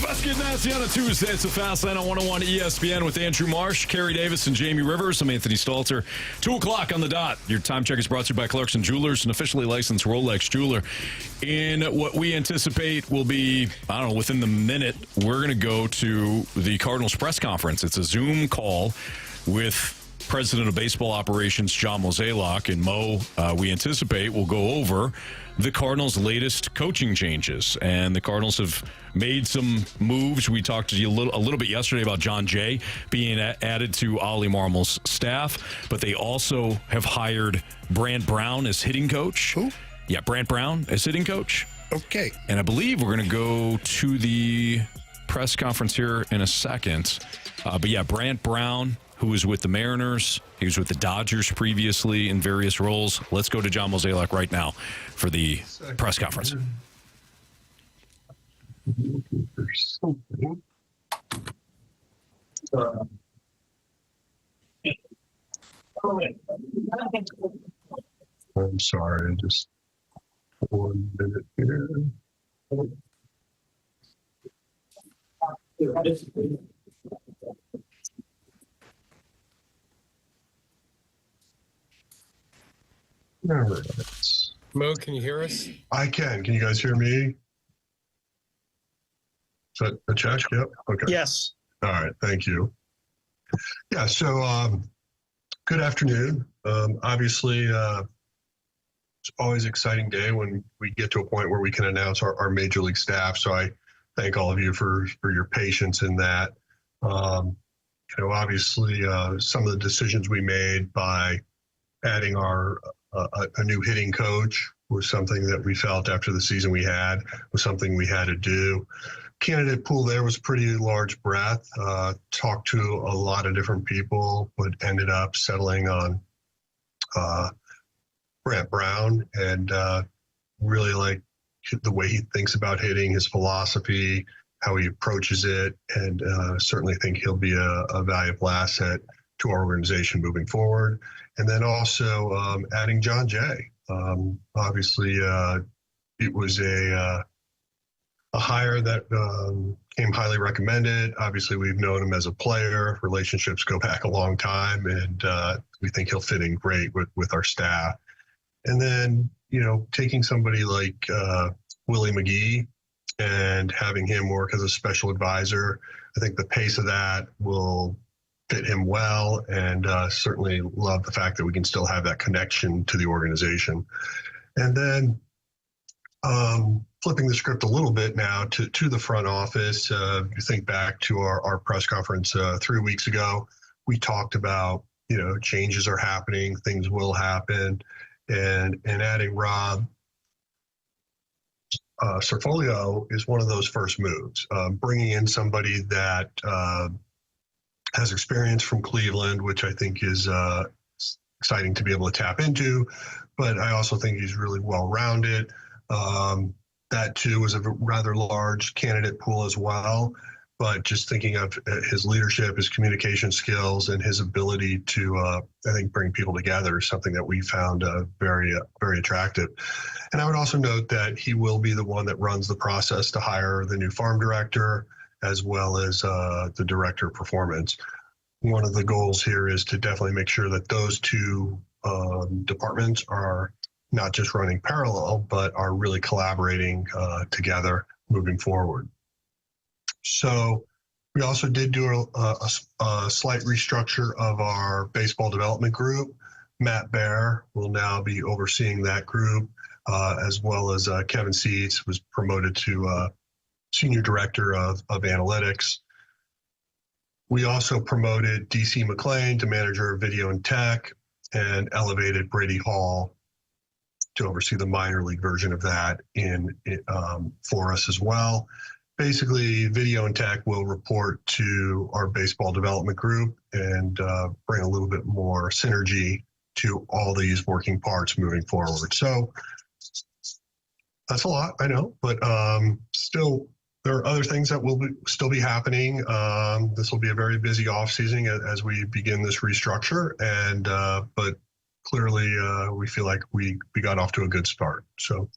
Let's get nasty on a Tuesday. It's the Fast Lane on 101 ESPN with Andrew Marsh, Carey Davis, and Jamie Rivers. I'm Anthony Stalter. 2 o'clock on the dot. Your time check is brought to you by Clarkson Jewelers, an officially licensed Rolex jeweler. In what we anticipate will be, within the minute, we're going to go to the Cardinals press conference. It's a Zoom call with President of Baseball Operations, John Mozeliak, and Mo, we anticipate, will go over the Cardinals' latest coaching changes. And the Cardinals have made some moves. We talked to you a little bit yesterday about John Jay being added to Ollie Marmol's staff, but they also have hired Brant Brown as hitting coach. Who? Yeah, Brant Brown as hitting coach. Okay. And I believe we're going to go to the press conference here in a second. But yeah, Brant Brown, who was with the Mariners. He was with the Dodgers previously in various roles. Let's go to John Mozeliak right now for the press conference. I'm sorry, just 1 minute here. All right. Mo, can you hear us? I can. Can you guys hear me? Is that a check? Yep. Okay. Yes. All right. Thank you. Yeah. So, good afternoon. Obviously, it's always an exciting day when we get to a point where we can announce our major league staff. So I thank all of you for your patience in that. Obviously, some of the decisions we made by adding a new hitting coach was something that we felt after the season we had was something we had to do. Candidate pool there was pretty large breadth. Talked to a lot of different people, but ended up settling on Brant Brown, and really like the way he thinks about hitting, his philosophy, how he approaches it, and certainly think he'll be a valuable asset to our organization moving forward. And then also adding John Jay. Obviously, it was a hire that came highly recommended. Obviously, we've known him as a player. Relationships go back a long time, and we think he'll fit in great with our staff. And then, taking somebody like Willie McGee and having him work as a special advisor, I think the pace of that will fit him well, and certainly love the fact that we can still have that connection to the organization. And then flipping the script a little bit now to the front office, you think back to our press conference 3 weeks ago, we talked about, changes are happening, things will happen, and adding Rob Serfolio is one of those first moves. Bringing in somebody that has experience from Cleveland, which I think is exciting to be able to tap into, but I also think he's really well-rounded. That too was a rather large candidate pool as well, but just thinking of his leadership, his communication skills, and his ability to, I think, bring people together is something that we found very, very attractive. And I would also note that he will be the one that runs the process to hire the new farm director, as well as the director of performance. One of the goals here is to definitely make sure that those two departments are not just running parallel, but are really collaborating together moving forward. So we also did do a slight restructure of our baseball development group. Matt Baer will now be overseeing that group, as well as Kevin Seeds was promoted to Senior Director of Analytics. We also promoted DC McLean to Manager of Video and Tech, and elevated Brady Hall to oversee the minor league version of that for us as well. Basically, Video and Tech will report to our baseball development group and bring a little bit more synergy to all these working parts moving forward. So that's a lot, I know, but still, there are other things that will still be happening. This will be a very busy off season as we begin this restructure, and but clearly we feel like we got off to a good start. So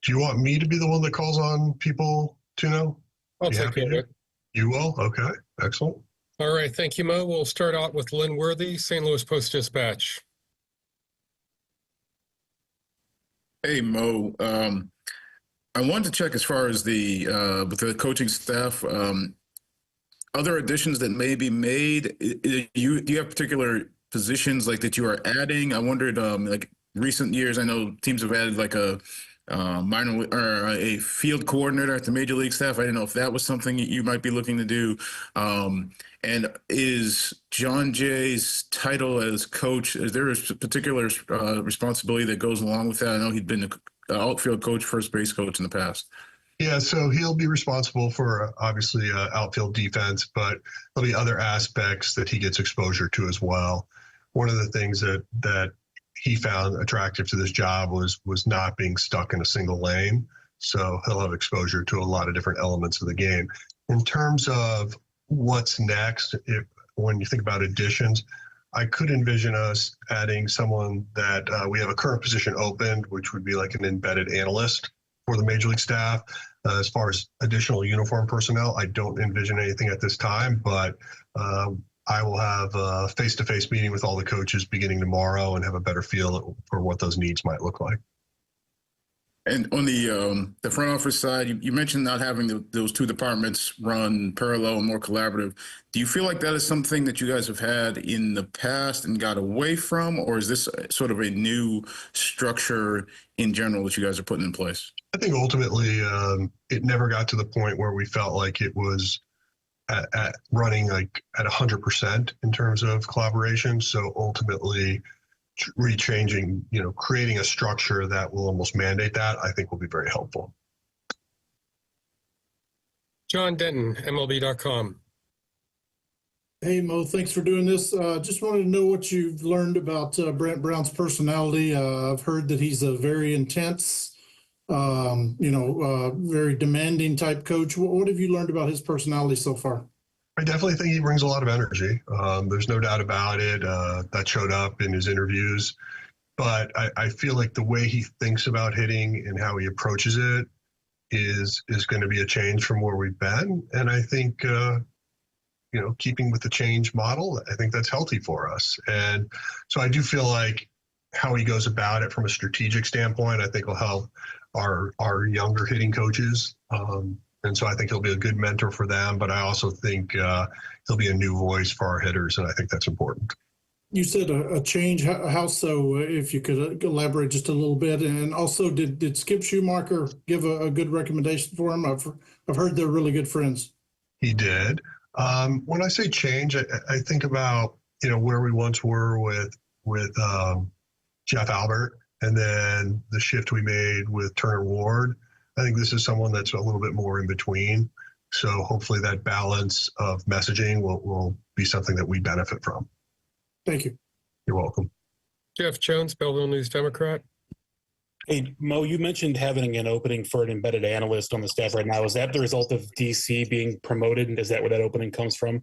do you want me to be the one that calls on people to know? I'll take care of it. You will? Okay, excellent. All right, thank you, Mo. We'll start out with Lynn Worthy, St. Louis Post-Dispatch. Hey, Mo. I wanted to check as far as with the coaching staff, other additions that may be made. Do you have particular positions like that you are adding? I wondered, like recent years, I know teams have added like a minor or a field coordinator at the major league staff. I didn't know if that was something you might be looking to do. And is John Jay's title as coach, is there a particular responsibility that goes along with that? I know he'd been an outfield coach, first base coach in the past. Yeah, so he'll be responsible for obviously outfield defense, but there'll be other aspects that he gets exposure to as well. One of the things that he found attractive to this job was not being stuck in a single lane. So he'll have exposure to a lot of different elements of the game. In terms of what's next, when you think about additions, I could envision us adding someone that we have a current position opened, which would be like an embedded analyst for the major league staff. As far as additional uniform personnel, I don't envision anything at this time, but I will have a face-to-face meeting with all the coaches beginning tomorrow and have a better feel for what those needs might look like. And on the front office side, you mentioned not having those two departments run parallel and more collaborative. Do you feel like that is something that you guys have had in the past and got away from, or is this sort of a new structure in general that you guys are putting in place? I think ultimately it never got to the point where we felt like it was at running like at 100% in terms of collaboration. So ultimately rechanging, creating a structure that will almost mandate that, I think will be very helpful. John Denton, MLB.com. Hey, Mo, thanks for doing this. Just wanted to know what you've learned about Brent Brown's personality. I've heard that he's a very intense, very demanding type coach. What have you learned about his personality so far? I definitely think he brings a lot of energy. There's no doubt about it. That showed up in his interviews. But I feel like the way he thinks about hitting and how he approaches it is going to be a change from where we've been. And I think, keeping with the change model, I think that's healthy for us. And so I do feel like how he goes about it from a strategic standpoint, I think will help our younger hitting coaches. And so I think he'll be a good mentor for them, but I also think he'll be a new voice for our hitters, and I think that's important. You said a change. How so? If you could elaborate just a little bit. And also, did Skip Schumacher give a good recommendation for him? I've heard they're really good friends. He did. When I say change, I think about where we once were with Jeff Albert, and then the shift we made with Turner Ward. I think this is someone that's a little bit more in between. So hopefully that balance of messaging will be something that we benefit from. Thank you. You're welcome. Jeff Jones, Belleville News Democrat. Hey, Mo, you mentioned having an opening for an embedded analyst on the staff right now. Is that the result of DC being promoted? Is that where that opening comes from?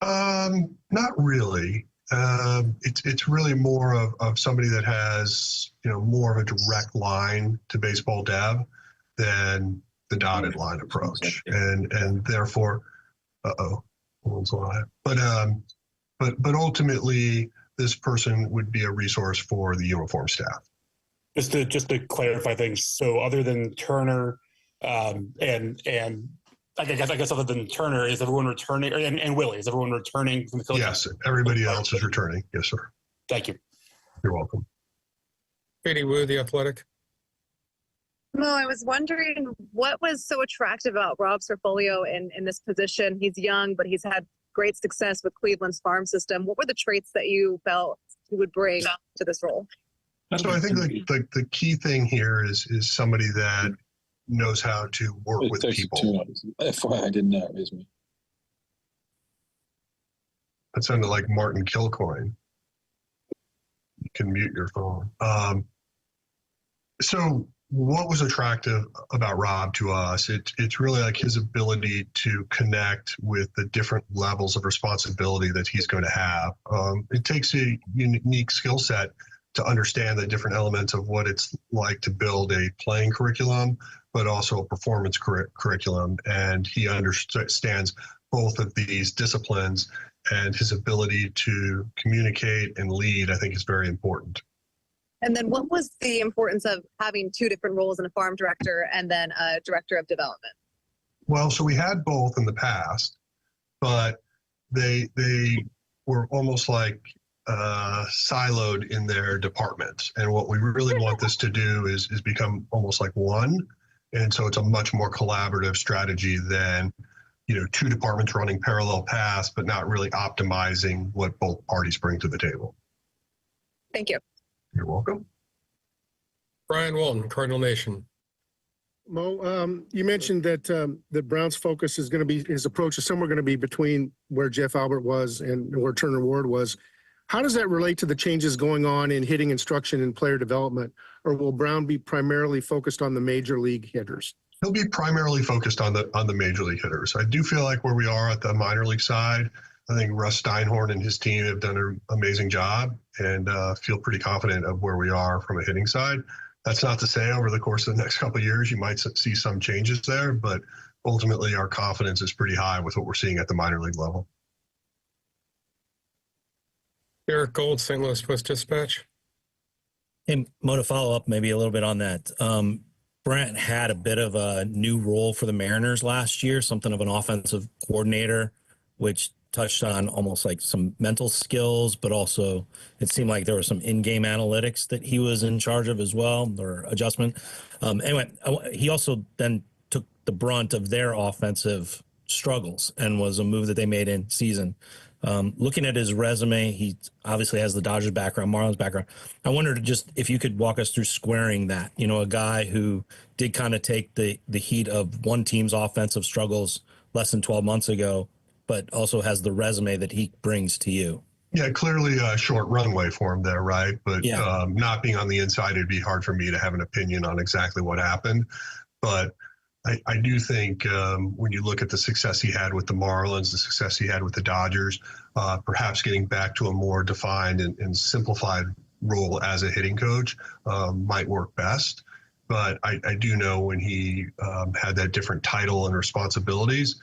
Not really. It's really more of somebody that has, more of a direct line to baseball dev than the dotted line approach. And therefore, but ultimately this person would be a resource for the uniform staff. Just to clarify things. So other than Turner, and I guess other than Turner, is everyone returning? And Willie, is everyone returning from the Philippines? Yes, everybody else is returning. Yes, sir. Thank you. You're welcome. Katie Wu, The Athletic. Mo, I was wondering what was so attractive about Rob Serfolio in this position. He's young, but he's had great success with Cleveland's farm system. What were the traits that you felt he would bring to this role? So I think the key thing here is somebody that knows how to work with people. FYI, I did not raise me. That sounded like Martin Kilcoyne. You can mute your phone. So what was attractive about Rob to us, it's really like his ability to connect with the different levels of responsibility that he's going to have. It takes a unique skill set to understand the different elements of what it's like to build a playing curriculum, but also a performance curriculum. And he understands both of these disciplines, and his ability to communicate and lead, I think, is very important. And then what was the importance of having two different roles in a farm director and then a director of development? Well, so we had both in the past, but they were almost like siloed in their departments. And what we really want this to do is become almost like one. And so it's a much more collaborative strategy than, two departments running parallel paths, but not really optimizing what both parties bring to the table. Thank you. You're welcome. Brian Walton, Cardinal Nation. Mo, you mentioned that the Browns' focus is going to be, his approach is somewhere going to be between where Jeff Albert was and where Turner Ward was. How does that relate to the changes going on in hitting instruction and player development? Or will Brown be primarily focused on the major league hitters? He'll be primarily focused on the major league hitters. I do feel like where we are at the minor league side, I think Russ Steinhorn and his team have done an amazing job, and feel pretty confident of where we are from a hitting side. That's not to say over the course of the next couple of years you might see some changes there, but ultimately our confidence is pretty high with what we're seeing at the minor league level. Eric Gold, St. Louis Post-Dispatch. Hey, Mo, to follow up maybe a little bit on that. Brent had a bit of a new role for the Mariners last year, something of an offensive coordinator, which touched on almost like some mental skills, but also it seemed like there was some in-game analytics that he was in charge of as well, or adjustment. Anyway, he also then took the brunt of their offensive struggles and was a move that they made in season. Looking at his resume, he obviously has the Dodgers background, Marlins background. I wondered just if you could walk us through squaring that, a guy who did kind of take the heat of one team's offensive struggles less than 12 months ago, but also has the resume that he brings to you. Yeah, clearly a short runway for him there, right? But yeah. Not being on the inside, it'd be hard for me to have an opinion on exactly what happened. But I do think when you look at the success he had with the Marlins, the success he had with the Dodgers, perhaps getting back to a more defined and simplified role as a hitting coach might work best. But I do know when he had that different title and responsibilities,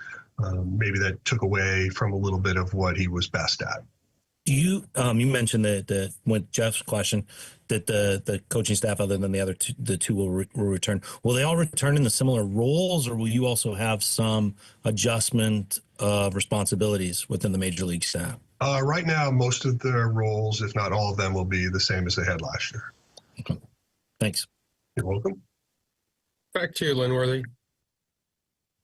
maybe that took away from a little bit of what he was best at. You mentioned that with Jeff's question that the coaching staff, other than the two will return. Will they all return in the similar roles, or will you also have some adjustment of responsibilities within the major league staff? Right now, most of their roles, if not all of them, will be the same as they had last year. Okay. Thanks. You're welcome. Back to you, Linworthy.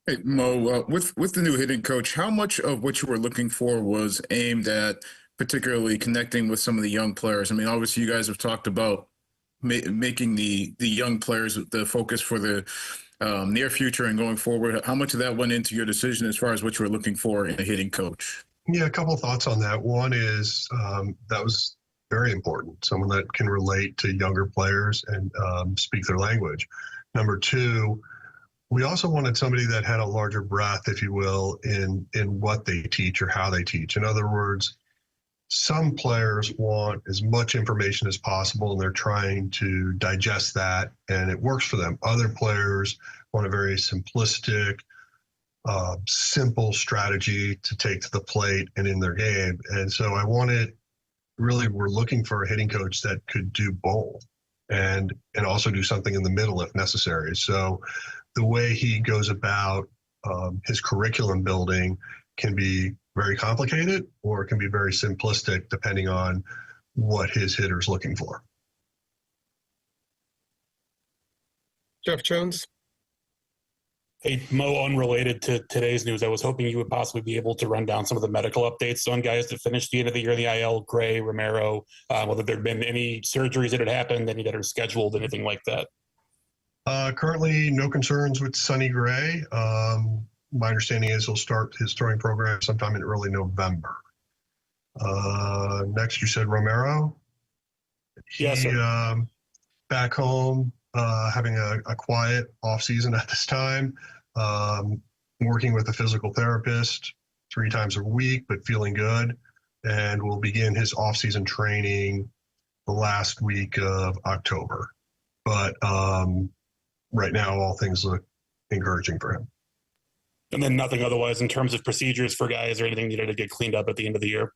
Hey, Mo, with the new hitting coach, how much of what you were looking for was aimed at particularly connecting with some of the young players? I mean, obviously you guys have talked about making the young players the focus for the near future and going forward. How much of that went into your decision as far as what you were looking for in a hitting coach? Yeah, a couple of thoughts on that. One is that was very important, someone that can relate to younger players and speak their language. Number two, we also wanted somebody that had a larger breadth, if you will, in what they teach or how they teach. In other words, some players want as much information as possible and they're trying to digest that and it works for them. Other players want a very simplistic, simple strategy to take to the plate and in their game. And so we're looking for a hitting coach that could do both and also do something in the middle if necessary. So the way he goes about his curriculum building can be very complicated or it can be very simplistic depending on what his hitter's looking for. Jeff Jones. Hey, Mo, unrelated to today's news, I was hoping you would possibly be able to run down some of the medical updates on guys that finished the end of the year in the IL, Gray, Romero, whether there had been any surgeries that had happened, any that are scheduled, anything like that. Currently, no concerns with Sonny Gray. My understanding is he'll start his throwing program sometime in early November. Next, you said Romero. Yes, sir. Back home, having a quiet off season at this time, working with a physical therapist 3 times a week, but feeling good. And will begin his off season training the last week of October. But right now, all things look encouraging for him. And then nothing otherwise in terms of procedures for guys or anything needed to get cleaned up at the end of the year.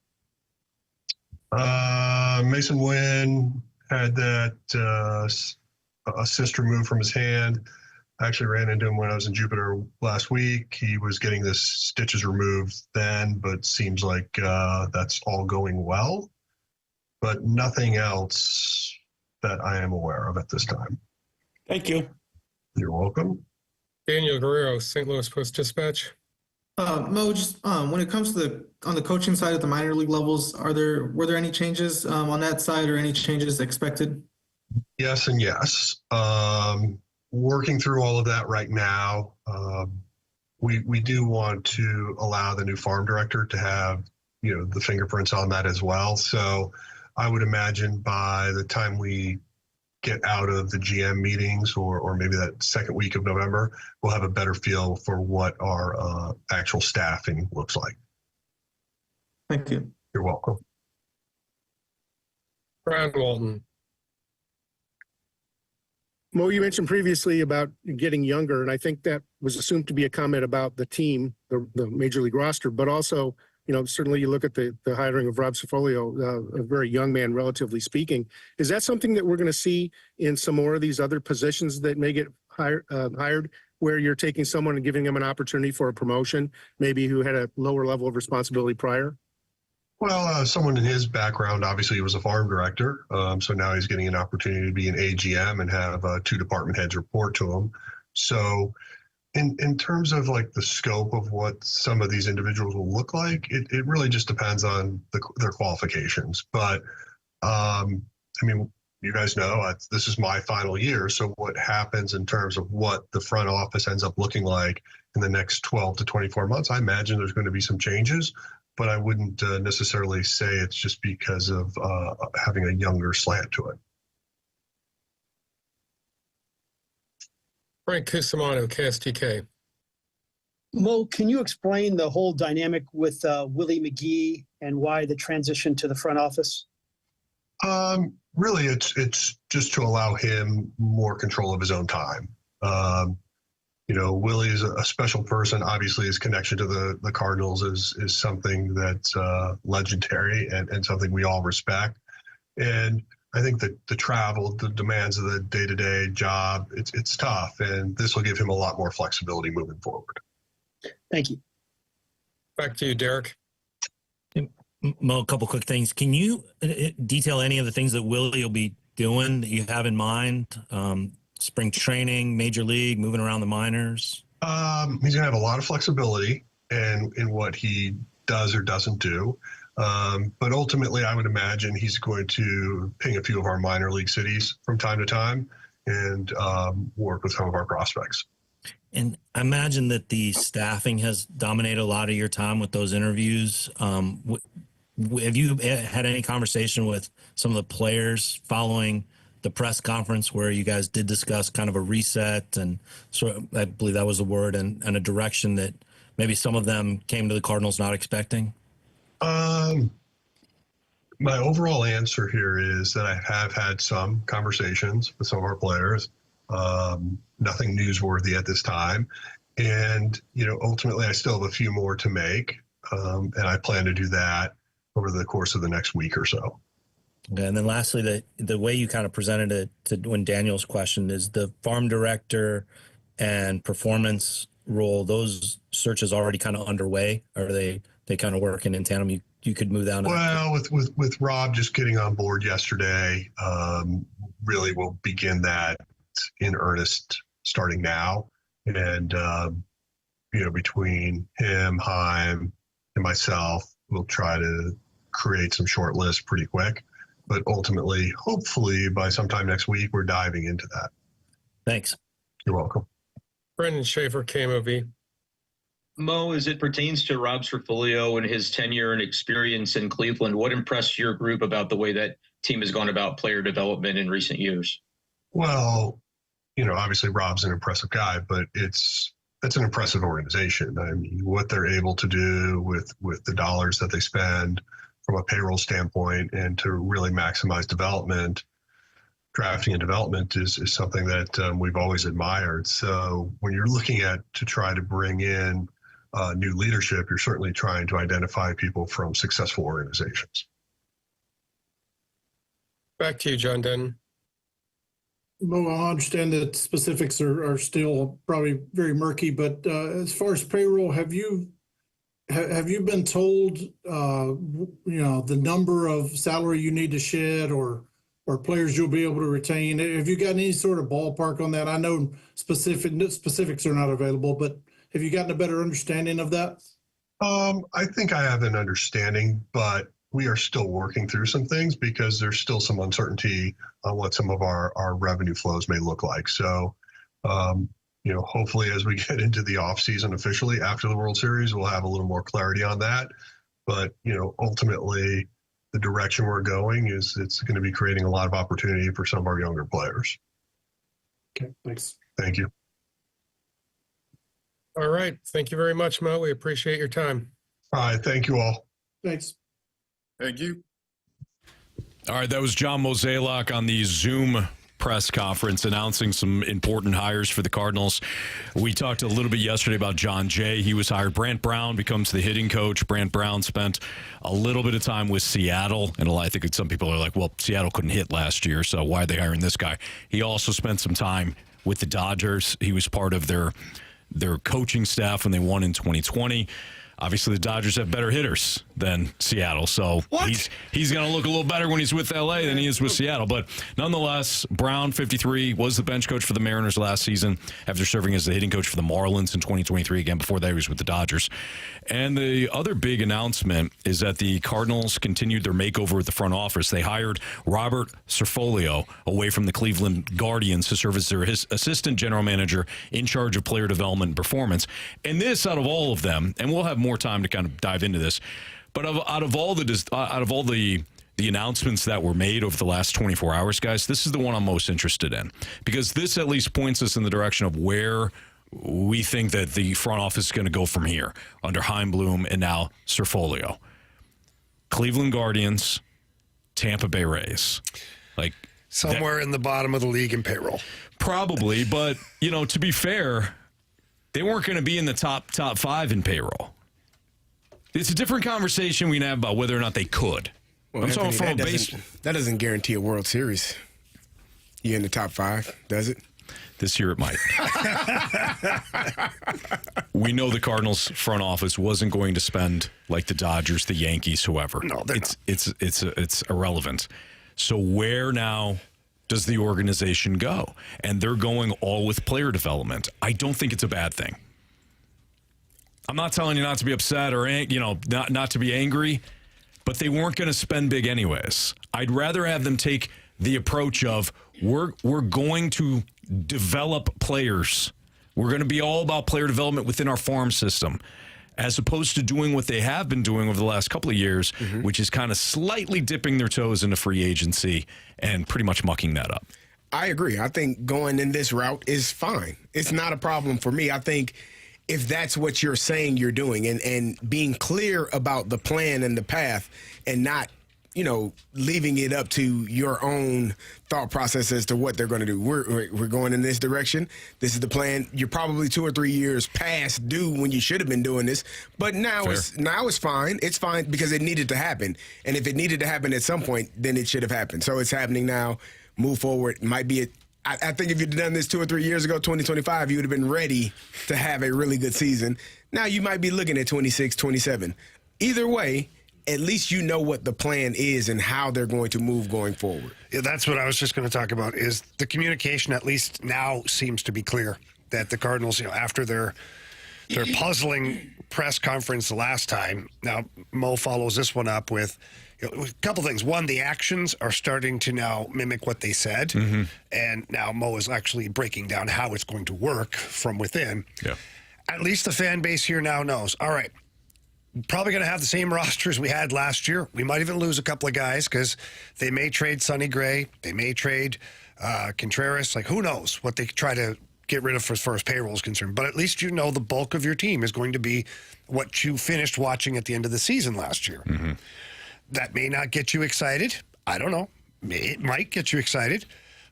Mason Wynn had that a cyst removed from his hand. I actually ran into him when I was in Jupiter last week. He was getting the stitches removed then, but seems like that's all going well. But nothing else that I am aware of at this time. Thank you. You're welcome. Daniel Guerrero, St. Louis Post-Dispatch. Mo, just when it comes to on the coaching side at the minor league levels, were there any changes on that side or any changes expected? Yes and yes. Working through all of that right now. We do want to allow the new farm director to have, the fingerprints on that as well. So I would imagine by the time we get out of the GM meetings or maybe that second week of November, we'll have a better feel for what our actual staffing looks like. Thank you. You're welcome. Brian Walton. Mo, you mentioned previously about getting younger, and I think that was assumed to be a comment about the team, the major league roster, but also, certainly you look at the hiring of Rob Cifolio, a very young man, relatively speaking. Is that something that we're going to see in some more of these other positions that may get hired, where you're taking someone and giving them an opportunity for a promotion, maybe who had a lower level of responsibility prior? Well, someone in his background, obviously he was a farm director. So now he's getting an opportunity to be an AGM and have 2 department heads report to him. So in terms of like the scope of what some of these individuals will look like, it really just depends on their qualifications. But you guys know this is my final year. So what happens in terms of what the front office ends up looking like in the next 12 to 24 months, I imagine there's going to be some changes. But I wouldn't necessarily say it's just because of having a younger slant to it. Frank Cusimano, KSTK. Mo, can you explain the whole dynamic with Willie McGee and why the transition to the front office? Really, it's just to allow him more control of his own time. Willie is a special person. Obviously, his connection to the Cardinals is something that's legendary and something we all respect. And I think that the travel, the demands of the day-to-day job, it's tough. And this will give him a lot more flexibility moving forward. Thank you. Back to you, Derek. Mo, a couple quick things. Can you detail any of the things that Willie will be doing that you have in mind? Spring training, major league, moving around the minors? He's going to have a lot of flexibility in what he does or doesn't do. But ultimately, I would imagine he's going to ping a few of our minor league cities from time to time and work with some of our prospects. And I imagine that the staffing has dominated a lot of your time with those interviews. Have you had any conversation with some of the players following the press conference where you guys did discuss kind of a reset and sort of, I believe that was the word, and a direction that maybe some of them came to the Cardinals not expecting? My overall answer here is that I have had some conversations with some of our players. Nothing newsworthy at this time. And, ultimately I still have a few more to make. And I plan to do that over the course of the next week or so. Okay, and then lastly, the way you kind of presented it to when Daniel's question is the farm director and performance role, those searches already kind of underway? Or are they kind of working in tandem? You could move down. Well, with Rob just getting on board yesterday, really we'll begin that in earnest starting now. And, between him, Haim, and myself, we'll try to create some short lists pretty quick. But ultimately, hopefully, by sometime next week, we're diving into that. Thanks. You're welcome. Brendan Schaefer, KMOV. Mo, as it pertains to Rob Cifolio and his tenure and experience in Cleveland, what impressed your group about the way that team has gone about player development in recent years? Well, obviously Rob's an impressive guy, but it's an impressive organization. I mean, what they're able to do with the dollars that they spend from a payroll standpoint and to really maximize development, drafting and development is something that we've always admired. So when you're looking to try to bring in new leadership, you're certainly trying to identify people from successful organizations. Back to you, John Denton. Well, I understand that specifics are still probably very murky, but as far as payroll, have you been told, the number of salary you need to shed or players you'll be able to retain? Have you got any sort of ballpark on that? I know specifics are not available, but have you gotten a better understanding of that? I think I have an understanding, but we are still working through some things because there's still some uncertainty on what some of our revenue flows may look like. So, hopefully as we get into the off season officially after the World Series, we'll have a little more clarity on that. But, ultimately the direction we're going is it's going to be creating a lot of opportunity for some of our younger players. Okay, thanks. Thank you. All right. Thank you very much, Mo. We appreciate your time. All right. Thank you all. Thanks. Thank you. All right, that was John Mozeliak on the Zoom press conference announcing some important hires for the Cardinals. We talked a little bit yesterday about John Jay. He was hired. Brant Brown becomes the hitting coach. Brant Brown spent a little bit of time with Seattle, and I think some people are like, well, Seattle couldn't hit last year, so why are they hiring this guy? He also spent some time with the Dodgers. He was part of their coaching staff when they won in 2020. Obviously, the Dodgers have better hitters than Seattle, so he's going to look a little better when he's with L.A. than he is with Seattle. But nonetheless, Brown, 53, was the bench coach for the Mariners last season after serving as the hitting coach for the Marlins in 2023. Again, before that, he was with the Dodgers. And the other big announcement is that the Cardinals continued their makeover at the front office. They hired Robert Cerfolio away from the Cleveland Guardians to serve as their assistant general manager in charge of player development and performance. And this, out of all of them, and we'll have more time to kind of dive into this, but out of all the announcements that were made over the last 24 hours, guys, this is the one I'm most interested in, because this at least points us in the direction of where we think that the front office is going to go from here under Heimblum and now Cerfolio. Cleveland Guardians, Tampa Bay Rays, like somewhere in the bottom of the league in payroll, probably. But to be fair, they weren't going to be in the top five in payroll. It's a different conversation we can have about whether or not they could. Well, I'm talking from a base. That doesn't guarantee a World Series. You're in the top five, does it? This year it might. We know the Cardinals front office wasn't going to spend like the Dodgers, the Yankees, whoever. No, it's irrelevant. So where now does the organization go? And they're going all with player development. I don't think it's a bad thing. I'm not telling you not to be upset or not to be angry, but they weren't going to spend big anyways. I'd rather have them take the approach of we're going to develop players. We're going to be all about player development within our farm system, as opposed to doing what they have been doing over the last couple of years, which is kind of slightly dipping their toes into free agency and pretty much mucking that up. I agree. I think going in this route is fine. It's not a problem for me. I think if that's what you're saying you're doing and being clear about the plan and the path and not, leaving it up to your own thought process as to what they're going to do. We're going in this direction. This is the plan. You're probably 2 or 3 years past due when you should have been doing this. But now it's fine. It's fine because it needed to happen. And if it needed to happen at some point, then it should have happened. So it's happening now. Move forward. Might be I think if you'd done this 2 or 3 years ago, 2025, you would have been ready to have a really good season. Now you might be looking at 26, 27. Either way, at least you know what the plan is and how they're going to move going forward. Yeah, that's what I was just going to talk about, is the communication at least now seems to be clear that the Cardinals, after their puzzling press conference the last time, now Mo follows this one up with a couple things. One, the actions are starting to now mimic what they said. And now Mo is actually breaking down how it's going to work from within. Yeah. At least the fan base here now knows, all right, probably going to have the same rosters we had last year. We might even lose a couple of guys because they may trade Sonny Gray. They may trade Contreras. Like, who knows what they try to get rid of as far as payroll is concerned. But at least you know the bulk of your team is going to be what you finished watching at the end of the season last year. Mm-hmm. That may not get you excited. I don't know. It might get you excited,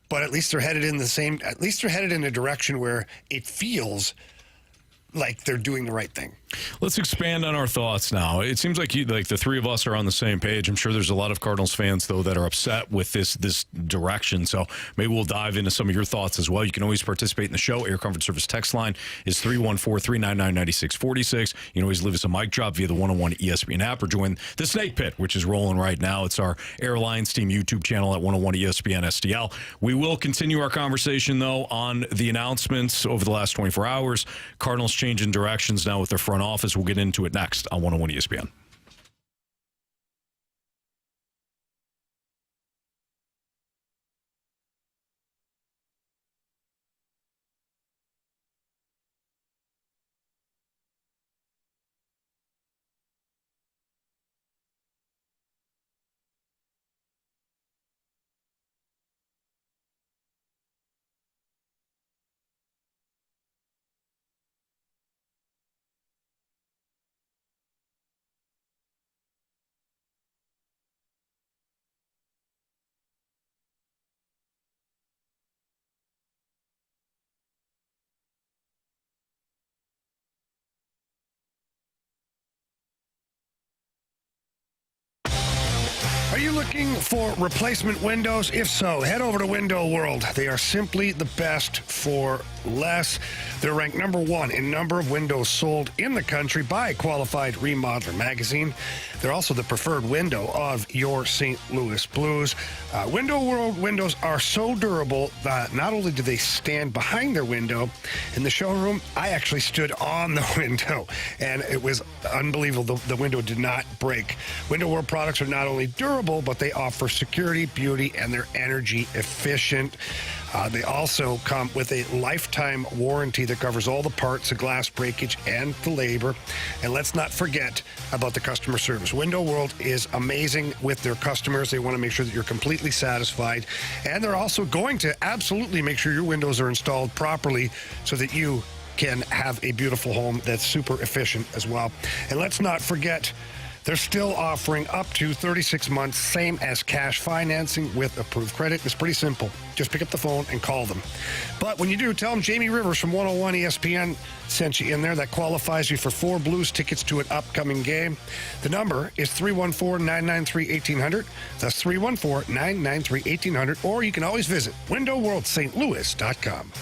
but at least they're headed in a direction where it feels like they're doing the right thing. Let's expand on our thoughts now. It seems like the three of us are on the same page. I'm sure there's a lot of Cardinals fans, though, that are upset with this direction. So maybe we'll dive into some of your thoughts as well. You can always participate in the show. Air Comfort Service text line is 314-399-9646. You can always leave us a mic drop via the 101 ESPN app or join the Snake Pit, which is rolling right now. It's our Airlines Team YouTube channel at 101 ESPN STL. We will continue our conversation, though, on the announcements over the last 24 hours. Cardinals changing directions now with their front office. We'll get into it next on 101 ESPN. Are you looking for replacement windows? If so, head over to Window World. They are simply the best for less. They're ranked number one in number of windows sold in the country by Qualified Remodeler magazine. They're also the preferred window of your St. Louis Blues. Window World windows are so durable that not only do they stand behind their window in the showroom, I actually stood on the window, and it was unbelievable. The window did not break. Window World products are not only durable, but they offer security, beauty, and they're energy efficient. They also come with a lifetime warranty that covers all the parts, the glass breakage, and the labor. And let's not forget about the customer service. Window World is amazing with their customers. They want to make sure that you're completely satisfied. And they're also going to absolutely make sure your windows are installed properly so that you can have a beautiful home that's super efficient as well. And let's not forget, they're still offering up to 36 months, same as cash financing with approved credit. It's pretty simple. Just pick up the phone and call them. But when you do, tell them Jamie Rivers from 101 ESPN sent you in there. That qualifies you for 4 Blues tickets to an upcoming game. The number is 314-993-1800. That's 314-993-1800. Or you can always visit windowworldstlouis.com.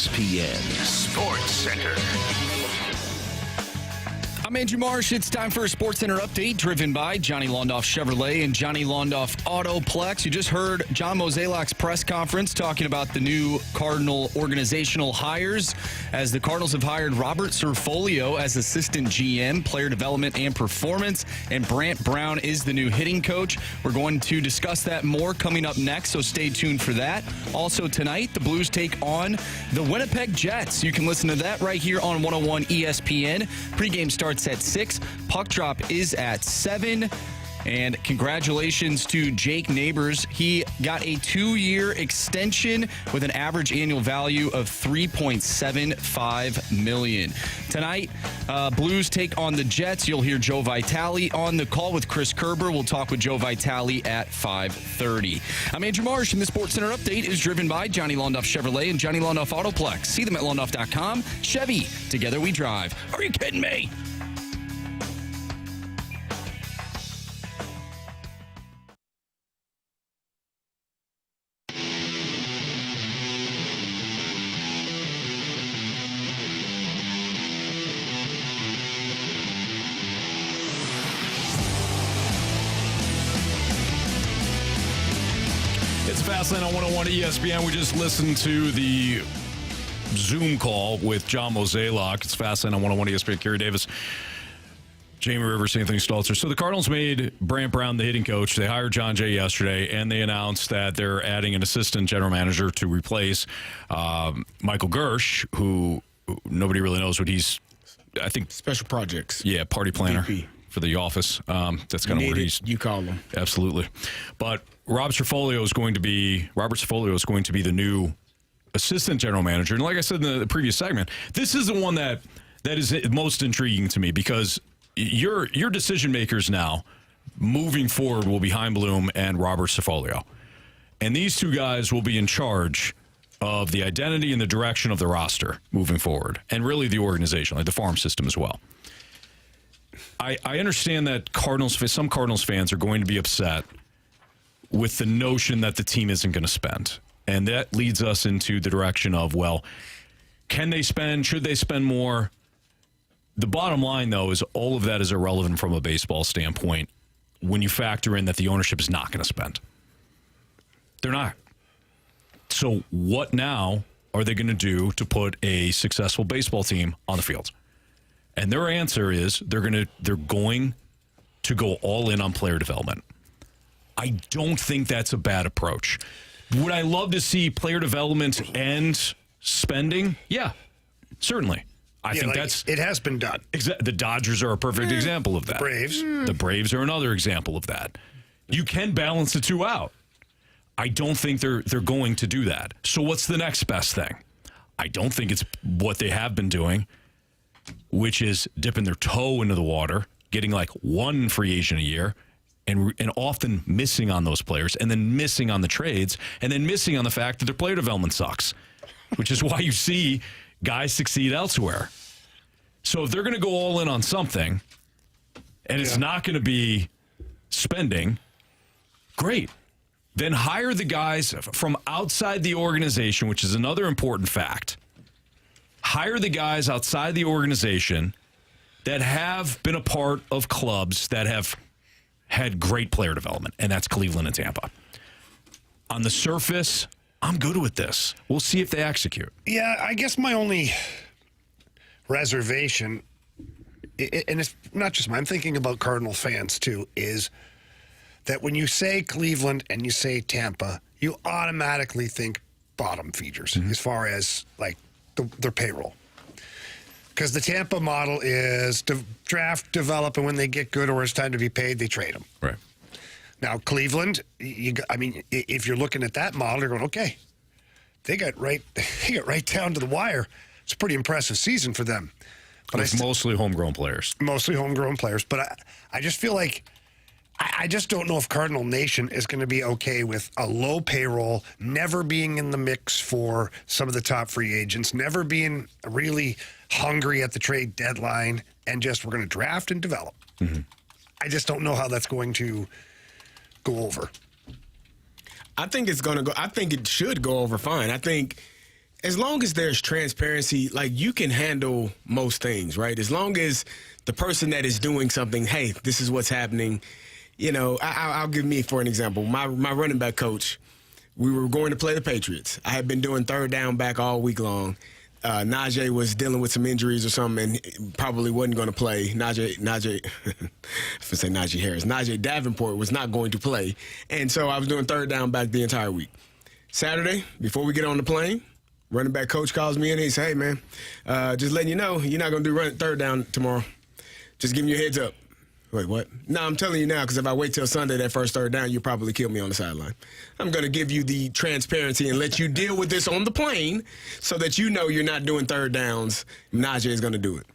ESPN Sports Center. I'm Andrew Marsh. It's time for a Sports Center update driven by Johnny Londoff Chevrolet and Johnny Londoff Autoplex. You just heard John Mozeliak's press conference talking about the new Cardinal organizational hires, as the Cardinals have hired Robert Cerfolio as assistant GM, player development and performance, and Brant Brown is the new hitting coach. We're going to discuss that more coming up next, so stay tuned for that. Also tonight, the Blues take on the Winnipeg Jets. You can listen to that right here on 101 ESPN. Pregame starts at 6. Puck drop is at 7. And congratulations to Jake Neighbours. He got a 2-year extension with an average annual value of $3.75 million. Tonight, Blues take on the Jets. You'll hear Joe Vitale on the call with Chris Kerber. We'll talk with Joe Vitale at 5:30. I'm Andrew Marsh, and the Sports Center update is driven by Johnny Londoff Chevrolet and Johnny Londoff Autoplex. See them at londoff.com. Chevy, together we drive. Are you kidding me? It's Fastlane on 101 ESPN. We just listened to the Zoom call with John Mozeliak. It's Fastlane on 101 ESPN. Carey Davis, Jamie Rivers, Anthony Stalter. So the Cardinals made Brant Brown the hitting coach. They hired John Jay yesterday, and they announced that they're adding an assistant general manager to replace Michael Gersh, who nobody really knows what he's, I think. Special projects. Yeah, party planner. VP. For the office. That's kind of what he's. You call him. Absolutely. But Robert Cerfolio is going to be the new assistant general manager. And like I said in the previous segment, this is the one that is most intriguing to me, because your decision makers now moving forward will be Heimblum and Robert Cerfolio. And these two guys will be in charge of the identity and the direction of the roster moving forward, and really the organization, like the farm system as well. I understand that some Cardinals fans are going to be upset with the notion that the team isn't going to spend. And that leads us into the direction of, well, can they spend? Should they spend more? The bottom line, though, is all of that is irrelevant from a baseball standpoint when you factor in that the ownership is not going to spend. They're not. So what now are they going to do to put a successful baseball team on the field? And their answer is they're going to go all in on player development. I don't think that's a bad approach. Would I love to see player development and spending? Yeah, certainly. I think it has been done. The Dodgers are a perfect example of that. The Braves are another example of that. You can balance the two out. I don't think they're going to do that. So what's the next best thing? I don't think it's what they have been doing, which is dipping their toe into the water, getting like one free agent a year, and often missing on those players, and then missing on the trades, and then missing on the fact that their player development sucks, which is why you see guys succeed elsewhere. So if they're going to go all in on something, and it's not going to be spending, great. Then hire the guys from outside the organization, which is another important fact. Hire the guys outside the organization that have been a part of clubs that have had great player development, and that's Cleveland and Tampa. On the surface, I'm good with this. We'll see if they execute. Yeah, I guess my only reservation, and it's not just mine, I'm thinking about Cardinal fans too, is that when you say Cleveland and you say Tampa, you automatically think bottom feeders as far as like their payroll. Because the Tampa model is to draft, develop, and when they get good or it's time to be paid, they trade them. Right. Now, Cleveland, if you're looking at that model, you're going, okay, they got right down to the wire. It's a pretty impressive season for them. But it's mostly homegrown players. Mostly homegrown players. But I just feel like I just don't know if Cardinal Nation is going to be okay with a low payroll, never being in the mix for some of the top free agents, never being really hungry at the trade deadline, and just we're going to draft and develop. Mm-hmm. I just don't know how that's going to go over. I think it's going to go. I think it should go over fine. I think as long as there's transparency, like you can handle most things, right? As long as the person that is doing something, hey, this is what's happening. You know, I'll give me for an example. My running back coach, we were going to play the Patriots. I had been doing third down back all week long. Najee was dealing with some injuries or something and probably wasn't going to play. Najee Harris. Najee Davenport was not going to play. And so I was doing third down back the entire week. Saturday, before we get on the plane, running back coach calls me in and he says, hey, man, just letting you know, you're not going to do third down tomorrow. Just giving you a heads up. Wait, what? No, I'm telling you now because if I wait till Sunday, that first third down, you'll probably kill me on the sideline. I'm going to give you the transparency and let you deal with this on the plane so that you know you're not doing third downs. Najee is going to do it.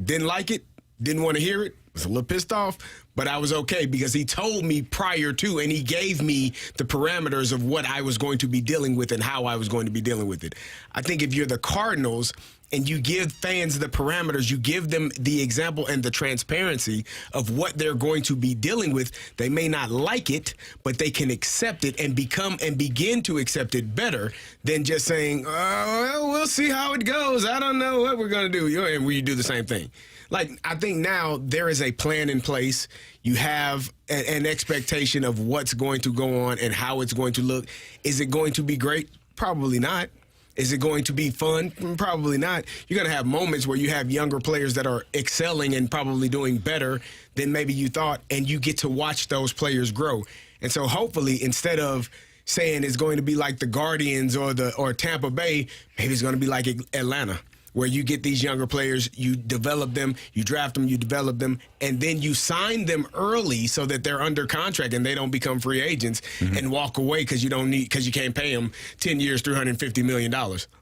Didn't like it. Didn't want to hear it. Was a little pissed off, but I was okay because he told me prior to and he gave me the parameters of what I was going to be dealing with and how I was going to be dealing with it. I think if you're the Cardinals and you give fans the parameters, you give them the example and the transparency of what they're going to be dealing with, they may not like it, but they can accept it and begin to accept it better than just saying, well, we'll see how it goes. I don't know what we're going to do. And we do the same thing. Like, I think now there is a plan in place. You have an expectation of what's going to go on and how it's going to look. Is it going to be great? Probably not. Is it going to be fun? Probably not. You're going to have moments where you have younger players that are excelling and probably doing better than maybe you thought, and you get to watch those players grow. And so hopefully, instead of saying it's going to be like the Guardians or Tampa Bay, maybe it's going to be like Atlanta, where you get these younger players, you develop them, you draft them, you develop them, and then you sign them early so that they're under contract and they don't become free agents and walk away because you can't pay them 10 years, $350 million.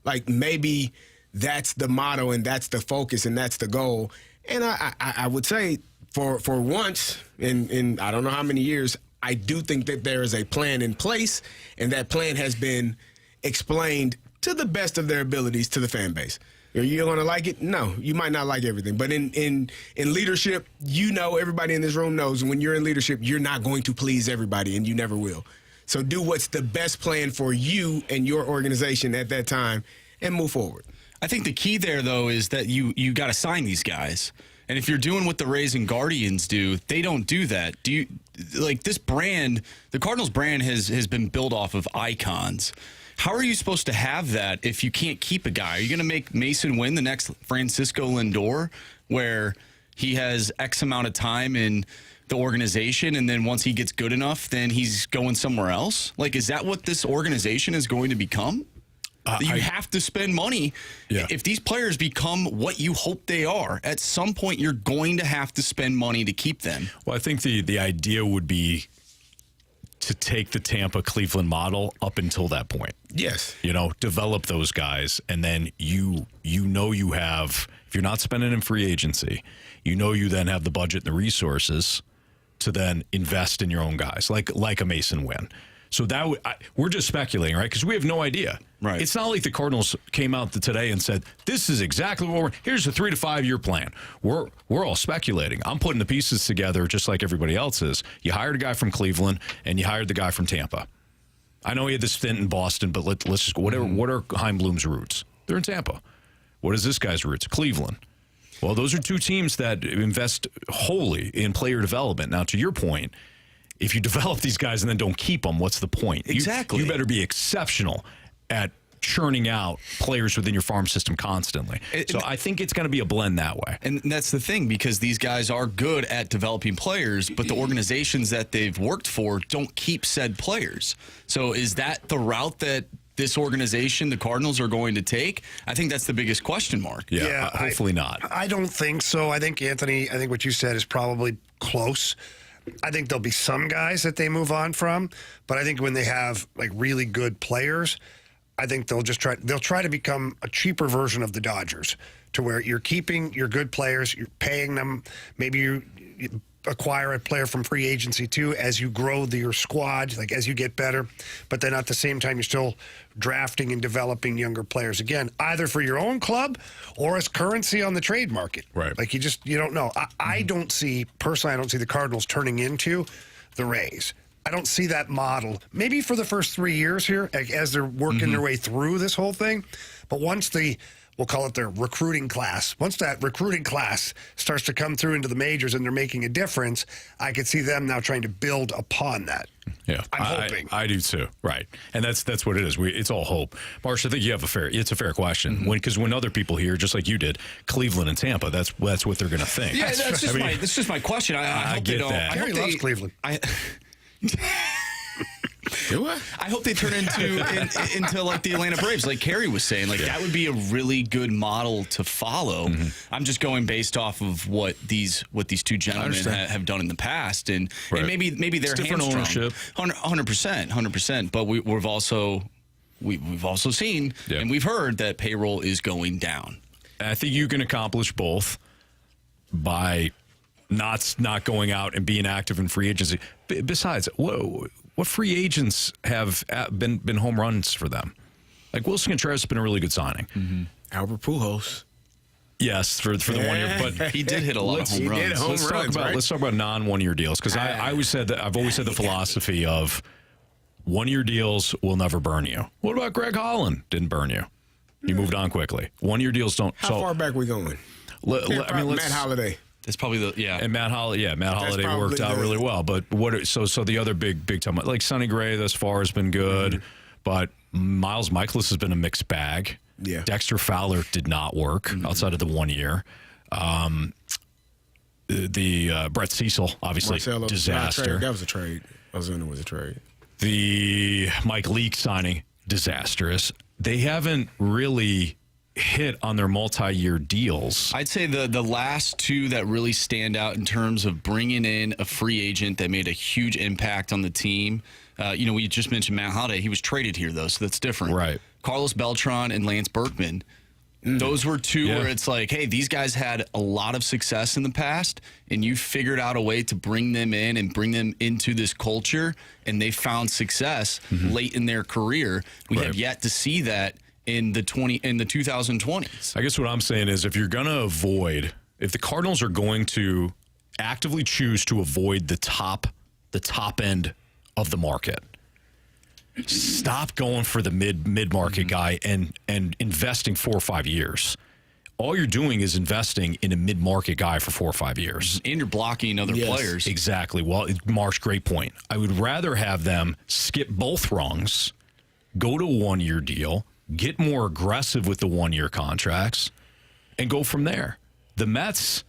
Like, maybe that's the motto and that's the focus and that's the goal. And I would say for once in I don't know how many years, I do think that there is a plan in place, and that plan has been explained to the best of their abilities to the fan base. Are you going to like it? No, you might not like everything. But in leadership, everybody in this room knows when you're in leadership, you're not going to please everybody, and you never will. So do what's the best plan for you and your organization at that time and move forward. I think the key there, though, is that you got to sign these guys. And if you're doing what the Rays and Guardians do, they don't do that. This brand, the Cardinals brand has been built off of icons. How are you supposed to have that if you can't keep a guy? Are you going to make Mason win the next Francisco Lindor, where he has X amount of time in the organization, and then once he gets good enough, then he's going somewhere else? Like, is that what this organization is going to become? You have to spend money. Yeah. If these players become what you hope they are, at some point you're going to have to spend money to keep them. Well, I think the idea would be to take the Tampa-Cleveland model up until that point. Yes. Develop those guys, and then you have, if you're not spending in free agency, you then have the budget and the resources to then invest in your own guys, like a Mason Wynn. So we're just speculating, right? Because we have no idea. Right. It's not like the Cardinals came out today and said, this is exactly what here's a 3 to 5 year plan. We're all speculating. I'm putting the pieces together just like everybody else is. You hired a guy from Cleveland and you hired the guy from Tampa. I know he had this stint in Boston, but let's just go. What are Chaim Bloom's roots? They're in Tampa. What is this guy's roots? Cleveland. Well, those are two teams that invest wholly in player development. Now, to your point, if you develop these guys and then don't keep them, what's the point? Exactly. You better be exceptional at churning out players within your farm system constantly. So I think it's going to be a blend that way. And that's the thing, because these guys are good at developing players, but the organizations that they've worked for don't keep said players. So is that the route that this organization, the Cardinals, are going to take? I think that's the biggest question mark. Yeah, hopefully not. I don't think so. I think, Anthony, what you said is probably close. I think there'll be some guys that they move on from, but I think when they have really good players, I think they'll try to become a cheaper version of the Dodgers, to where you're keeping your good players, you're paying them. Maybe you acquire a player from free agency too as you grow your squad, as you get better, but then at the same time you're still drafting and developing younger players, again, either for your own club or as currency on the trade market. Right. You don't know. I don't see the Cardinals turning into the Rays. I don't see that model. Maybe for the first 3 years here, as they're working their way through this whole thing. But once we'll call it their recruiting class. Once that recruiting class starts to come through into the majors and they're making a difference, I could see them now trying to build upon that. Yeah, I'm hoping. I do too. Right, and that's what it is. It's all hope. Marsh, I think you have it's a fair question because when other people hear, just like you did, Cleveland and Tampa, that's what they're going to think. Yeah, that's just my question. I hope get they don't. that. Harry loves Cleveland. I hope they turn into like the Atlanta Braves, like Carey was saying. Like that would be a really good model to follow. I'm just going based off of what these two gentlemen have done in the past, and maybe they're different ownership, 100%. But we've also seen and we've heard that payroll is going down. I think you can accomplish both by not going out and being active in free agency. Besides, what free agents have been home runs for them? Like Wilson Contreras has been a really good signing. Albert Pujols. Yes, for the 1 year, but he did hit a lot of home runs. Let's talk about non-1 year deals because I've always said the philosophy of 1 year deals will never burn you. What about Greg Holland? Didn't burn you. He moved on quickly. 1 year deals don't. How far back we going? Matt Holliday. It's probably and Matt Holliday worked out really well. But so the other big time, like Sonny Gray thus far has been good, but Miles Michaelis has been a mixed bag. Yeah, Dexter Fowler did not work outside of the 1 year. The Brett Cecil, obviously, disaster. That was a trade. I was in it was a trade. The Mike Leake signing, disastrous. They haven't really hit on their multi-year deals. I'd say the last two that really stand out in terms of bringing in a free agent that made a huge impact on the team. We just mentioned Matt Holliday. He was traded here, though, so that's different. Right. Carlos Beltran and Lance Berkman. Those were two where it's like, hey, these guys had a lot of success in the past, and you figured out a way to bring them in and bring them into this culture, and they found success late in their career. We have yet to see that in the 2020s. I guess what I'm saying is if the Cardinals are going to actively choose to avoid the top end of the market, stop going for the mid-market guy and investing 4 or 5 years. All you're doing is investing in a mid-market guy for 4 or 5 years. And you're blocking other players. Exactly. Well, Marsh, great point. I would rather have them skip both rungs, go to a 1 year deal, get more aggressive with the 1 year contracts, and go from there. The Mets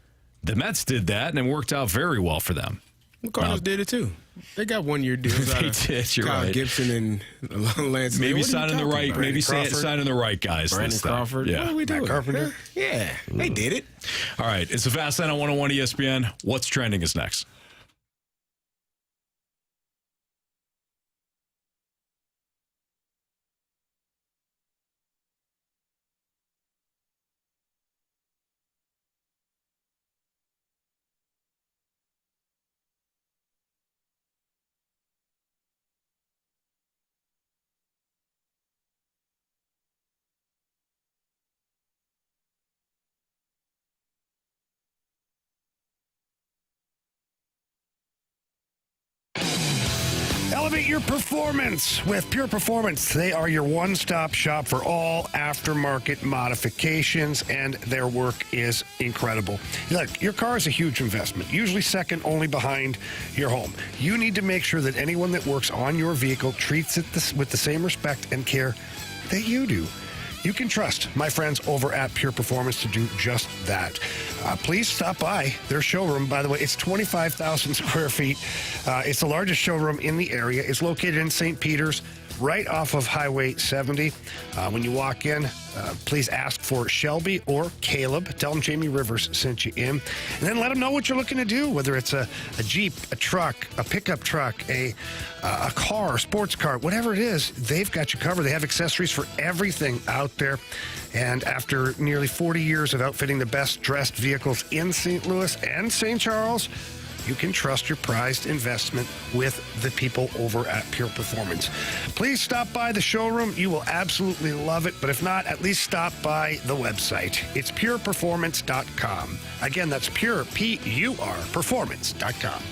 did that, and it worked out very well for them. The Cardinals did it too. They got 1 year deals. They did. You're Kyle right. Gibson and Lance. Maybe signing the right. Maybe signing the right guys. Brandon Crawford. Yeah. What are we doing? Carpenter. Yeah, they did it. All right. It's the Fast Line on 101 ESPN. What's trending is next. Elevate your performance with Pure Performance. They are your one-stop shop for all aftermarket modifications, and their work is incredible. Look, your car is a huge investment, usually second only behind your home. You need to make sure that anyone that works on your vehicle treats it with the same respect and care that you do. You can trust my friends over at Pure Performance to do just that. Please stop by their showroom. By the way, it's 25,000 square feet. It's the largest showroom in the area. It's located in St. Peter's, right off of Highway 70. When you walk in, please ask for Shelby or Caleb. Tell them Jamie Rivers sent you in. And then let them know what you're looking to do, whether it's a Jeep, a truck, a pickup truck, a car, a sports car, whatever it is, they've got you covered. They have accessories for everything out there. And after nearly 40 years of outfitting the best dressed vehicles in St. Louis and St. Charles, you can trust your prized investment with the people over at Pure Performance. Please stop by the showroom. You will absolutely love it. But if not, at least stop by the website. It's pureperformance.com. Again, that's pure, P-U-R, performance.com.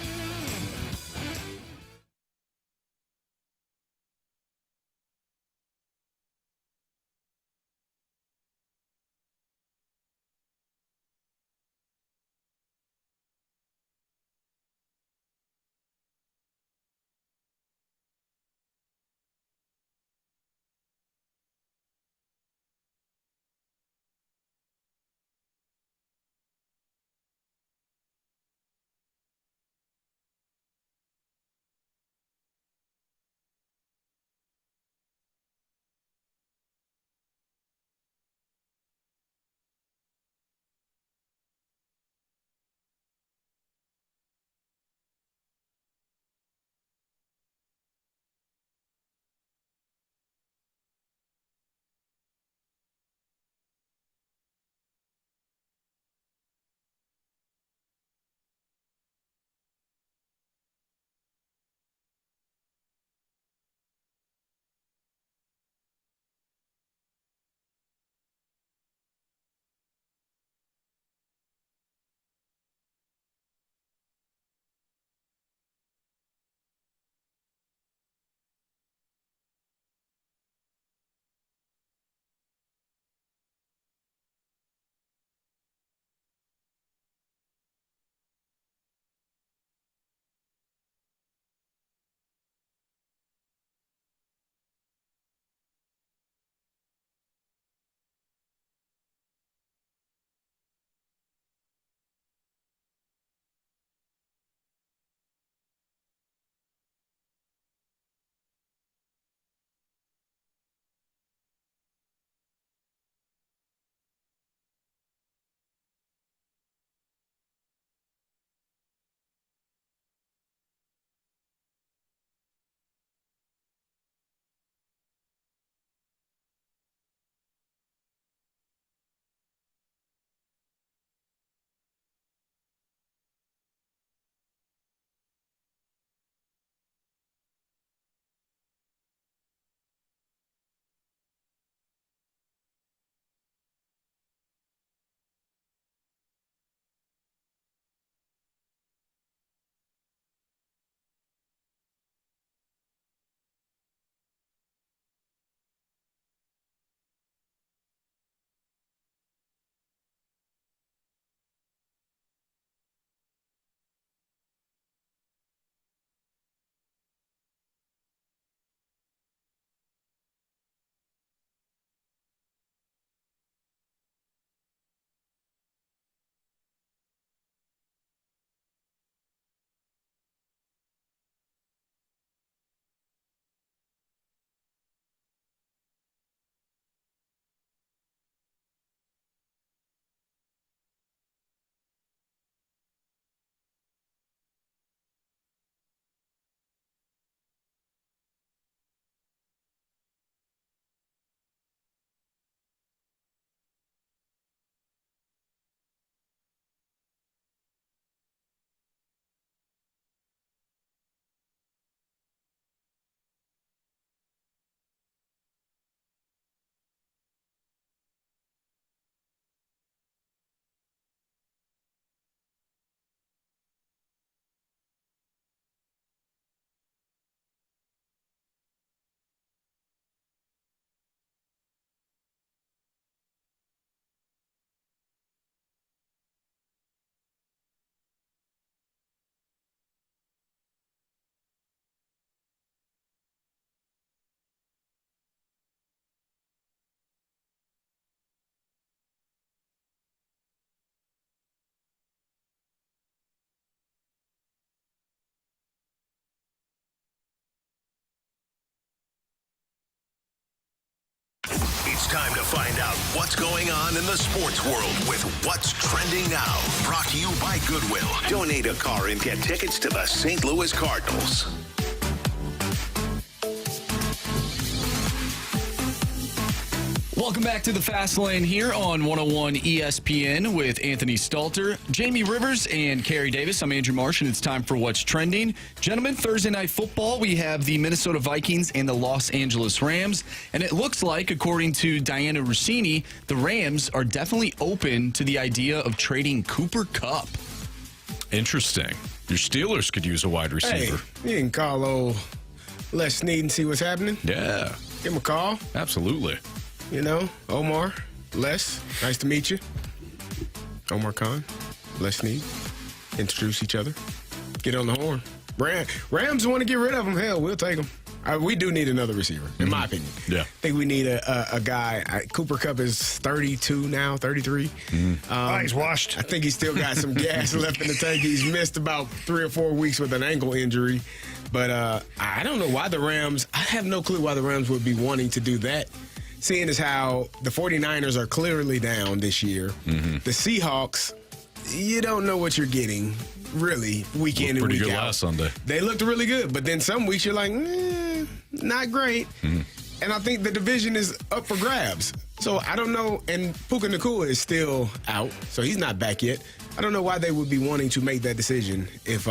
Time to find out what's going on in the sports world with What's Trending Now. Brought to you by Goodwill. Donate a car and get tickets to the St. Louis Cardinals. Welcome back to the Fast Lane here on 101 ESPN with Anthony Stalter, Jamie Rivers, and Carey Davis. I'm Andrew Marsh, and it's time for What's Trending. Gentlemen, Thursday Night Football, we have the Minnesota Vikings and the Los Angeles Rams, and it looks like, according to Diana Rossini, the Rams are definitely open to the idea of trading Cooper Kupp. Interesting. Your Steelers could use a wide receiver. Hey, you can call old Les Snead and see what's happening. Yeah. Give him a call. Absolutely. You know, Omar, Les, nice to meet you. Omar Khan, Les Snead. Introduce each other. Get on the horn. Rams want to get rid of him. Hell, we'll take him. We do need another receiver, in my opinion. Yeah. I think we need a guy. Cooper Kupp is 32 now, 33. He's washed. I think he's still got some gas left in the tank. He's missed about 3 or 4 weeks with an ankle injury. But I don't know why the Rams, I have no clue why the Rams would be wanting to do that. Seeing as how the 49ers are clearly down this year. The Seahawks, you don't know what you're getting, really, week in and pretty week good out. last Sunday. They looked really good, but then some weeks you're like, not great. And I think the division is up for grabs. So I don't know, and Puka Nacua is still out, so he's not back yet. I don't know why they would be wanting to make that decision if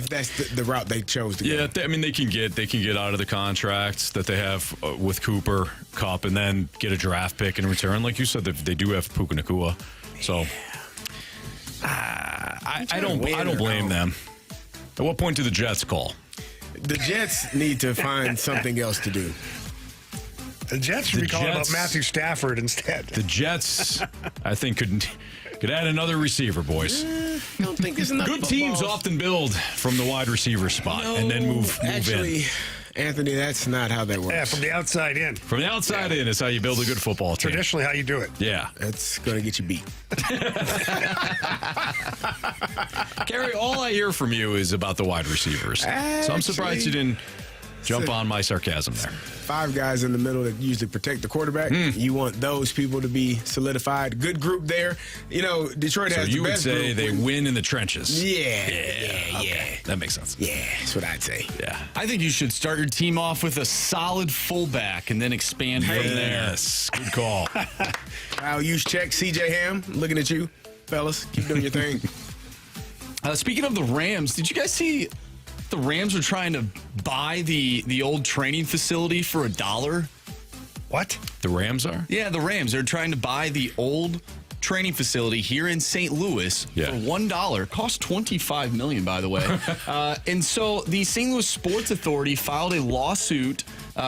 that's the route they chose to go. Yeah, they can get out of the contracts that they have with Cooper Kupp, and then get a draft pick in return. Like you said, they do have Puka Nacua, so I don't blame them. At what point do the Jets call? The Jets need to find something else to do. The Jets should be calling about Matthew Stafford instead. The Jets, I think, could add another receiver, boys. I don't think it's enough. Good teams often build from the wide receiver spot and then move actually, in. Anthony, that's not how that works. Yeah, from the outside in. From the outside in is how you build a good football team. Traditionally, how you do it. Yeah. That's going to get you beat. Carey, all I hear from you is about the wide receivers. So I'm surprised you didn't jump on my sarcasm there. 5 guys in the middle that usually protect the quarterback. You want those people to be solidified. Good group there. You know, Detroit has the best group. So you would say they win in the trenches. Yeah. That makes sense. Yeah, that's what I'd say. Yeah. I think you should start your team off with a solid fullback and then expand from there. Yes, good call. I'll use check. CJ Ham, looking at you, fellas. Keep doing your thing. Speaking of the Rams, did you guys see the Rams are trying to buy the old training facility for $1? What? The Rams are? Yeah, the Rams. They're trying to buy the old training facility here in St. Louis for $1. Cost $25 million, by the way. And so the St. Louis Sports Authority filed a lawsuit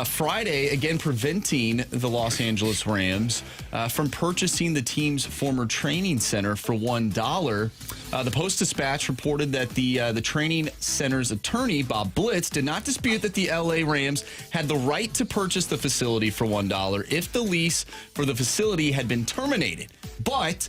Friday, again preventing the Los Angeles Rams from purchasing the team's former training center for $1. The Post-Dispatch reported that the training center's attorney, Bob Blitz, did not dispute that the L.A. Rams had the right to purchase the facility for $1 if the lease for the facility had been terminated. But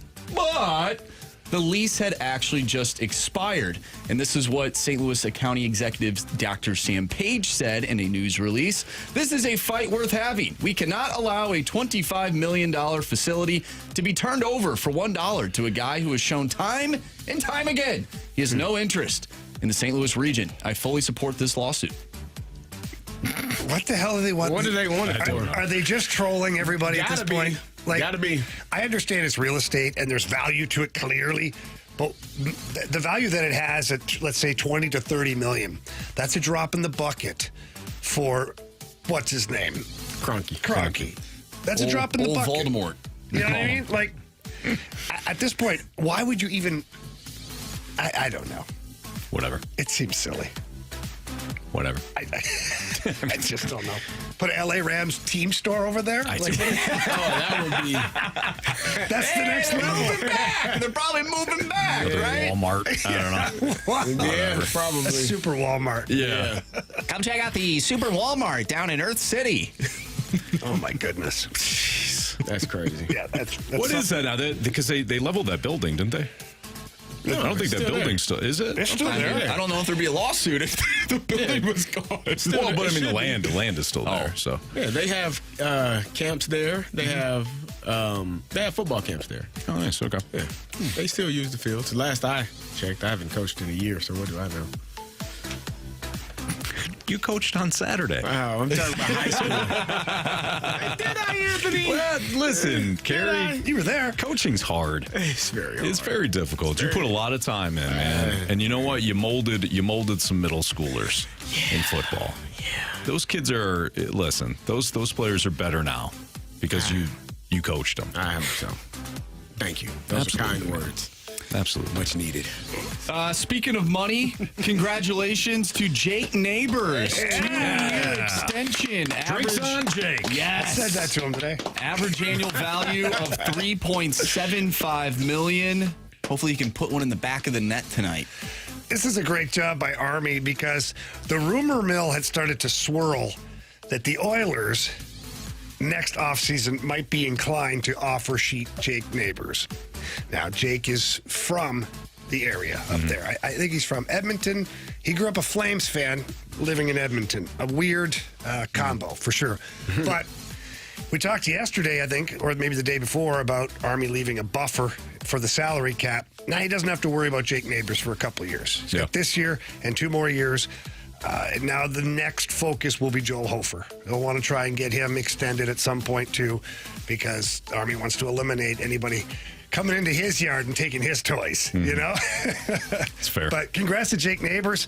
the lease had actually just expired. And this is what St. Louis County Executive Dr. Sam Page said in a news release. This is a fight worth having. We cannot allow a $25 million facility to be turned over for $1 to a guy who has shown time and time again he has no interest in the St. Louis region. I fully support this lawsuit. What the hell do they want? What do they want it for? Are they just trolling everybody at this point? Gotta be. I understand it's real estate and there's value to it clearly, but the value that it has at, let's say, 20 to 30 million, that's a drop in the bucket for, what's his name? Kroenke. That's a drop in the bucket. Old Voldemort. You know what I mean? Like, at this point, why would you even, I don't know. Whatever. It seems silly. Whatever. I just don't know. Put an LA Rams team store over there? That would be. That's the next level. Back. They're probably moving back, right? Walmart. I don't know. Yeah, probably. A super Walmart. Yeah. Come check out the Super Walmart down in Earth City. Oh, my goodness. That's crazy. Yeah, that's What is that now? Because they leveled that building, didn't they? I don't think that building's still is it? It's still there. I don't know if there'd be a lawsuit if the building was gone. Well, but I mean, the land is still there. So Yeah, they have camps there. They have football camps there. oh, nice. Okay. Yeah, they still use the fields. The last I checked, I haven't coached in a year, so what do I know? You coached on Saturday. Wow, I'm talking about high school. Did I, Anthony? Well, listen, Carey, You were there. coaching's hard. It's very hard. It's very difficult. You put a lot of time in, man. And you know what? You molded some middle schoolers in football. Yeah. Those kids are those players are better now because you coached them. I hope so. Thank you. Those are kind words. Absolutely. Much needed. Speaking of money, congratulations to Jake Neighbours. 2-year extension. Drinks on Jake. Yes. I said that to him today. Average annual value of $3.75 million. Hopefully, you can put one in the back of the net tonight. This is a great job by Army because the rumor mill had started to swirl that the Oilers next offseason might be inclined to offer sheet Jake Neighbours. Now, Jake is from the area up there. I think he's from Edmonton. He grew up a Flames fan living in Edmonton. A weird combo, for sure. But we talked yesterday, I think, or maybe the day before, about Army leaving a buffer for the salary cap. Now he doesn't have to worry about Jake Neighbours for a couple of years. He's got this year and 2 more years. Now the next focus will be Joel Hofer. They'll want to try and get him extended at some point too, because Army wants to eliminate anybody coming into his yard and taking his toys, you know? It's fair. But congrats to Jake Neighbours.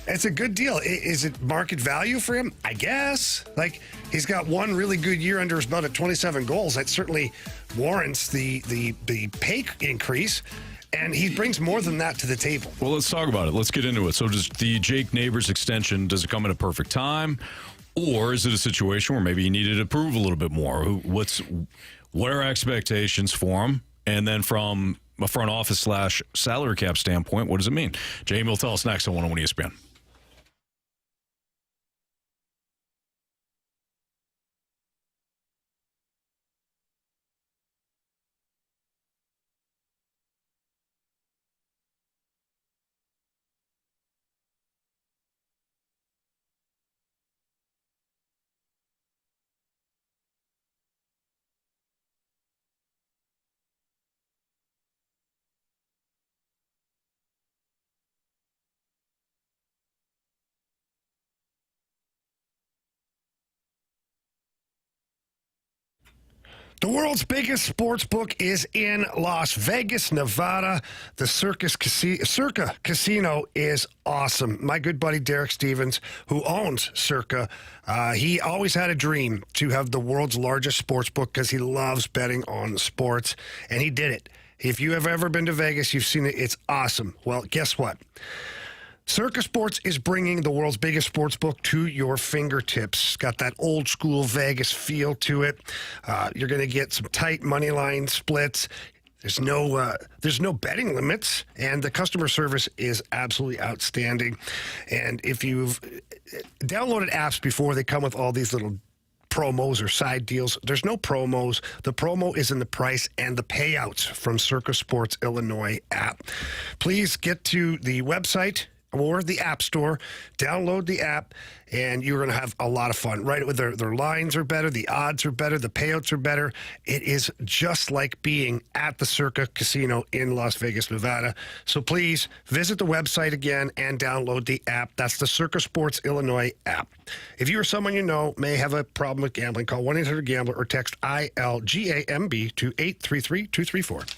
It's a good deal. Is it market value for him? I guess. Like, he's got one really good year under his belt at 27 goals. That certainly warrants the pay increase. And he brings more than that to the table. Well, let's talk about it. Let's get into it. So does the Jake Neighbours extension, does it come at a perfect time? Or is it a situation where maybe you needed to prove a little bit more? What are expectations for him? And then from a front office / salary cap standpoint, what does it mean? Jamie will tell us next on 101 ESPN. The world's biggest sports book is in Las Vegas, Nevada. The Circa Casino is awesome. My good buddy Derek Stevens, who owns Circa, he always had a dream to have the world's largest sports book because he loves betting on sports, and he did it. If you have ever been to Vegas, you've seen it. It's awesome. Well, guess what? Circa Sports is bringing the world's biggest sports book to your fingertips. It's got that old school Vegas feel to it. You're going to get some tight money line splits. There's no betting limits, and the customer service is absolutely outstanding. And if you've downloaded apps before, they come with all these little promos or side deals. There's no promos. The promo is in the price and the payouts from Circa Sports Illinois app. Please get to the website or the App Store, download the app, and you're going to have a lot of fun. Right, with their lines are better, the odds are better, the payouts are better. It is just like being at the Circa Casino in Las Vegas, Nevada. So please visit the website again and download the app. That's the Circa Sports Illinois app. If you or someone you know may have a problem with gambling, call 1-800-GAMBLER or text ILGAMB to 833-234.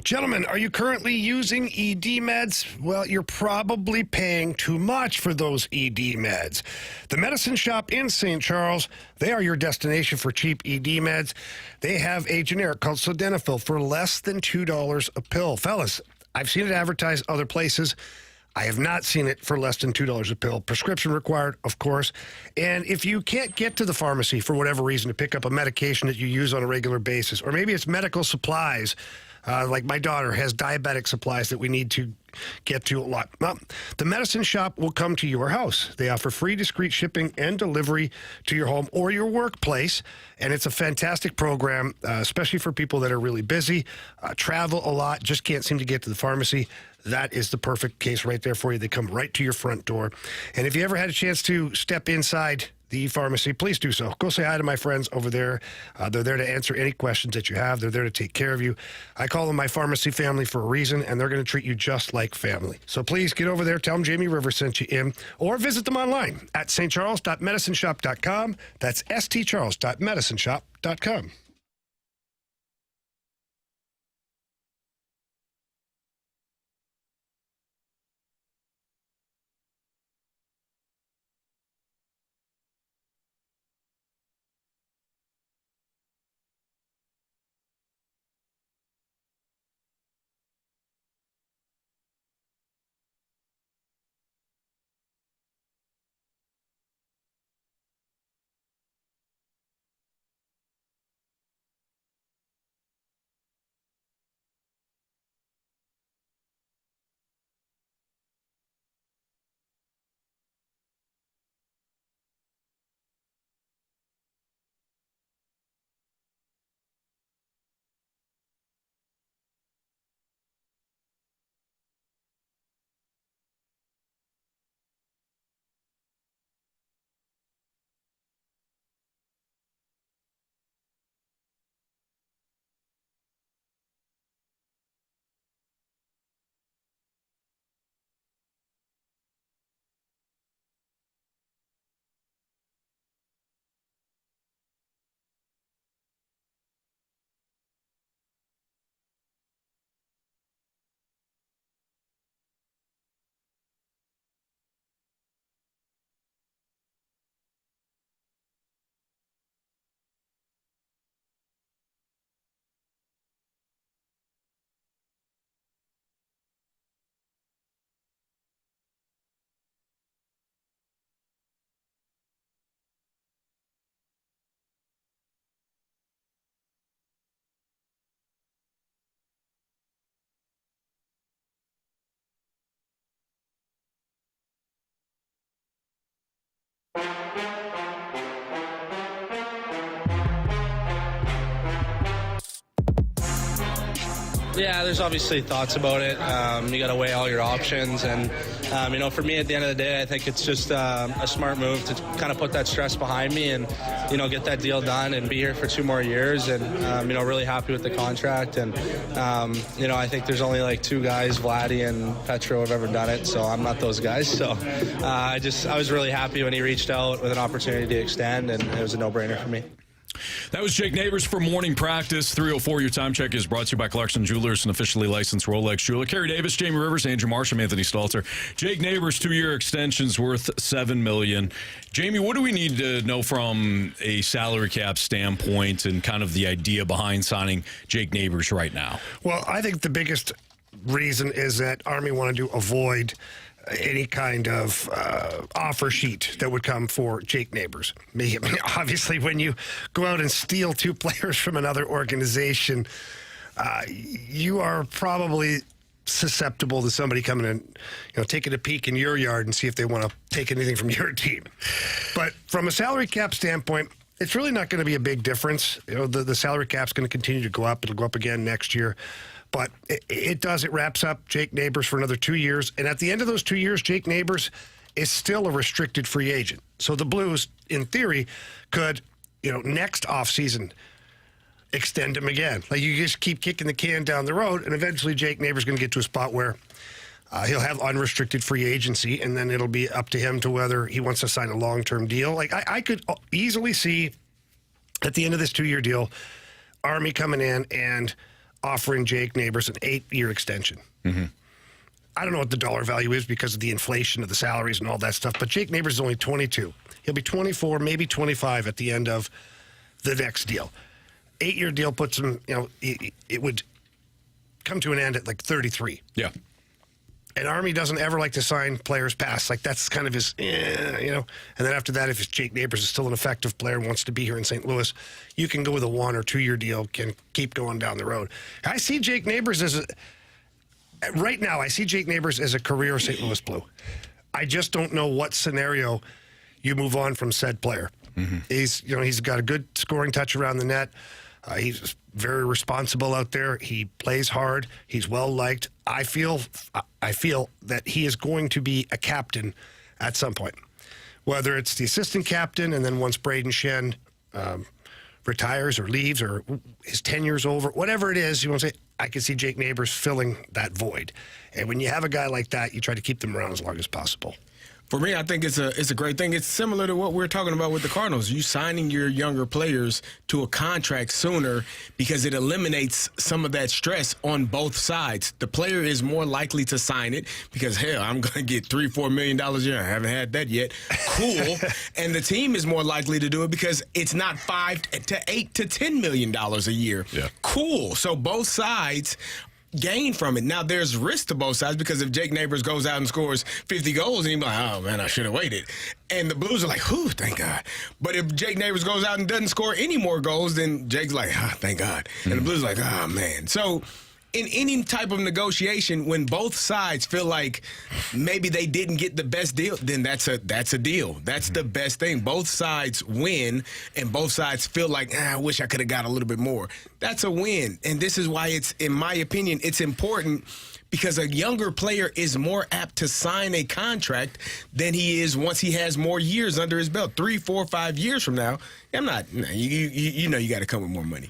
Gentlemen, are you currently using ED meds? Well, you're probably paying too much for those ED meds. The Medicine Shop in St. Charles, they are your destination for cheap ED meds. They have a generic called Sildenafil for less than $2 a pill. Fellas, I've seen it advertised other places. I have not seen it for less than $2 a pill. Prescription required, of course. And if you can't get to the pharmacy for whatever reason to pick up a medication that you use on a regular basis, or maybe it's medical supplies, like my daughter has diabetic supplies that we need to get to a lot. Well, the Medicine Shop will come to your house. They offer free, discreet shipping and delivery to your home or your workplace. And it's a fantastic program, especially for people that are really busy, travel a lot, just can't seem to get to the pharmacy. That is the perfect case right there for you. They come right to your front door. And if you ever had a chance to step inside the pharmacy, please do so. Go say hi to my friends over there. They're there to answer any questions that you have. They're there to take care of you. I call them my pharmacy family for a reason, and they're going to treat you just like family. So please get over there. Tell them Jamie Rivers sent you in, or visit them online at stcharles.medicineshop.com. That's stcharles.medicineshop.com. Yeah, there's obviously thoughts about it. You got to weigh all your options. And, for me, at the end of the day, I think it's just a smart move to kind of put that stress behind me and, get that deal done and be here for 2 more years. And, really happy with the contract. And, I think there's only like 2 guys, Vladdy and Petro, have ever done it. So I'm not those guys. So I was really happy when he reached out with an opportunity to extend, and it was a no-brainer for me. That was Jake Neighbours for morning practice. 3:04, your time check is brought to you by Clarkson Jewelers, an officially licensed Rolex jeweler. Carey Davis, Jamie Rivers, Andrew Marsh, and Anthony Stalter. Jake Neighbours, 2-year extensions worth $7 million. Jamie, what do we need to know from a salary cap standpoint and kind of the idea behind signing Jake Neighbours right now? Well, I think the biggest reason is that Army wanted to avoid any kind of offer sheet that would come for Jake Neighbours. Obviously, when you go out and steal 2 players from another organization, you are probably susceptible to somebody coming and taking a peek in your yard and see if they want to take anything from your team. But from a salary cap standpoint, it's really not going to be a big difference. The salary cap's going to continue to go up. It'll go up again next year. But it wraps up Jake Neighbours for another 2 years. And at the end of those 2 years, Jake Neighbours is still a restricted free agent. So the Blues, in theory, could, next offseason extend him again. Like, you just keep kicking the can down the road, and eventually Jake Neighbours is going to get to a spot where he'll have unrestricted free agency, and then it'll be up to him to whether he wants to sign a long-term deal. Like, I could easily see at the end of this 2-year deal, Army coming in and offering Jake Neighbours an 8-year extension. I don't know what the dollar value is because of the inflation of the salaries and all that stuff, but Jake Neighbours is only 22. He'll be 24, maybe 25 at the end of the next deal. 8-year deal puts him, it would come to an end at like 33. Yeah. And Army doesn't ever like to sign players past. Like, that's kind of his, And then after that, if Jake Neighbours is still an effective player and wants to be here in St. Louis, you can go with a 1 or 2 year deal, can keep going down the road. I see Jake Neighbours right now, I see Jake Neighbours as a career St. Louis Blue. I just don't know what scenario you move on from said player. He's got a good scoring touch around the net. He's very responsible out there. He plays hard. He's well liked. I feel that he is going to be a captain at some point, whether it's the assistant captain, and then once Braden Shen retires or leaves or his tenure's over, whatever it is, you want to say, I can see Jake Neighbours filling that void. And when you have a guy like that, you try to keep them around as long as possible. For me, I think it's a great thing. It's similar to what we're talking about with the Cardinals. You signing your younger players to a contract sooner because it eliminates some of that stress on both sides. The player is more likely to sign it because, hell, I'm going to get $3-4 million a year. I haven't had that yet. Cool. And the team is more likely to do it because it's not $5 to $8 to $10 million a year. Yeah. Cool. So both sides gain from it. Now, there's risk to both sides because if Jake Neighbours goes out and scores 50 goals, and he's like, oh, man, I should have waited. And the Blues are like, whew, thank God. But if Jake Neighbours goes out and doesn't score any more goals, then Jake's like, thank God. And the Blues are like, oh, man. So in any type of negotiation, when both sides feel like maybe they didn't get the best deal, then that's a deal. That's the best thing. Both sides win, and both sides feel like, I wish I could have got a little bit more. That's a win. And this is why it's, in my opinion, it's important because a younger player is more apt to sign a contract than he is once he has more years under his belt. 3, 4, 5 years from now, you got to come with more money.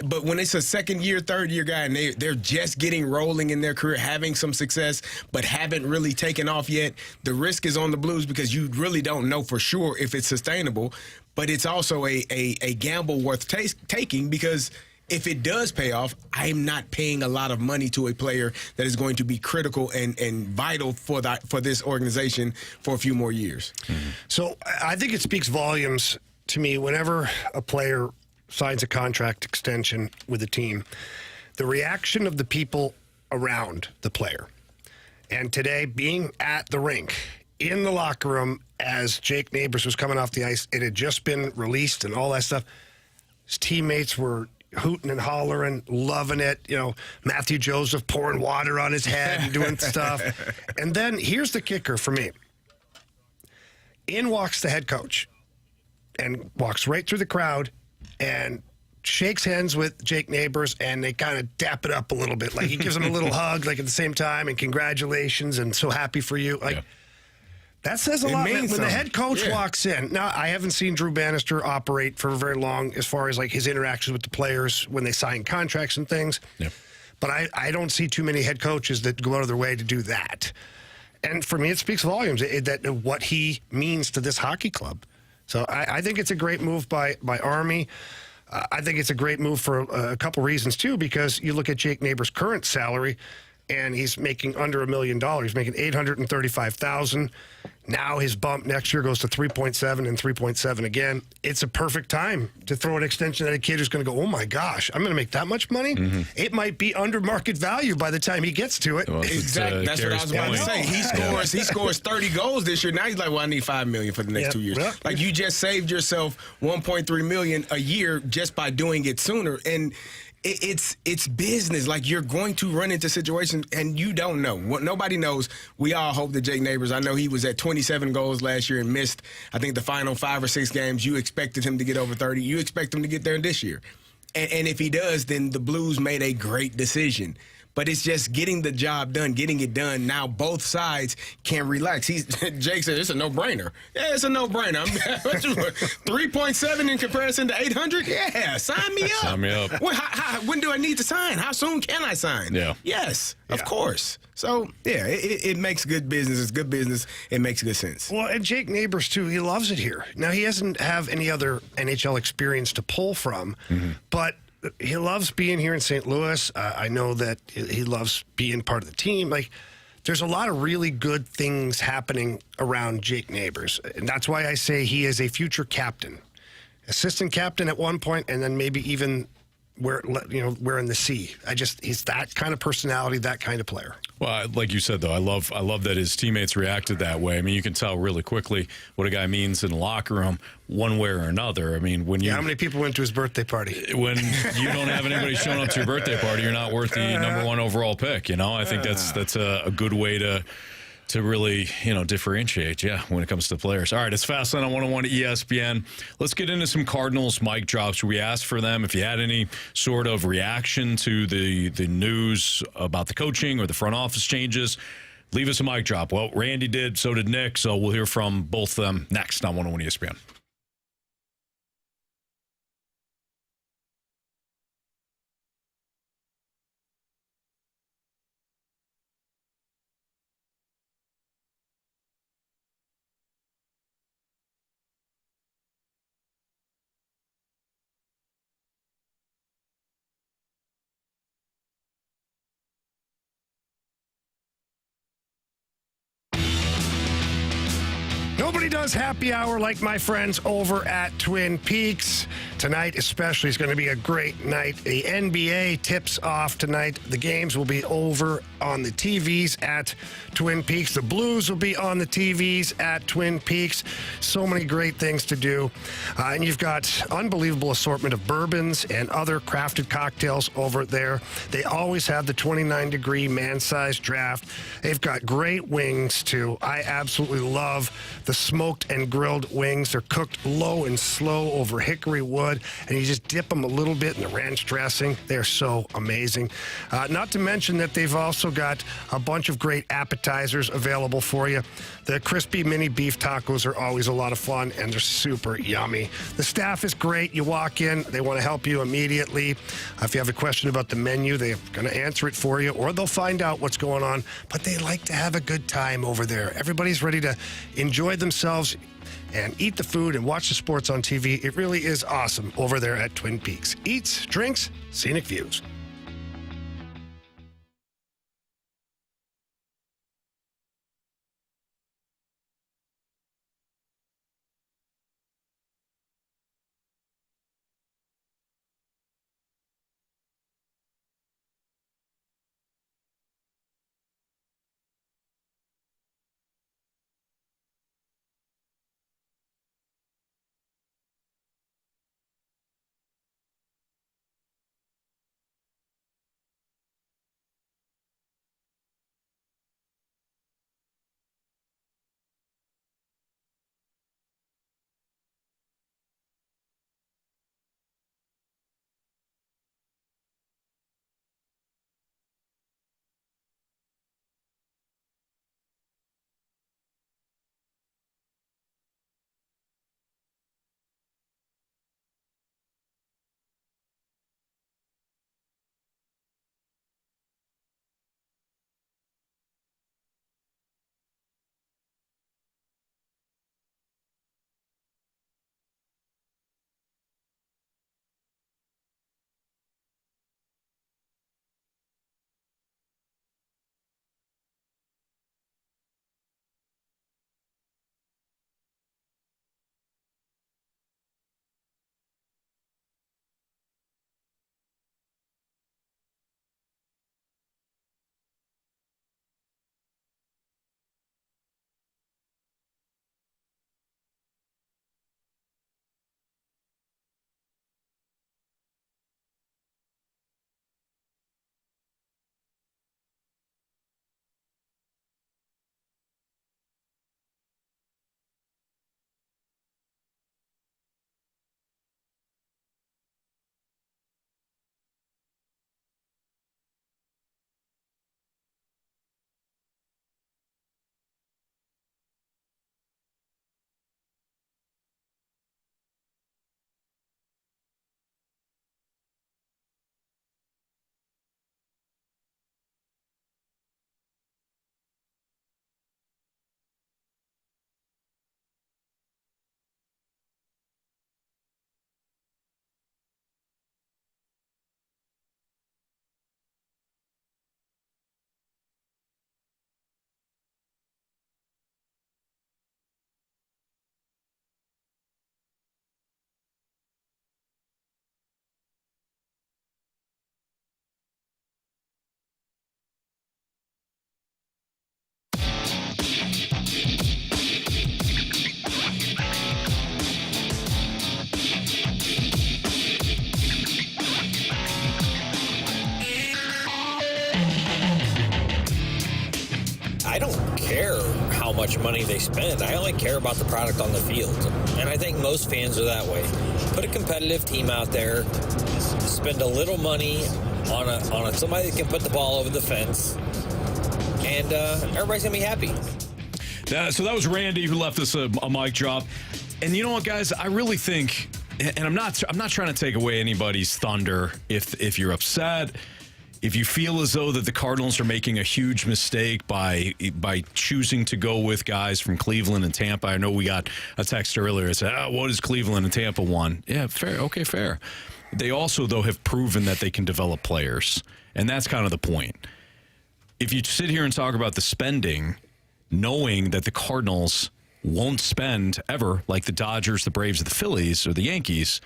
But when it's a second-year, third-year guy, and they're just getting rolling in their career, having some success, but haven't really taken off yet, the risk is on the Blues because you really don't know for sure if it's sustainable. But it's also a gamble worth taking because if it does pay off, I'm not paying a lot of money to a player that is going to be critical and vital for this organization for a few more years. So I think it speaks volumes to me whenever a player signs a contract extension with a team, the reaction of the people around the player. And today, being at the rink, in the locker room, as Jake Neighbours was coming off the ice, it had just been released and all that stuff. His teammates were hooting and hollering, loving it. Matthew Joseph pouring water on his head and doing stuff. And then here's the kicker for me. In walks the head coach and walks right through the crowd and shakes hands with Jake Neighbours, and they kind of dap it up a little bit. Like, he gives him a little hug, like, at the same time, and congratulations, and so happy for you. Like, that says a lot. When the head coach walks in, now, I haven't seen Drew Bannister operate for very long as far as, like, his interactions with the players when they sign contracts and things. But I don't see too many head coaches that go out of their way to do that. And for me, it speaks volumes, that what he means to this hockey club. So I think it's a great move by Army. I think it's a great move for a couple reasons, too, because you look at Jake Neighbours' current salary, and he's making under $1 million. He's making $835,000. Now his bump next year goes to 3.7 and 3.7 again. It's a perfect time to throw an extension at a kid who's going to go, oh, my gosh, I'm going to make that much money? It might be under market value by the time he gets to it. Well, exactly. That's what I was about to say. He scores 30 goals this year. Now he's like, well, I need $5 million for the next 2 years. Like, you just saved yourself $1.3 million a year just by doing it sooner. And it's business. Like, you're going to run into situations, and you don't know. Nobody knows. We all hope that Jake Neighbours, I know he was at 27 goals last year and missed, I think, the final 5 or 6 games. You expected him to get over 30. You expect him to get there this year. And if he does, then the Blues made a great decision. But it's just getting the job done, getting it done. Now both sides can relax. Jake said it's a no-brainer. Yeah, it's a no-brainer. 3.7 in comparison to 800? Yeah, sign me up. Sign me up. When do I need to sign? How soon can I sign? Yes, of course. So, it makes good business. It's good business. It makes good sense. Well, and Jake Neighbours, too, he loves it here. Now, he doesn't have any other NHL experience to pull from, but he loves being here in St. Louis. I know that he loves being part of the team. Like, there's a lot of really good things happening around Jake Neighbours, and that's why I say he is a future captain, assistant captain at one point, and then maybe even wearing the C. He's that kind of personality, that kind of player. Well, like you said, though, I love that his teammates reacted that way. I mean, you can tell really quickly what a guy means in the locker room, one way or another. I mean, how many people went to his birthday party? When you don't have anybody showing up to your birthday party, you're not worth the #1 overall pick. I think that's a good way to really, differentiate, when it comes to players. All right, it's Fastlane on 101 ESPN. Let's get into some Cardinals mic drops. We asked for them. If you had any sort of reaction to the news about the coaching or the front office changes, leave us a mic drop. Well, Randy did, so did Nick, so we'll hear from both of them next on 101 ESPN. Nobody does happy hour like my friends over at Twin Peaks. Tonight especially is going to be a great night. The NBA tips off tonight. The games will be over on the TVs at Twin Peaks. The Blues will be on the TVs at Twin Peaks. So many great things to do. And you've got unbelievable assortment of bourbons and other crafted cocktails over there. They always have the 29-degree man-sized draft. They've got great wings, too. I absolutely love the smoked and grilled wings. They're cooked low and slow over hickory wood, and you just dip them a little bit in the ranch dressing. They're so amazing. Not to mention that they've also got a bunch of great appetizers available for you. The crispy mini beef tacos are always a lot of fun, and they're super yummy. The staff is great. You walk in, they want to help you immediately. If you have a question about the menu, they're going to answer it for you, or they'll find out what's going on. But they like to have a good time over there. Everybody's ready to enjoy themselves and eat the food and watch the sports on TV. It really is awesome over there at Twin Peaks. Eats, drinks, scenic views. much money they spend. I only care about the product on the field. And I think most fans are that way. Put a competitive team out there, spend a little money on somebody that can put the ball over the fence, and everybody's going to be happy. So that was Randy who left us a mic drop. And you know what, guys? I really think, and I'm not trying to take away anybody's thunder if you're upset, if you feel as though that the Cardinals are making a huge mistake by choosing to go with guys from Cleveland and Tampa. I know we got a text earlier that said, what is Cleveland and Tampa won? Yeah, fair. Okay, fair. They also, though, have proven that they can develop players. And that's kind of the point. If you sit here and talk about the spending, knowing that the Cardinals won't spend ever like the Dodgers, the Braves, or the Phillies, or the Yankees,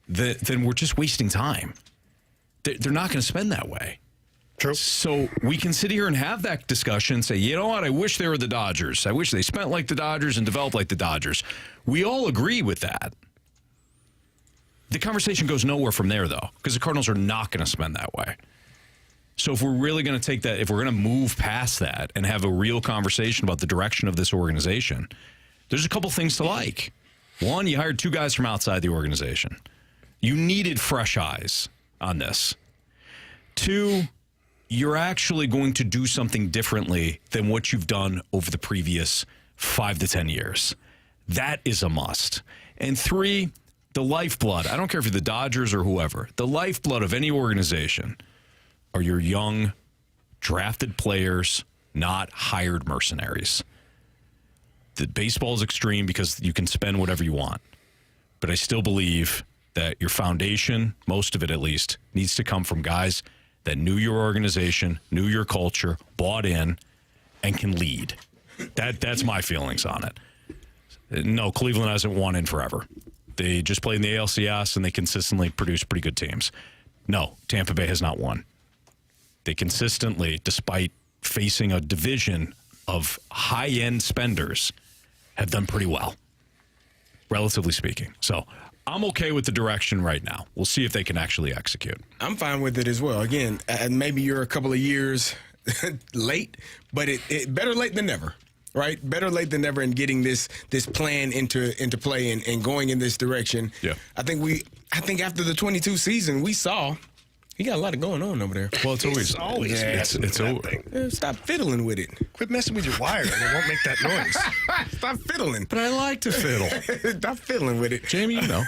then we're just wasting time. They're not going to spend that way. True. So we can sit here and have that discussion and say, you know what, I wish they were the Dodgers. I wish they spent like the Dodgers and developed like the Dodgers. We all agree with that. The conversation goes nowhere from there, though, because the Cardinals are not going to spend that way. So if we're really going to take that, if we're going to move past that and have a real conversation about the direction of this organization, there's a couple things to like. One, you hired 2 guys from outside the organization. You needed fresh eyes on this. 2, you're actually going to do something differently than what you've done over the previous 5 to 10 years. That is a must. And 3, the lifeblood. I don't care if you're the Dodgers or whoever. The lifeblood of any organization are your young, drafted players, not hired mercenaries. The baseball is extreme because you can spend whatever you want. But I still believe that your foundation, most of it at least, needs to come from guys that knew your organization, knew your culture, bought in, and can lead. That's my feelings on it. No, Cleveland hasn't won in forever. They just played in the ALCS, and they consistently produce pretty good teams. No, Tampa Bay has not won. They consistently, despite facing a division of high-end spenders, have done pretty well, relatively speaking. So I'm okay with the direction right now. We'll see if they can actually execute. I'm fine with it as well. Again, maybe you're a couple of years late, but it better late than never, right? Better late than never in getting this plan into play and going in this direction. Yeah. I think after the 22 season, we saw he got a lot of going on over there. Well, it's always it's over. Stop fiddling with it. Quit messing with your wire, and it won't make that noise. Stop fiddling. But I like to fiddle. Stop fiddling with it. Jamie, you know.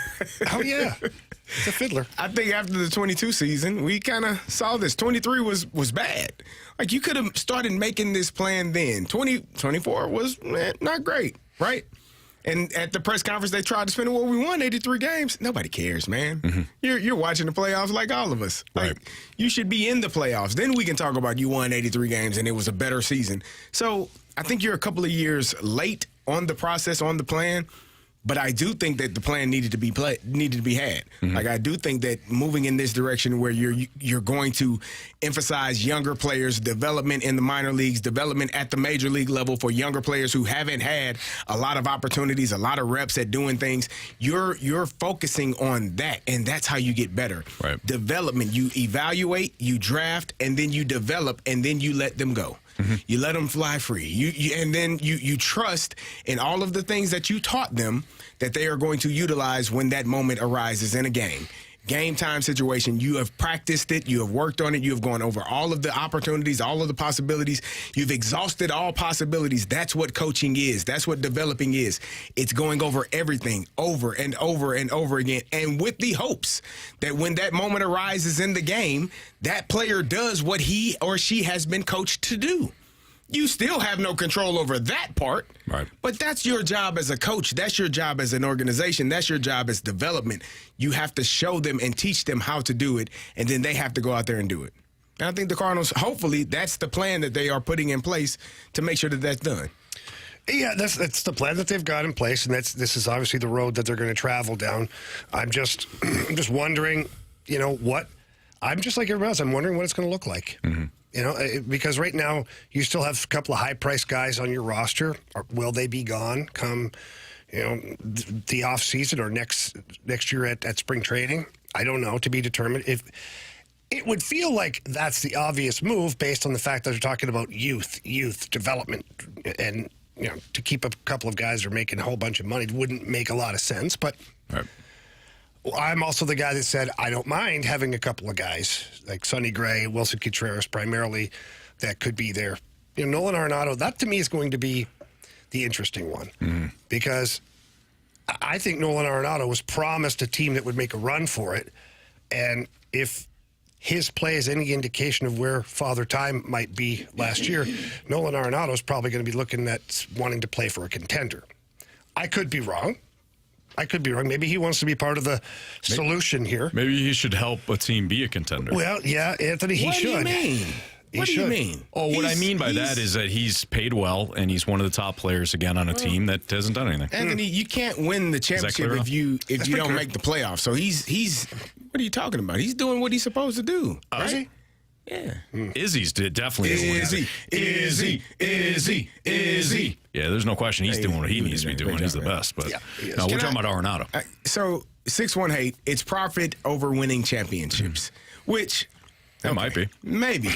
Oh, yeah. It's a fiddler. I think after the 22 season, we kind of saw this. 23 was bad. Like, you could have started making this plan then. 24 was not great, right? And at the press conference, they tried to spend, well, we won 83 games. Nobody cares, man. Mm-hmm. You're watching the playoffs like all of us. Right. Like, you should be in the playoffs. Then we can talk about you won 83 games and it was a better season. So I think you're a couple of years late on the process, on the plan. But I do think that the plan needed to be had. Mm-hmm. Like, I do think that moving in this direction where you're going to emphasize younger players, development in the minor leagues, development at the major league level for younger players who haven't had a lot of opportunities, a lot of reps at doing things. You're focusing on that, and that's how you get better. Right. Development, you evaluate, you draft, and then you develop, and then you let them go. Mm-hmm. You let them fly free. And then you trust in all of the things that you taught them that they are going to utilize when that moment arises in a game. Game time situation. You have practiced it. You have worked on it. You have gone over all of the opportunities, all of the possibilities. You've exhausted all possibilities. That's what coaching is. That's what developing is. It's going over everything over and over and over again. And with the hopes that when that moment arises in the game, that player does what he or she has been coached to do. You still have no control over that part. Right. But that's your job as a coach. That's your job as an organization. That's your job as development. You have to show them and teach them how to do it, and then they have to go out there and do it. And I think the Cardinals, hopefully, that's the plan that they are putting in place to make sure that that's done. Yeah, that's the plan that they've got in place, and this is obviously the road that they're going to travel down. I'm just wondering, what. I'm just like everybody else. I'm wondering what it's going to look like. Mm-hmm. Because right now you still have a couple of high-priced guys on your roster. Will they be gone come, the off season or next year at spring training? I don't know, to be determined. If it would feel like that's the obvious move based on the fact that they're talking about youth development, and to keep a couple of guys that are making a whole bunch of money wouldn't make a lot of sense. But I'm also the guy that said I don't mind having a couple of guys like Sonny Gray, Wilson Contreras primarily that could be there. Nolan Arenado, that to me is going to be the interesting one because I think Nolan Arenado was promised a team that would make a run for it. And if his play is any indication of where Father Time might be last year, Nolan Arenado is probably going to be looking at wanting to play for a contender. I could be wrong. Maybe he wants to be part of the solution here. Maybe he should help a team be a contender. Well, yeah, Anthony, he should. What do you mean? What do you mean? Oh, what I mean by that is that he's paid well, and he's one of the top players again on a team that hasn't done anything. Anthony, you can't win the championship if you don't make the playoffs. So he's what are you talking about? He's doing what he's supposed to do. Is he? Yeah. Izzy's definitely Izzy. Yeah, there's no question he's doing what he needs to be doing. He's the best. But no, we're talking about Arenado. So 618, it's profit over winning championships, which. That might be. Maybe.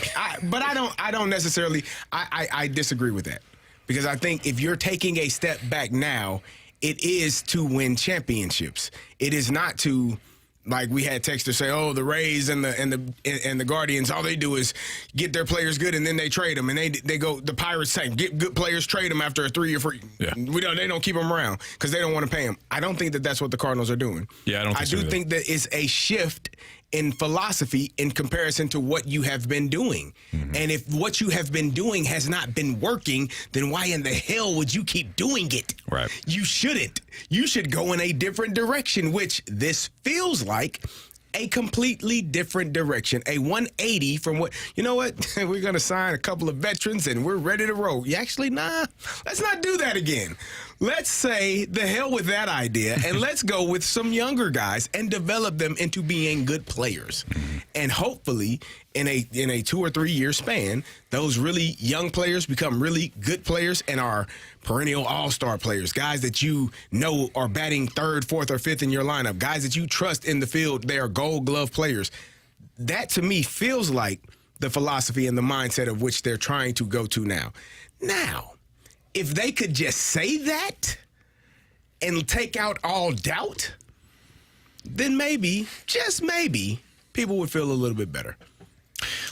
But I don't necessarily I disagree with that. Because I think if you're taking a step back now, it is to win championships. It is not to, like we had texters say, oh, the Rays and the Guardians, all they do is get their players good and then they trade them. And they go, the Pirates say, get good players, trade them after a 3 or 4. Yeah. They don't keep them around because they don't want to pay them. I don't think that that's what the Cardinals are doing. Yeah, I don't think so either. Think that it's a shift in philosophy in comparison to what you have been doing. And if what you have been doing has not been working, then why in the hell would you keep doing it? Right. You shouldn't. You should go in a different direction, which this feels like a completely different direction, a 180 from what, we're going to sign a couple of veterans and we're ready to roll. Actually, nah, let's not do that again. Let's say the hell with that idea and let's go with some younger guys and develop them into being good players. And hopefully in a 2 or 3 year span, those really young players become really good players and are perennial all-star players, guys that you know are batting 3rd, 4th, or 5th in your lineup, guys that you trust in the field. They are Gold Glove players. That to me feels like the philosophy and the mindset of which they're trying to go to now. Now, if they could just say that and take out all doubt, then maybe, just maybe, people would feel a little bit better.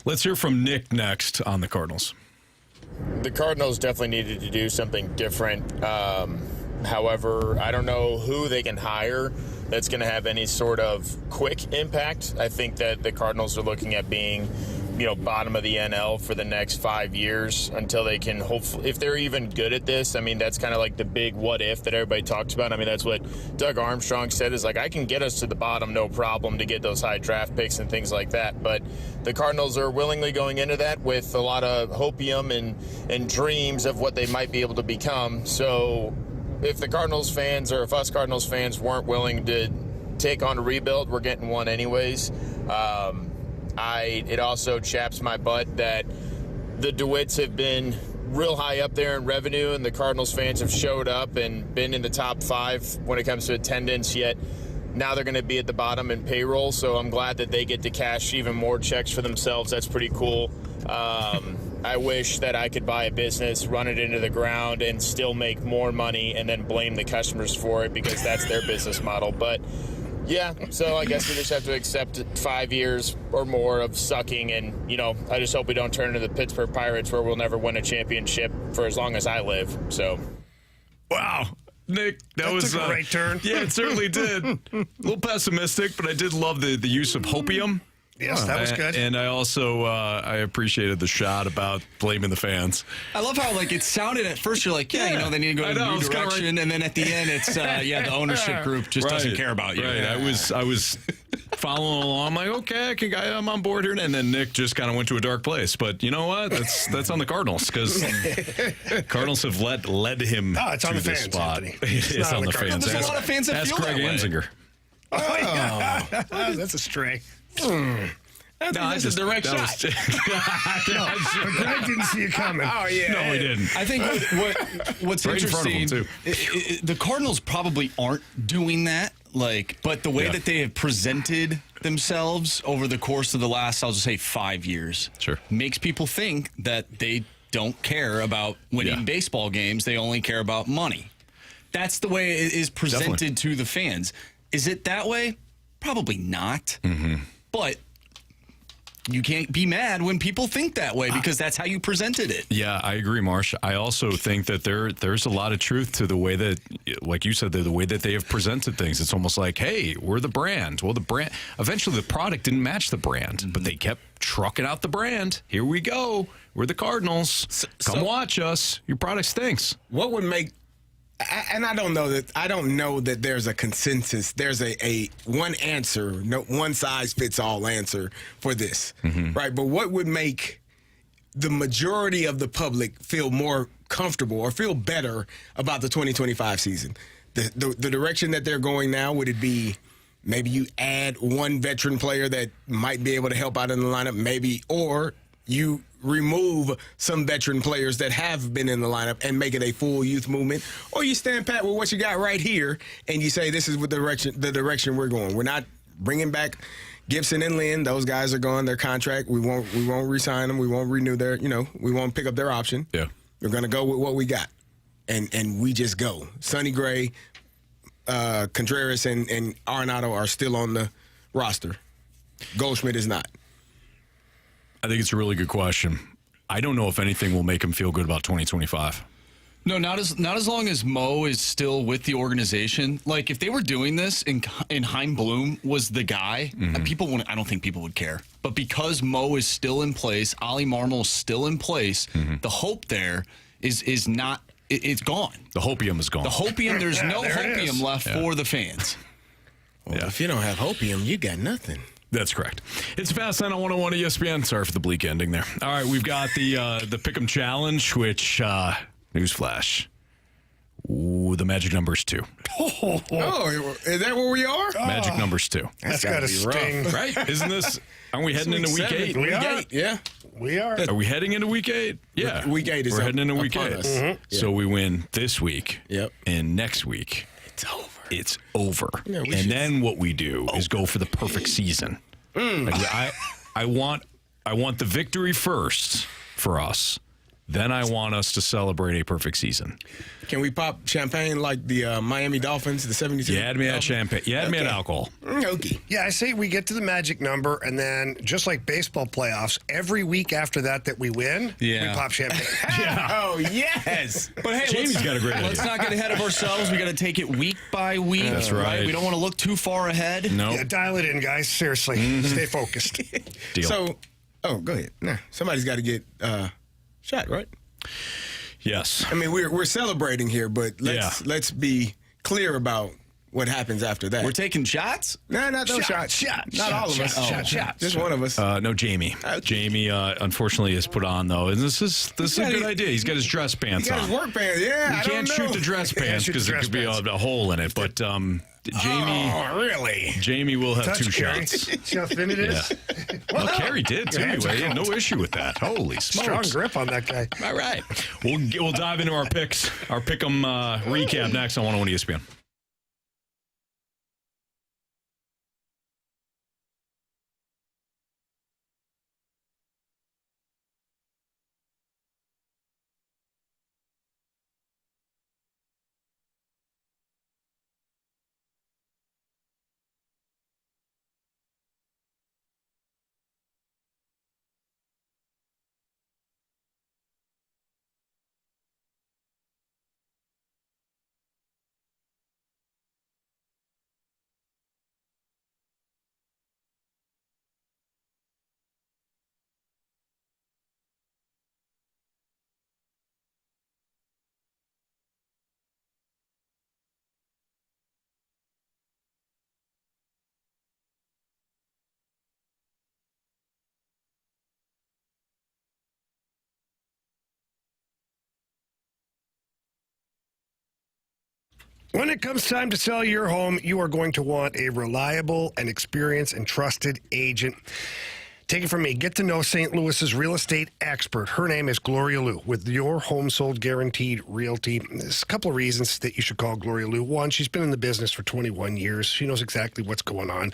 Let's hear from Nick next on the Cardinals. The Cardinals definitely needed to do something different. However, I don't know who they can hire that's going to have any sort of quick impact. I think that the Cardinals are looking at being, bottom of the NL for the next 5 years until they can hopefully, if they're even good at this. I mean, that's kind of like the big what if that everybody talks about. I mean, that's what Doug Armstrong said is like, I can get us to the bottom, no problem, to get those high draft picks and things like that. But the Cardinals are willingly going into that with a lot of hopium and dreams of what they might be able to become. So if the Cardinals fans or if us Cardinals fans weren't willing to take on a rebuild, we're getting one anyways. It also chaps my butt that the DeWitts have been real high up there in revenue, and the Cardinals fans have showed up and been in the top 5 when it comes to attendance, yet now they're going to be at the bottom in payroll. So I'm glad that they get to cash even more checks for themselves. That's pretty cool. I wish that I could buy a business, run it into the ground, and still make more money and then blame the customers for it because that's their business model. But yeah, so I guess we just have to accept 5 years or more of sucking. And, I just hope we don't turn into the Pittsburgh Pirates where we'll never win a championship for as long as I live. So, wow. Nick, that was took a right turn. Yeah, it certainly did. A little pessimistic, but I did love the use of hopium. Yes, that was good. And I also I appreciated the shot about blaming the fans. I love how it sounded at first. You're like, they need to go in a new direction, and then at the end, it's the ownership group just doesn't care about you. Right. Yeah. I was following along. I'm like, okay, I'm on board here, and then Nick just kind of went to a dark place. But you know what? That's on the Cardinals because Cardinals have led him it's on to the this fans, spot. It's on the fans. There's a lot of fans that feel Craig that way. Amsinger. Oh, yeah. That's a stray. That's a direct shot. Greg didn't see it coming. Oh, yeah. No, we didn't. I think what's right interesting, in front of him, the Cardinals probably aren't doing that. But the way that they have presented themselves over the course of the last, I'll just say 5 years, sure, makes people think that they don't care about winning baseball games. They only care about money. That's the way it is presented to the fans. Is it that way? Probably not. But you can't be mad when people think that way because that's how you presented it. Yeah, I agree, Marsh. I also think that there's a lot of truth to the way that, like you said, the way that they have presented things. It's almost like, hey, we're the brand. Well, the brand, eventually the product didn't match the brand, but they kept trucking out the brand. Here we go. We're the Cardinals. Come watch us. Your product stinks. What would make, and I don't know that there's a consensus. There's a one answer, no one size fits all answer for this, right? But what would make the majority of the public feel more comfortable or feel better about the 2025 season? The direction that they're going now, would it be maybe you add one veteran player that might be able to help out in the lineup, maybe, or you remove some veteran players that have been in the lineup and make it a full youth movement, or you stand pat with what you got right here and you say this is the direction we're going. We're not bringing back Gibson and Lynn. Those guys are gone. Their contract, we won't re-sign them. We won't renew their, we won't pick up their option. Yeah, we're going to go with what we got, and we just go. Sonny Gray, Contreras, and Arenado are still on the roster. Goldschmidt is not. I think it's a really good question. I don't know if anything will make him feel good about 2025. No, not as long as Mo is still with the organization. Like, if they were doing this and Chaim Bloom was the guy, I don't think people would care. But because Mo is still in place, Ollie Marmol is still in place, the hope there is not. It's gone. The hopium is gone. The hopium. There's no hopium left for the fans. Well, if you don't have hopium, you got nothing. That's correct. It's Fast Line on 101 ESPN. Sorry for the bleak ending there. All right, we've got the Pick'em Challenge, which, newsflash, the magic number is 2. Oh, is that where we are? Magic number's 2. That's got to sting. Right? Isn't this, aren't we heading into week 8? We are. Yeah. We are. Are we heading into week 8? Yeah. Week 8 is We're heading into week 8. Yeah. So we win this week. Yep. And next week. It's over. Yeah, then what we do is go for the perfect season. Like, I want the victory first for us. Then I want us to celebrate a perfect season. Can we pop champagne like the Miami Dolphins, the 72? You had me at champagne. You had me at alcohol. Okay. Yeah, I say we get to the magic number, and then just like baseball playoffs, every week after that we win, we pop champagne. Oh, yes. But hey, Jamie's got a great idea. Let's not get ahead of ourselves. We got to take it week by week. That's right. We don't want to look too far ahead. No. Yeah, dial it in, guys. Seriously. Stay focused. Deal. So, go ahead. Nah, somebody's got to get shot, right? Yes. I mean, we're celebrating here, but let's be clear about what happens after that. We're taking shots? No, not those shots. Not all of us. Just one of us. No, Jamie. Jamie, unfortunately, is put on, though. And this is a good idea. He's got his dress pants on. He got his work pants. Yeah, You can't shoot the dress pants because there could be a hole in it. But Jamie. Oh, really? Jamie will have Touch 2 Carey. shots. See how thin it is? Yeah. Well, Carey did, too. He had no issue with that. Holy smokes. Strong grip on that guy. All right. We'll dive into our picks, our Pick'em recap next on 101 ESPN. When it comes time to sell your home, you are going to want a reliable and experienced and trusted agent. Take it from me. Get to know St. Louis's real estate expert. Her name is Gloria Liu with Your Home Sold Guaranteed Realty. There's a couple of reasons that you should call Gloria Liu. One, she's been in the business for 21 years. She knows exactly what's going on.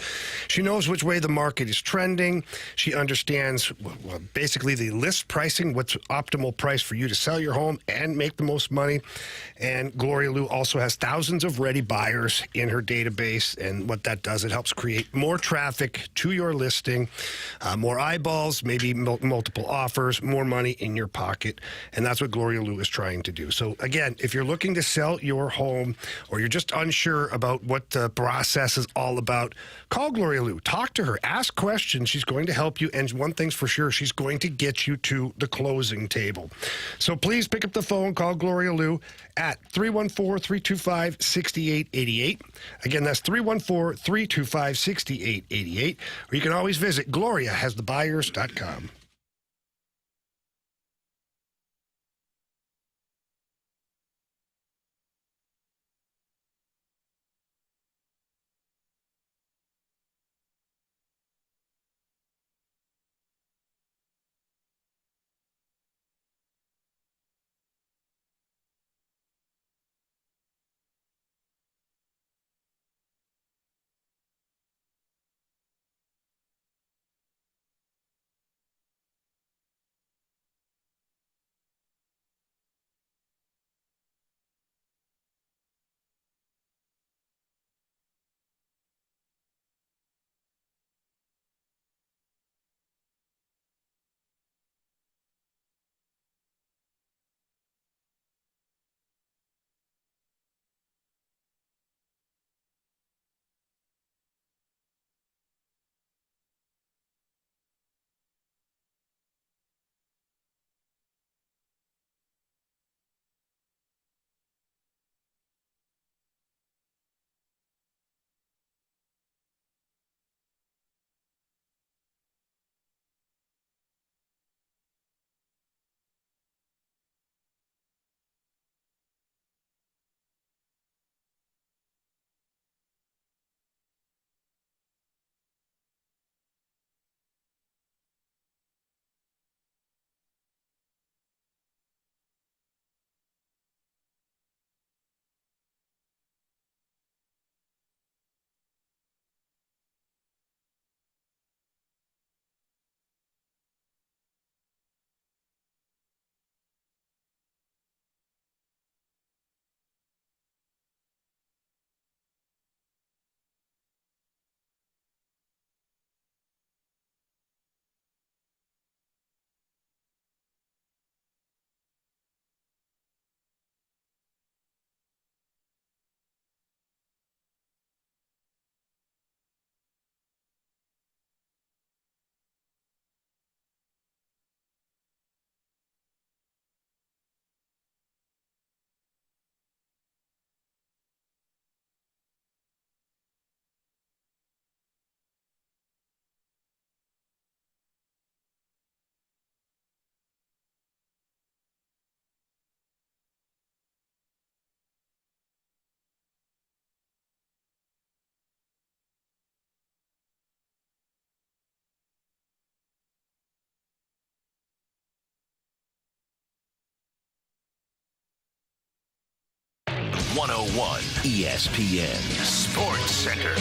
She knows which way the market is trending. She understands basically the list pricing, what's optimal price for you to sell your home and make the most money. And Gloria Liu also has thousands of ready buyers in her database. And what that does, it helps create more traffic to your listing, more eyeballs, maybe multiple offers, more money in your pocket. And that's what Gloria Liu is trying to do. So again, if you're looking to sell your home or you're just unsure about what the process is all about, call Gloria Liu. Talk to her. Ask questions. She's going to help you. And one thing's for sure, she's going to get you to the closing table. So please pick up the phone. Call Gloria Liu at 314-325-6888. Again, that's 314-325-6888. Or you can always visit GloriaHasTheBuyers.com. ESPN Sports Center.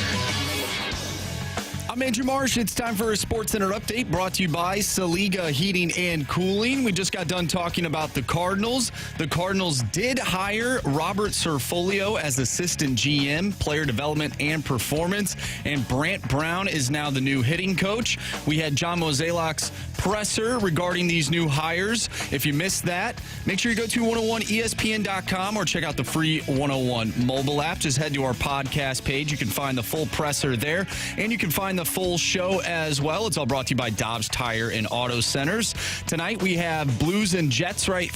I'm Andrew Marsh. It's time for a Sports Center update brought to you by Saliga Heating and Cooling. We just got done talking about the Cardinals. The Cardinals did hire Robert Serfolio as assistant GM, player development and performance, and Brant Brown is now the new hitting coach. We had John Mozeliak's presser regarding these new hires. If you missed that, make sure you go to 101ESPN.com or check out the free 101 mobile app. Just head to our podcast page. You can find the full presser there, and you can find the full show as well. It's all brought to you by Dobbs Tire and Auto Centers. Tonight we have Blues and Jets right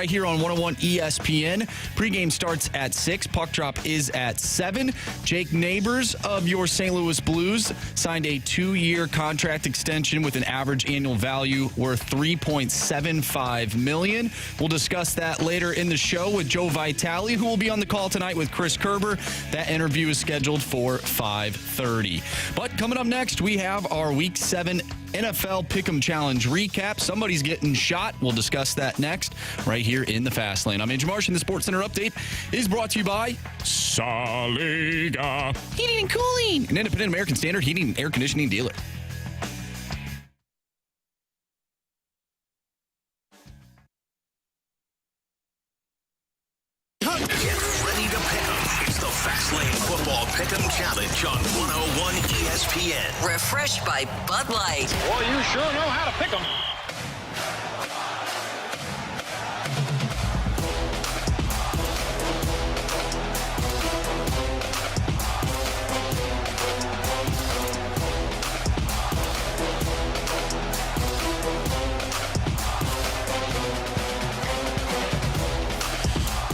here on 101 ESPN. Pregame starts at 6. Puck drop is at 7. Jake Neighbours of your St. Louis Blues signed a 2-year contract extension with an average annual value worth $3.75 million. We'll discuss that later in the show with Joe Vitale, who will be on the call tonight with Chris Kerber. That interview is scheduled for 5:30. But coming up next, next, we have our Week 7 NFL Pick'em Challenge recap. Somebody's getting shot. We'll discuss that next, right here in the Fast Lane. I'm Andrew Marsh, and the Sports Center update is brought to you by Saliga Heating and Cooling, an independent American Standard heating and air conditioning dealer. Pick'em Challenge on 101 ESPN. Refreshed by Bud Light. Well, you sure know how to pick 'em.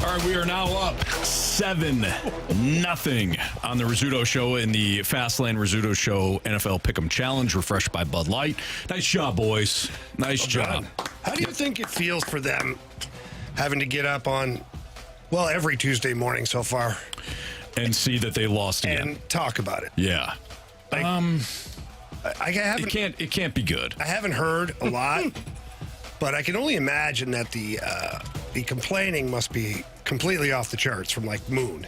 All right, we are now up 7-0 on the Rizzuto Show in the Fastlane Rizzuto Show NFL Pick'em Challenge, refreshed by Bud Light. Nice job, boys. Nice job. How do you think it feels for them having to get up on, well, every Tuesday morning so far and see that they lost again and talk about it? Yeah. Like, I haven't. It can't be good. I haven't heard a lot, but I can only imagine that the complaining must be completely off the charts from like Moon.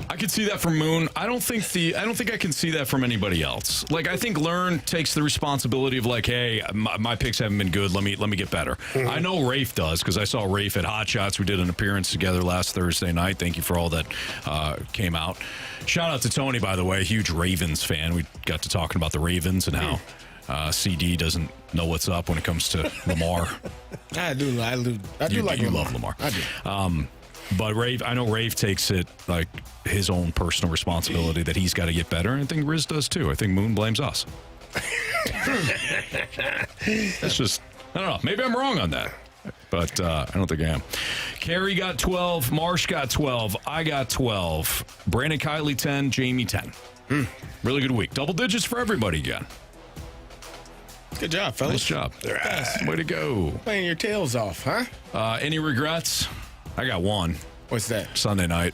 I could see that from Moon. I don't think I can see that from anybody else. Like, I think Learn takes the responsibility of like, hey, my picks haven't been good. Let me get better. Mm-hmm. I know Rafe does, because I saw Rafe at Hot Shots. We did an appearance together last Thursday night. Thank you for all that came out. Shout out to Tony, by the way, huge Ravens fan. We got to talking about the Ravens and how CD doesn't know what's up when it comes to Lamar. I do like you Lamar. love Lamar. I do. But I know Rafe takes it like his own personal responsibility that he's got to get better, and I think Riz does too. I think Moon blames us. That's just, I don't know. Maybe I'm wrong on that, but I don't think I am. Carey got 12. Marsh got 12. I got 12. Brandon Kiley 10. Jamie 10. Really good week. Double digits for everybody again. Good job, fellas. Nice job. Way to go. Playing your tails off, huh? Any regrets? I got one. What's that? Sunday night.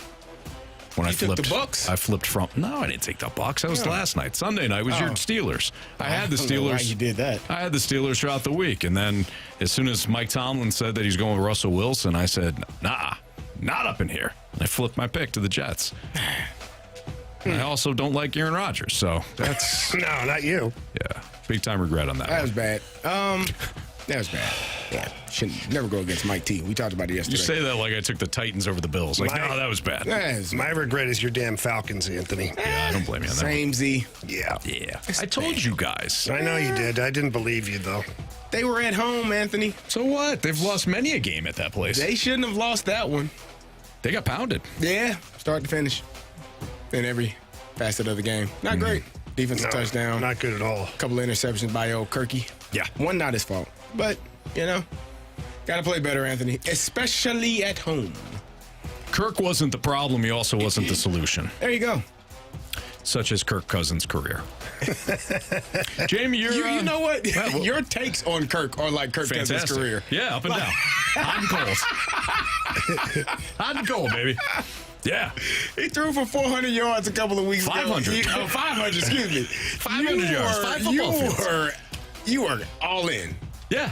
When you I flipped took the Bucks? I flipped from. No, I didn't take the Bucks. That was last night. Sunday night was your Steelers. I had the I don't know why Steelers. you did that. I had the Steelers throughout the week, and then as soon as Mike Tomlin said that he's going with Russell Wilson, I said, nah, not up in here. And I flipped my pick to the Jets. I also don't like Aaron Rodgers, so that's no, not you. Yeah, big time regret on that. That was bad. That was bad. Yeah, shouldn't never go against Mike T. We talked about it yesterday. You say that like I took the Titans over the Bills. Like, no, that was bad. My regret is your damn Falcons, Anthony. Yeah, I don't blame you on that. Same Z. Yeah. I told you guys. I know you did. I didn't believe you, though. They were at home, Anthony. So what? They've lost many a game at that place. They shouldn't have lost that one. They got pounded. Yeah, start to finish. In every facet of the game. Not great. Defensive touchdown. Not good at all. A couple of interceptions by old Kirky. Yeah. One not his fault. But, got to play better, Anthony, especially at home. Kirk wasn't the problem. He also wasn't the solution. There you go. Such as Kirk Cousins' career. Jamie, you know what? Your takes on Kirk are like Kirk Fantastic. Cousins' career. Yeah, up and down. Hot and cold. Hot and cold, baby. Yeah. He threw for 400 yards a couple of weeks 500. ago. 500, excuse me. 500 yards. 5 football fields. You were all in. Yeah.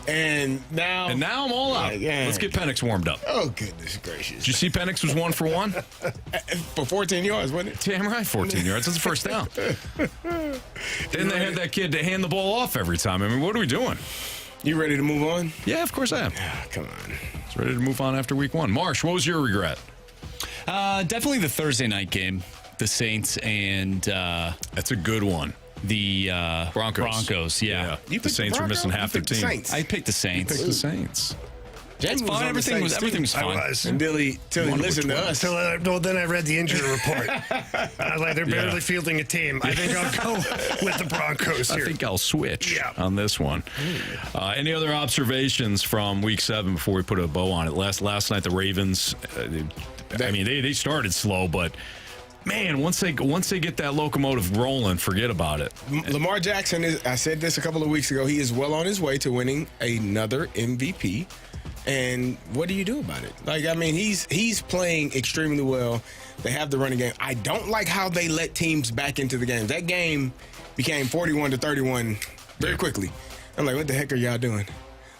And now I'm all out. Let's get Penix warmed up. Oh, goodness gracious. Did you see Penix was 1 for 1? For 14 yards, wasn't it? Damn right, 14 yards. That's the first down. Then they had that kid to hand the ball off every time. I mean, what are we doing? You ready to move on? Yeah, of course I am. Come on. It's ready to move on after week 1. Marsh, what was your regret? Definitely the Thursday night game, the Saints and that's a good one. The Broncos, yeah. The Saints were missing half their team. I picked the Saints. You picked the Saints. That's fine. Everything was fine. I was. And Billy listened to us. Then I read the injury report. I was like, they're barely fielding a team. I think I'll go with the Broncos here. I think I'll switch on this one. Any other observations from week 7 before we put a bow on it? Last night, the Ravens, they started slow, but man, once they get that locomotive rolling, forget about it. Lamar Jackson I said this a couple of weeks ago, he is well on his way to winning another MVP. And what do you do about it? Like, I mean, he's playing extremely well. They have the running game. I don't like how they let teams back into the game. That game became 41-31 very quickly. I'm like, what the heck are y'all doing?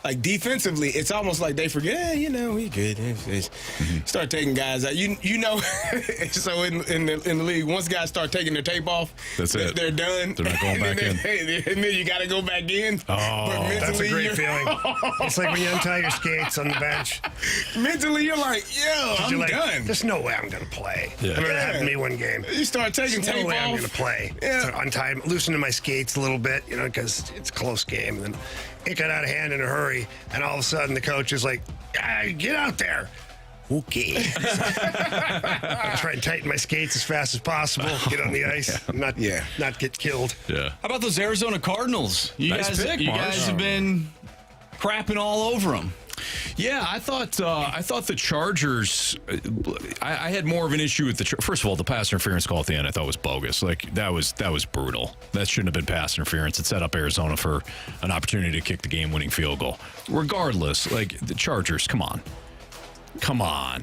Like, defensively, it's almost like they forget, we good. Start taking guys out. You know, so in the league, once guys start taking their tape off, that's it. They're done. They're not going back in. And then you got to go back in. Oh, that's a great feeling. It's like when you untie your skates on the bench. Mentally, you're like, I'm done. There's no way I'm going to play. Yeah. I remember that happened to me one game. You start taking tape off. No way I'm going to play. Yeah. So untie, loosening my skates a little bit, because it's a close game. And then it got out of hand in a hurry, and all of a sudden the coach is like, get out there. Okay. I try and tighten my skates as fast as possible, get on the ice, not get killed. Yeah. How about those Arizona Cardinals? You Nice guys, pick, you Marsh. guys have been crapping all over them. Yeah, I thought the Chargers. I had more of an issue with first of all, the pass interference call at the end. I thought was bogus. Like that was brutal. That shouldn't have been pass interference. It set up Arizona for an opportunity to kick the game-winning field goal. Regardless, like the Chargers, come on.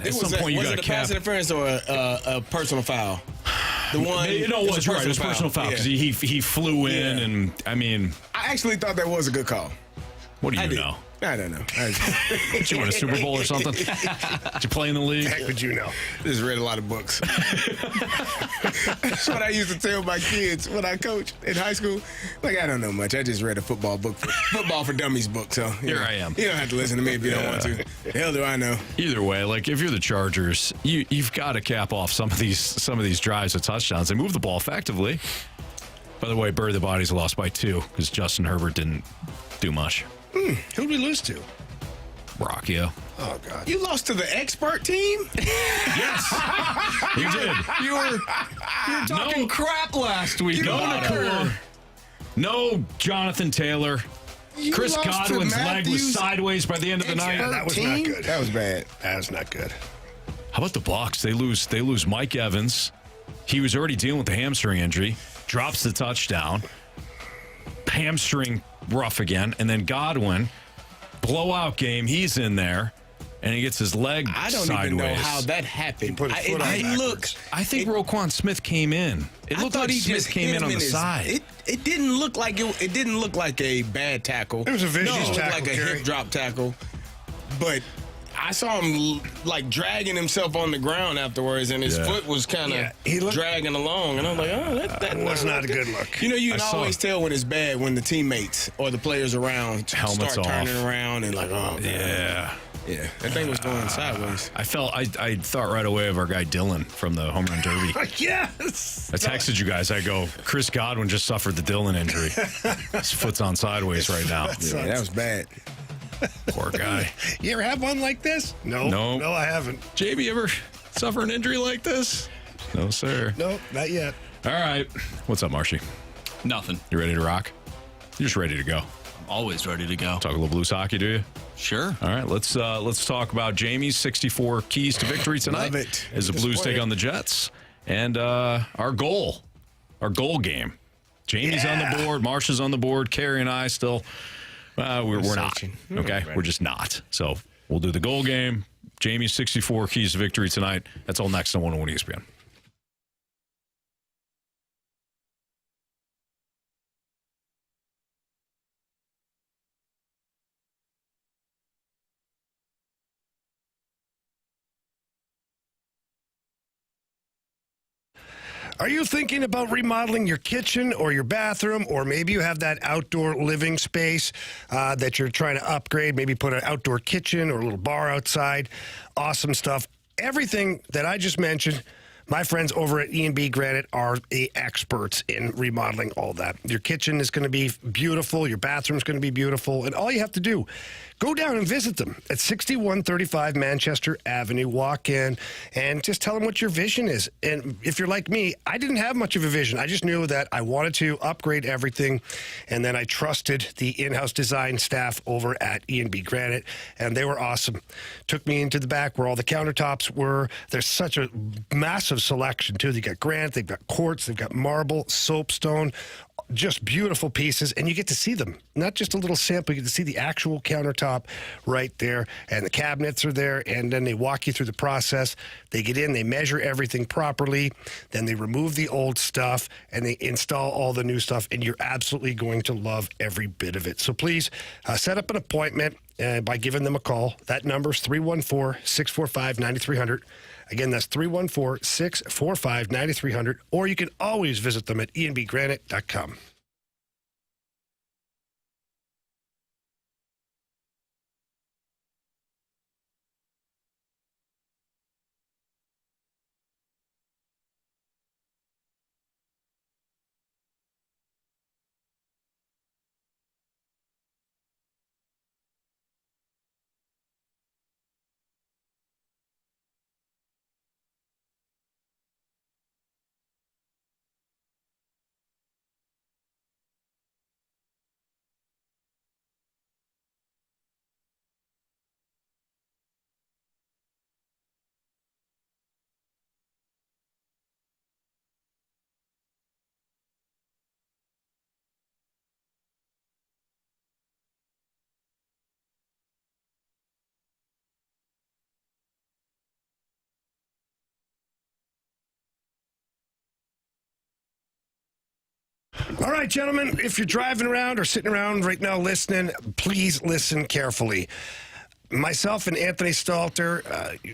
At some point, you got to cap. Was it a pass interference or a personal foul? The one. It was right. It was personal foul because he flew in, and I mean, I actually thought that was a good call. What do you know? I don't know. Did you win a Super Bowl or something? Did you play in the league? Heck would you know? Just read a lot of books. That's what I used to tell my kids when I coached in high school. Like, I don't know much. I just read a football for dummies book. So here I am. You don't have to listen to me if you don't want to. The hell do I know? Either way, like if you're the Chargers, you've got to cap off some of these drives with touchdowns. They move the ball effectively. By the way, bury the bodies lost by 2 because Justin Herbert didn't do much. Who'd we lose to? Brachio. Oh, God. You lost to the expert team? Yes. You did. You were talking crap last week. No Jonathan Taylor. Chris Godwin's leg was sideways by the end of the night. That was not good. That was bad. That was not good. How about the Bucs? They lose Mike Evans. He was already dealing with the hamstring injury. Drops the touchdown. Hamstring rough again, and then Godwin, blowout game. He's in there, and he gets his leg I don't sideways. even know how that happened. He put his foot on backwards. I think Roquan Smith came in. It looked like Smith came in on the side. It didn't look like it didn't look like a bad tackle. It was a vicious It looked tackle, like a Carey. hip drop tackle, but I saw him like dragging himself on the ground afterwards, and his foot was kind of dragging along. And I'm like, that was not a good look. You can always tell when it's bad when the teammates or the players around Helmets start turning off. around and like, oh, Yeah. yeah, that thing was going sideways. I thought right away of our guy Dylan from the home run derby. Yes. I texted you guys. I go, Chris Godwin just suffered the Dylan injury. His foot's on sideways right now. Yeah, that was bad. Poor guy. You ever have one like this? No. No, I haven't. JB, ever suffer an injury like this? No, sir. Nope, not yet. All right. What's up, Marshy? Nothing. You ready to rock? You're just ready to go. Always ready to go. Talk a little Blues hockey, do you? Sure. All right, let's talk about Jamie's 64 keys to victory tonight. Love it. As the Blues take on the Jets. And our goal game. Jamie's on the board. Marsh is on the board. Carey and I still... we're not. Okay? We're just not. So we'll do the goal game. Jamie's 64 keys to victory tonight. That's all next on 101 ESPN. Are you thinking about remodeling your kitchen or your bathroom, or maybe you have that outdoor living space that you're trying to upgrade, maybe put an outdoor kitchen or a little bar outside? Awesome stuff. Everything that I just mentioned, my friends over at E&B Granite are the experts in remodeling all that. Your kitchen is going to be beautiful. Your bathroom is going to be beautiful. And all you have to do, go down and visit them at 6135 Manchester Avenue. Walk in and just tell them what your vision is. And if you're like me, I didn't have much of a vision. I just knew that I wanted to upgrade everything. And then I trusted the in-house design staff over at E&B Granite. And they were awesome. Took me into the back where all the countertops were. There's such a massive massive selection, too. They got granite, they've got quartz, they've got marble, soapstone, just beautiful pieces, and you get to see them. Not just a little sample, you get to see the actual countertop right there, and the cabinets are there, and then they walk you through the process. They get in, they measure everything properly, then they remove the old stuff, and they install all the new stuff, and you're absolutely going to love every bit of it. So please set up an appointment by giving them a call. That number is 314-645-9300. Again, that's 314-645-9300, or you can always visit them at enbgranite.com. All right, gentlemen, if you're driving around or sitting around right now listening, please listen carefully. Myself and Anthony Stalter,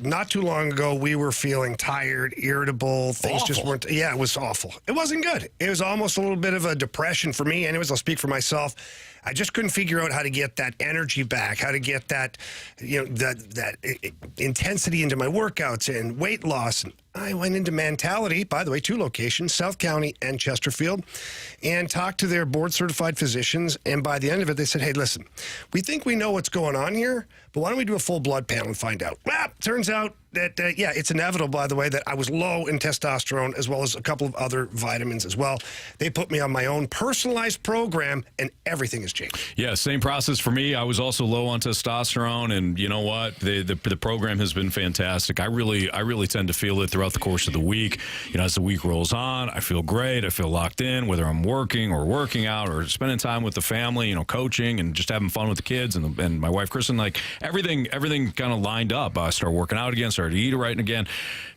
not too long ago, we were feeling tired, irritable. Things just weren't. Yeah, it was awful. It wasn't good. It was almost a little bit of a depression for me. Anyways, I'll speak for myself. I just couldn't figure out how to get that energy back, how to get that, that intensity into my workouts and weight loss. And I went into Mentality, by the way, 2 locations, South County and Chesterfield, and talked to their board-certified physicians. And by the end of it, they said, hey, listen, we think we know what's going on here, but why don't we do a full blood panel and find out? Well, turns out that, it's inevitable, by the way, that I was low in testosterone as well as a couple of other vitamins as well. They put me on my own personalized program, and everything has changed. Yeah, same process for me. I was also low on testosterone, and you know what? The program has been fantastic. I really tend to feel it throughout the course of the week. As the week rolls on, I feel great. I feel locked in, whether I'm working or working out or spending time with the family, coaching and just having fun with the kids and my wife, Kristen. Like everything kind of lined up. I started working out again, started eating right again.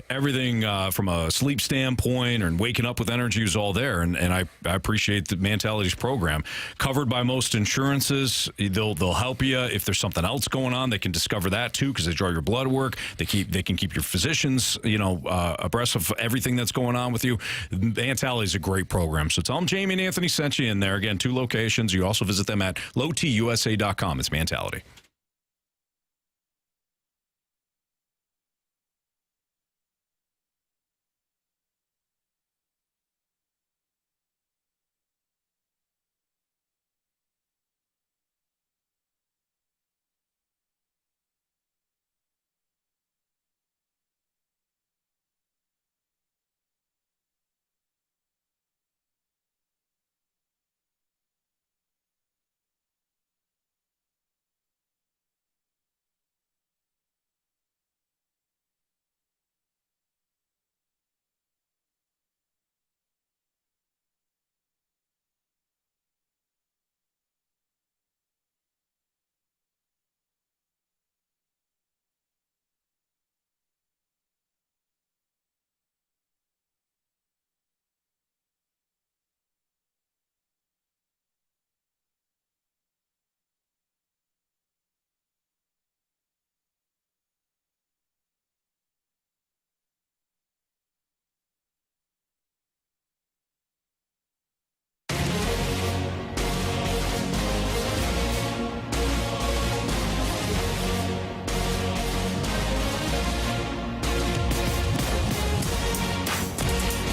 Everything from a sleep standpoint and waking up with energy was all there, and I appreciate the Mentality's program. Covered by most insurances, they'll help you if there's something else going on. They can discover that too because they draw your blood work. They can keep your physicians abreast of everything that's going on with you. Mentality is a great program, so tell them Jamie and Anthony sent you in there. Again, 2 locations. You also visit them at lowtusa.com. It's Mentality.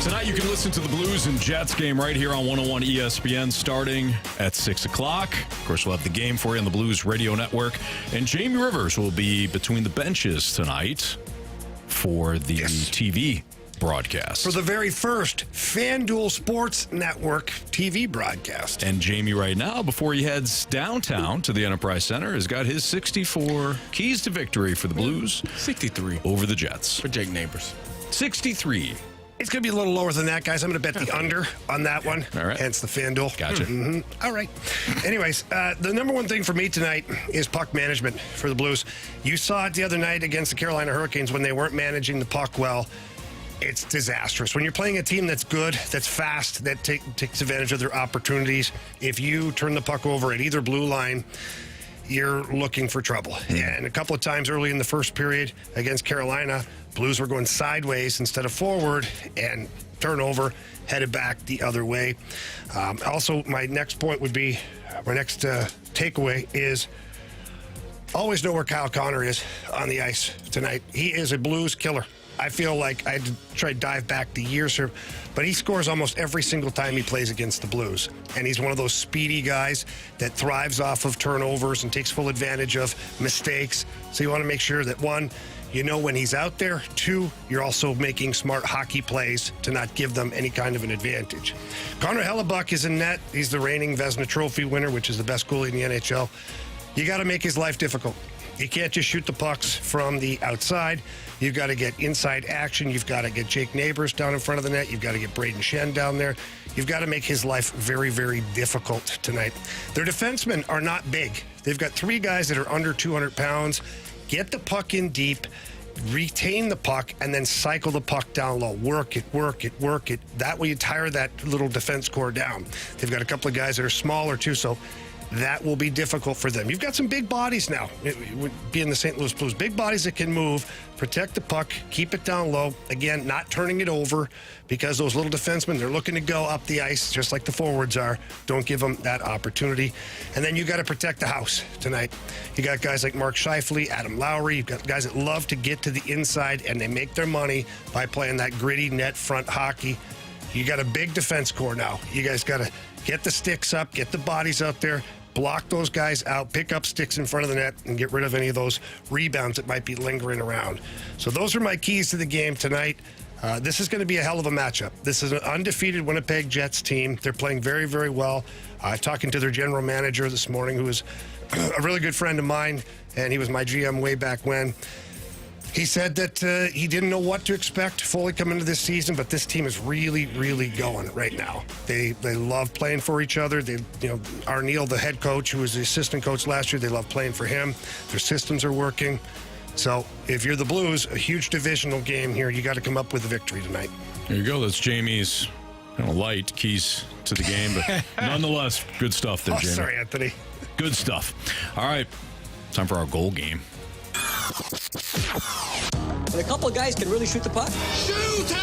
Tonight you can listen to the Blues and Jets game right here on 101 ESPN starting at 6 o'clock. Of course, we'll have the game for you on the Blues Radio Network. And Jamie Rivers will be between the benches tonight for the TV broadcast. For the very first FanDuel Sports Network TV broadcast. And Jamie right now, before he heads downtown to the Enterprise Center, has got his 64 keys to victory for the Blues. 63. Over the Jets. For Jake Neighbours. 63. It's going to be a little lower than that, guys. I'm going to bet the under on that one. All right. Hence the FanDuel. Gotcha. All right. Anyways, the number one thing for me tonight is puck management for the Blues. You saw it the other night against the Carolina Hurricanes when they weren't managing the puck well. It's disastrous. When you're playing a team that's good, that's fast, that takes advantage of their opportunities, if you turn the puck over at either blue line, you're looking for trouble. And a couple of times early in the first period against Carolina, Blues were going sideways instead of forward, and turnover, headed back the other way. Also, my next point would be, my next takeaway is always know where Kyle Connor is on the ice tonight. He is a Blues killer. I feel like I had to try to dive back the years here, but he scores almost every single time he plays against the Blues. And he's one of those speedy guys that thrives off of turnovers and takes full advantage of mistakes. So you want to make sure that, one, you know when he's out there. Two, you're also making smart hockey plays to not give them any kind of an advantage. Connor Hellebuck is in net. He's the reigning Vezina Trophy winner, which is the best goalie in the NHL. You got to make his life difficult. You can't just shoot the pucks from the outside. You've got to get inside action. You've got to get Jake Neighbours down in front of the net. You've got to get Braden Shen down there. You've got to make his life very, very difficult tonight. Their defensemen are not big. They've got three guys that are under 200 pounds. Get the puck in deep, retain the puck, and then cycle the puck down low. Work it, work it, work it. That way you tire that little defense core down. They've got a couple of guys that are smaller too, so that will be difficult for them. You've got some big bodies now, being the St. Louis Blues. Big bodies that can move, protect the puck, keep it down low. Again, not turning it over, because those little defensemen, they're looking to go up the ice just like the forwards are. Don't give them that opportunity. And then you got to protect the house tonight. You got guys like Mark Scheifele, Adam Lowry. You've got guys that love to get to the inside, and they make their money by playing that gritty net front hockey. You got a big defense core now. You guys got to get the sticks up, get the bodies out there, block those guys out, pick up sticks in front of the net, and get rid of any of those rebounds that might be lingering around. So those are my keys to the game tonight. This is going to be a hell of a matchup. This is an undefeated Winnipeg Jets team. They're playing very, very well. Talking to their general manager this morning, who is a really good friend of mine, and he was my GM way back when. He said that he didn't know what to expect fully coming into this season, but this team is really, really going right now. They love playing for each other. Arneal, the head coach, who was the assistant coach last year, they love playing for him. Their systems are working. So if you're the Blues, a huge divisional game here. You got to come up with a victory tonight. There you go. That's Jamie's kind of light keys to the game, but nonetheless, good stuff there, Jamie. Sorry, Anthony. Good stuff. All right, time for our goal game. And a couple of guys can really shoot the puck. Shooter!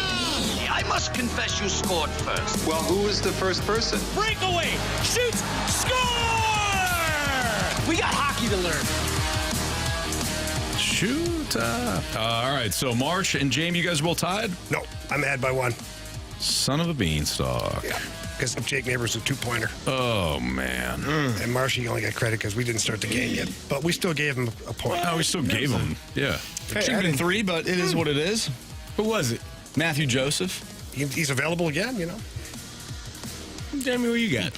I must confess you scored first. Well, who was the first person? Breakaway! Shoots! Score! We got hockey to learn. Shooter. All right, so Marsh and Jamie, you guys are both tied? No, I'm ahead by one. Son of a beanstalk. Yeah, because Jake Neighbours a two-pointer. Oh, man. And Marshy only got credit because we didn't start the game yet. But we still gave him a point. Oh, we still gave him. Yeah. Should have been 3, but it is what it is. Who was it? Matthew Joseph. He's available again, you know. Jamie, who you got?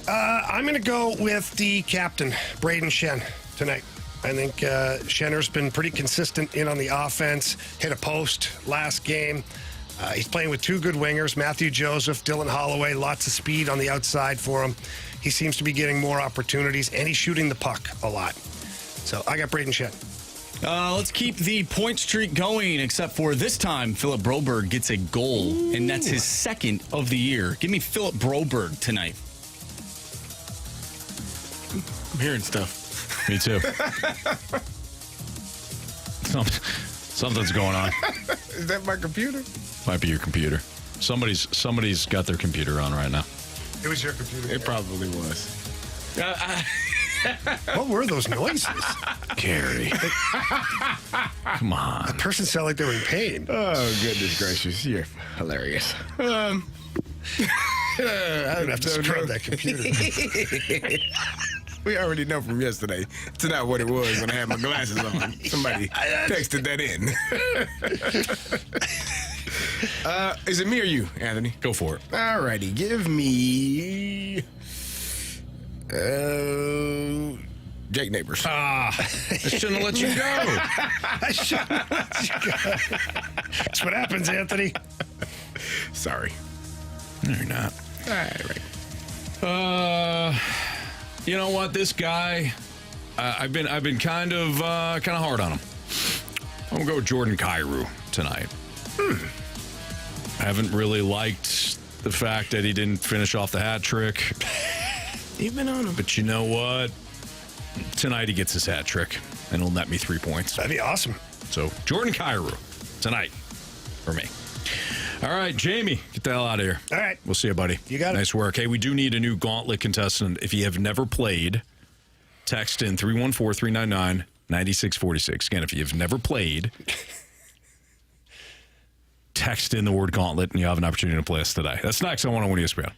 I'm going to go with the captain, Braden Shen, tonight. I think Shenner's been pretty consistent in on the offense. Hit a post last game. He's playing with two good wingers, Matthew Joseph, Dylan Holloway. Lots of speed on the outside for him. He seems to be getting more opportunities, and he's shooting the puck a lot. So I got Braden Shen. Let's keep the point streak going, except for this time, Philip Broberg gets a goal, and that's his second of the year. Give me Philip Broberg tonight. I'm hearing stuff. Me too. Something's going on. Is that my computer? Might be your computer. Somebody's got their computer on right now. It was your computer. It probably was. What were those noises? Carey. Come on. A person sounded like they were in pain. Oh, goodness gracious. You're hilarious. I don't have to scrub that computer. We already know from yesterday. It's not what it was when I had my glasses on. Somebody texted that in. Is it me or you, Anthony? Go for it. All righty. Give me Jake Neighbours. I shouldn't have let you go. I shouldn't have let you go. That's what happens, Anthony. Sorry. No, you're not. All right. You know what? This guy, I've been kind of hard on him. I'm gonna go with Jordan Kyrou tonight. I haven't really liked the fact that he didn't finish off the hat trick. You've been on him. But you know what? Tonight he gets his hat trick, and it'll net me 3 points. That'd be awesome. So, Jordan Kyrou tonight for me. All right, Jamie, get the hell out of here. All right. We'll see you, buddy. You got it. Nice work. Hey, we do need a new Gauntlet contestant. If you have never played, text in 314-399-9646. Again, if you've never played, text in the word Gauntlet, and you have an opportunity to play us today. That's next on 101 ESPN.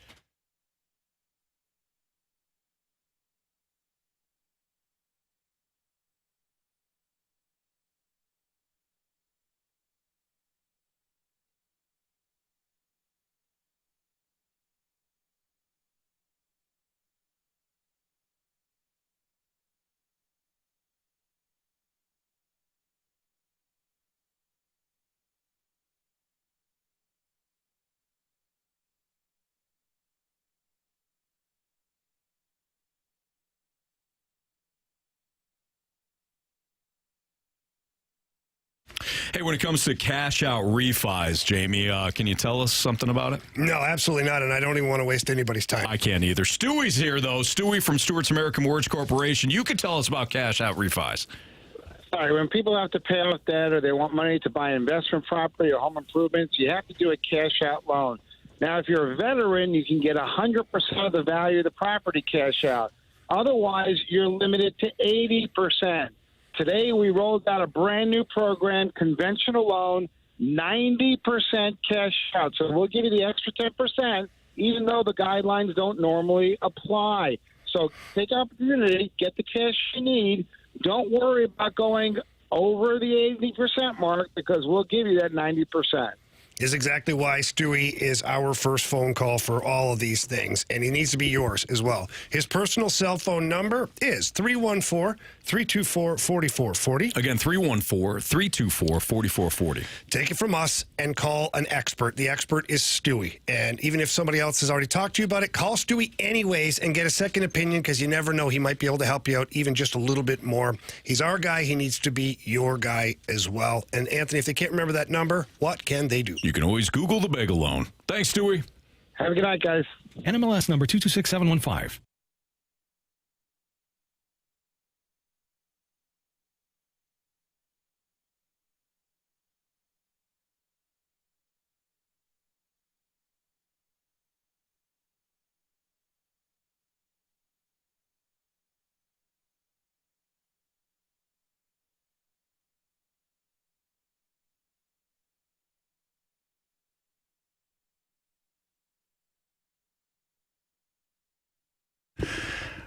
Hey, when it comes to cash out refis, Jamie, can you tell us something about it? No, absolutely not, and I don't even want to waste anybody's time. I can't either. Stewie's here, though. Stewie from Stewart's American Mortgage Corporation. You can tell us about cash out refis. All right, when people have to pay off debt or they want money to buy investment property or home improvements, you have to do a cash out loan. Now, if you're a veteran, you can get 100% of the value of the property cash out. Otherwise, you're limited to 80%. Today, we rolled out a brand new program, conventional loan, 90% cash out. So we'll give you the extra 10%, even though the guidelines don't normally apply. So take opportunity, get the cash you need. Don't worry about going over the 80% mark because we'll give you that 90%. Is exactly why Stewie is our first phone call for all of these things, and he needs to be yours as well. His personal cell phone number is 314-324-4440. Again, 314-324-4440. Take it from us and call an expert. The expert is Stewie, and even if somebody else has already talked to you about it, call Stewie anyways and get a second opinion because you never know. He might be able to help you out even just a little bit more. He's our guy. He needs to be your guy as well. And Anthony, if they can't remember that number, what can they do? You can always Google the bagel loan. Thanks, Stewie. Have a good night, guys. NMLS number 226715.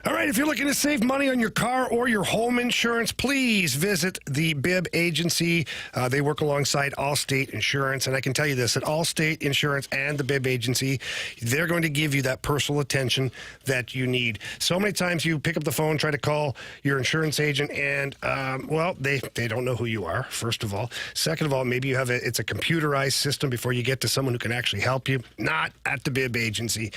All right, if you're looking to save money on your car or your home insurance, please visit the Bibb Agency. They work alongside Allstate Insurance, and I can tell you this, at Allstate Insurance and the Bibb Agency, they're going to give you that personal attention that you need. So many times you pick up the phone, try to call your insurance agent, and, they don't know who you are, first of all. Second of all, maybe you have it's a computerized system before you get to someone who can actually help you. Not at the Bibb Agency.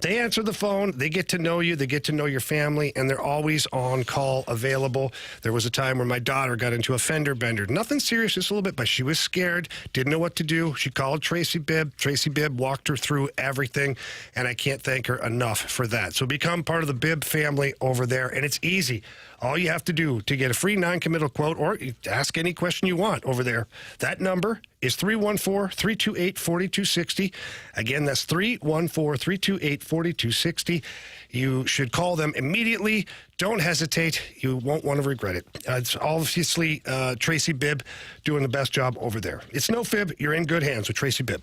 They answer the phone, they get to know you, they get to know your family, and they're always on call available. There was a time where my daughter got into a fender bender. Nothing serious, just a little bit, but she was scared, didn't know what to do. She called Tracy Bibb. Tracy Bibb walked her through everything, and I can't thank her enough for that. So become part of the Bibb family over there, and it's easy. All you have to do to get a free non-committal quote or ask any question you want over there, that number is 314-328-4260. Again, that's 314-328-4260. You should call them immediately. Don't hesitate. You won't want to regret it. It's obviously Tracy Bibb doing the best job over there. It's no fib. You're in good hands with Tracy Bibb.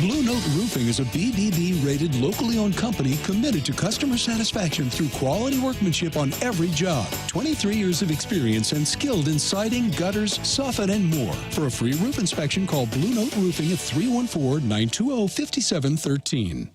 Blue Note Roofing is a BBB-rated, locally owned company committed to customer satisfaction through quality workmanship on every job. 23 years of experience and skilled in siding, gutters, soffit, and more. For a free roof inspection, call Blue Note Roofing at 314-920-5713.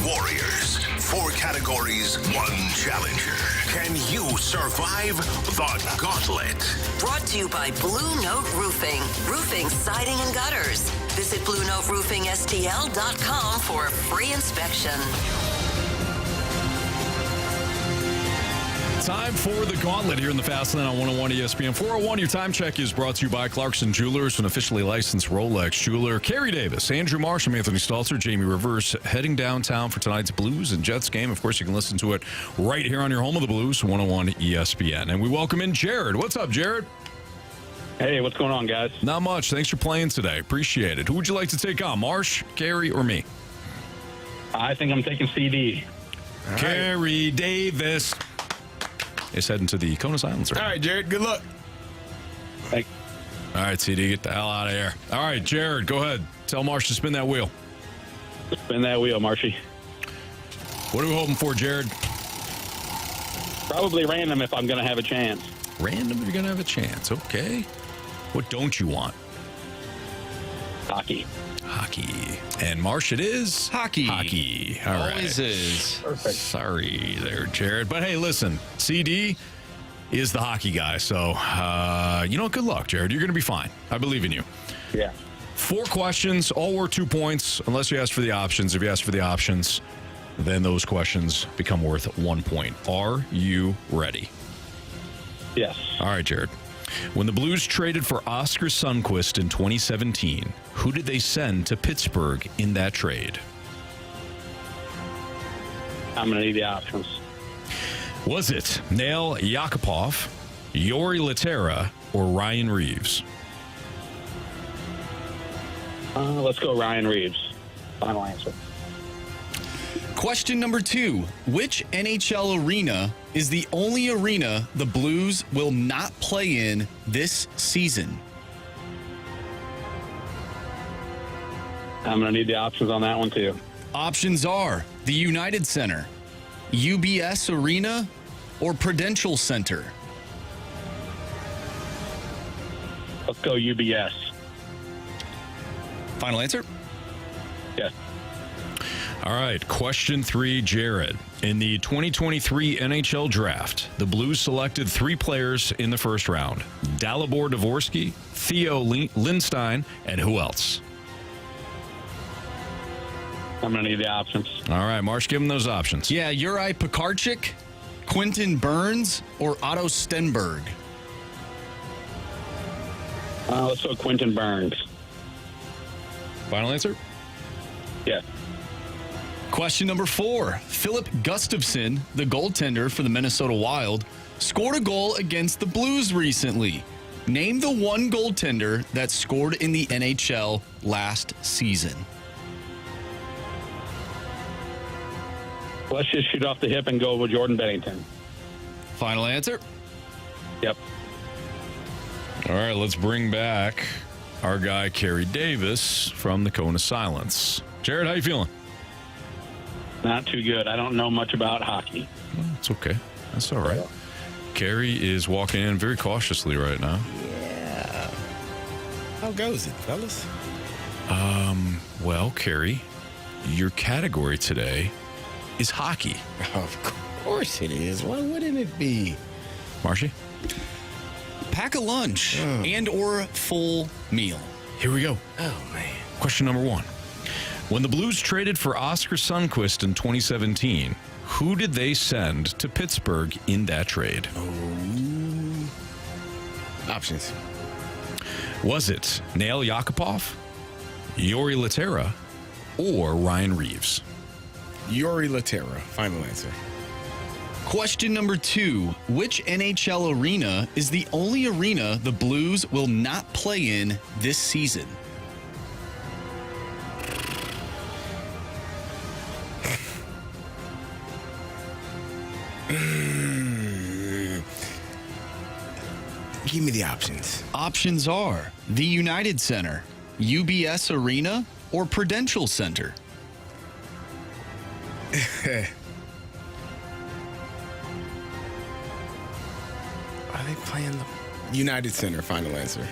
Warriors, 4 categories, 1 challenger. Can you survive the Gauntlet? Brought to you by Blue Note Roofing. Roofing, siding, and gutters. Visit BlueNoteRoofingSTL.com for a free inspection. Time for the Gauntlet here in the Fast Lane on 101 ESPN. 401, your time check is brought to you by Clarkson Jewelers, an officially licensed Rolex jeweler. Carey Davis, Andrew Marsh, I'm Anthony Stalter, Jamie Rivers, heading downtown for tonight's Blues and Jets game. Of course, you can listen to it right here on your home of the Blues, 101 ESPN. And we welcome in Jared. What's up, Jared? Hey, what's going on, guys? Not much. Thanks for playing today. Appreciate it. Who would you like to take on, Marsh, Carey, or me? I think I'm taking CD. Carey Davis is heading to the Kona Islands. All right, Jared, good luck. Thanks. All right, CD, get the hell out of here. All right, Jared, go ahead. Tell Marsh to spin that wheel. Spin that wheel, Marshy. What are we hoping for, Jared? Probably random if I'm going to have a chance. Random if you're going to have a chance. Okay. What don't you want? Hockey. Hockey. And Marsh, it is hockey. Hockey. All right. Always is. Perfect. Sorry there, Jared. But hey, listen, CD is the hockey guy. So, good luck, Jared. You're going to be fine. I believe in you. Yeah. 4 questions, all worth 2 points, unless you ask for the options. If you ask for the options, then those questions become worth 1 point. Are you ready? Yes. All right, Jared. When the Blues traded for Oscar Sundqvist in 2017, who did they send to Pittsburgh in that trade? I'm going to need the options. Was it Nail Yakupov, Yori Laterra, or Ryan Reeves? Let's go Ryan Reeves. Final answer. Question number 2. Which NHL arena is the only arena the Blues will not play in this season? I'm going to need the options on that one, too. Options are the United Center, UBS Arena, or Prudential Center. Let's go UBS. Final answer? Yes. All right, question 3, Jared. In the 2023 NHL Draft, the Blues selected 3 players in the first round. Dalibor Dvorsky, Theo Lindstein, and who else? I'm going to need the options. All right, Marsh, give him those options. Yeah, Uri Pekarchik, Quentin Burns, or Otto Stenberg. Let's go Quentin Burns. Final answer? Yes. Question number 4. Philip Gustafson, the goaltender for the Minnesota Wild, scored a goal against the Blues recently. Name the one goaltender that scored in the NHL last season. Let's just shoot off the hip and go with Jordan Bennington. Final answer? Yep. All right, let's bring back our guy, Carey Davis, from the Kona Silence. Jared, how you feeling? Not too good. I don't know much about hockey. Well, it's okay. That's all right. Carey is walking in very cautiously right now. Yeah. How goes it, fellas? Well, Carey, your category today is hockey. Of course it is. Why wouldn't it be? Marshy? Pack a lunch and or full meal. Here we go. Oh, man. Question number 1. When the Blues traded for Oscar Sundqvist in 2017, who did they send to Pittsburgh in that trade? Options. Was it Nail Yakupov, Yori Laterra, or Ryan Reeves? Yori Laterra. Final answer. Question number 2. Which NHL arena is the only arena the Blues will not play in this season? Give me the options. Options are the United Center, UBS Arena, or Prudential Center. Are they playing the United Center? Final answer.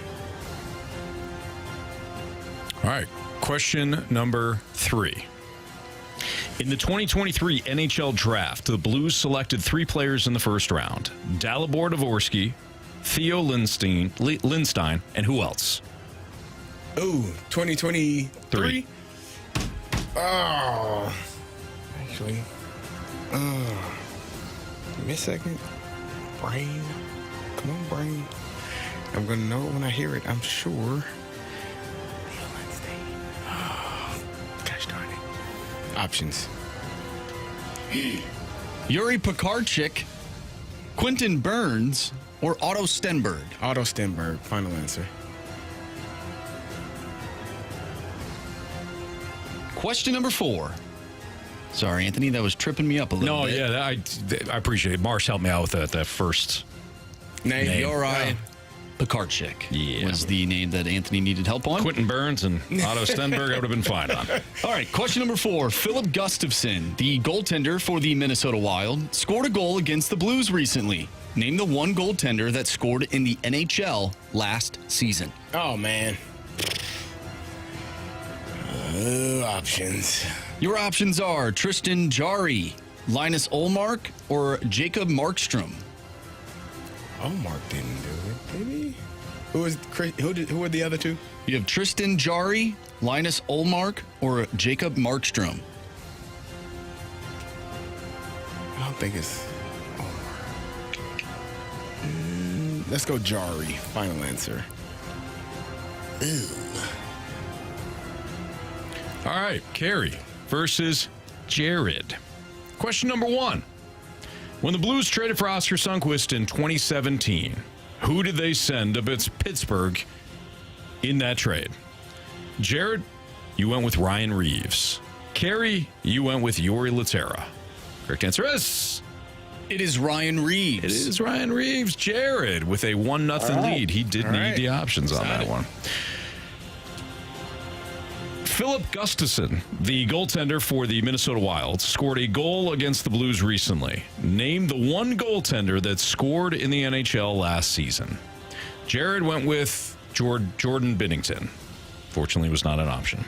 All right. Question number 3. In the 2023 NHL Draft, the Blues selected 3 players in the first round. Dalibor Dvorsky, Theo Lindstein, and who else? Oh, 2023? Oh. Actually. Give me a second. Brain. Come on, brain. I'm going to know it when I hear it, I'm sure. Theo Lindstein. Oh, gosh darn it. Options. Yuri Pekarchik, Quentin Burns, or Otto Stenberg? Otto Stenberg. Final answer. Question number 4. Sorry, Anthony, that was tripping me up a little bit. No, yeah, I appreciate it. Marsh helped me out with that first name. Yuri Pekarchik was the name that Anthony needed help on. Quentin Burns and Otto Stenberg, I would have been fine on. All right, question number 4. Philip Gustafson, the goaltender for the Minnesota Wild, scored a goal against the Blues recently. Name the one goaltender that scored in the NHL last season. Oh, man. Options. Your options are Tristan Jarry, Linus Ullmark, or Jacob Markstrom. Ullmark didn't do it, did he? Who were the other 2? You have Tristan Jarry, Linus Ullmark, or Jacob Markstrom. I don't think it's Ullmark. Let's go Jarry. Final answer. Ew. All right, Carey versus Jared. Question number 1. When the Blues traded for Oscar Sundqvist in 2017, who did they send to Pittsburgh in that trade? Jared, you went with Ryan Reeves. Carey, you went with Yuri Laterra. Correct answer is... It is Ryan Reeves. It is Ryan Reeves. Jared with a 1-0 lead. He did need the options on that one. Philip Gustafson, the goaltender for the Minnesota Wild, scored a goal against the Blues recently. Name the one goaltender that scored in the NHL last season. Jared went with Jordan Binnington. Fortunately, was not an option.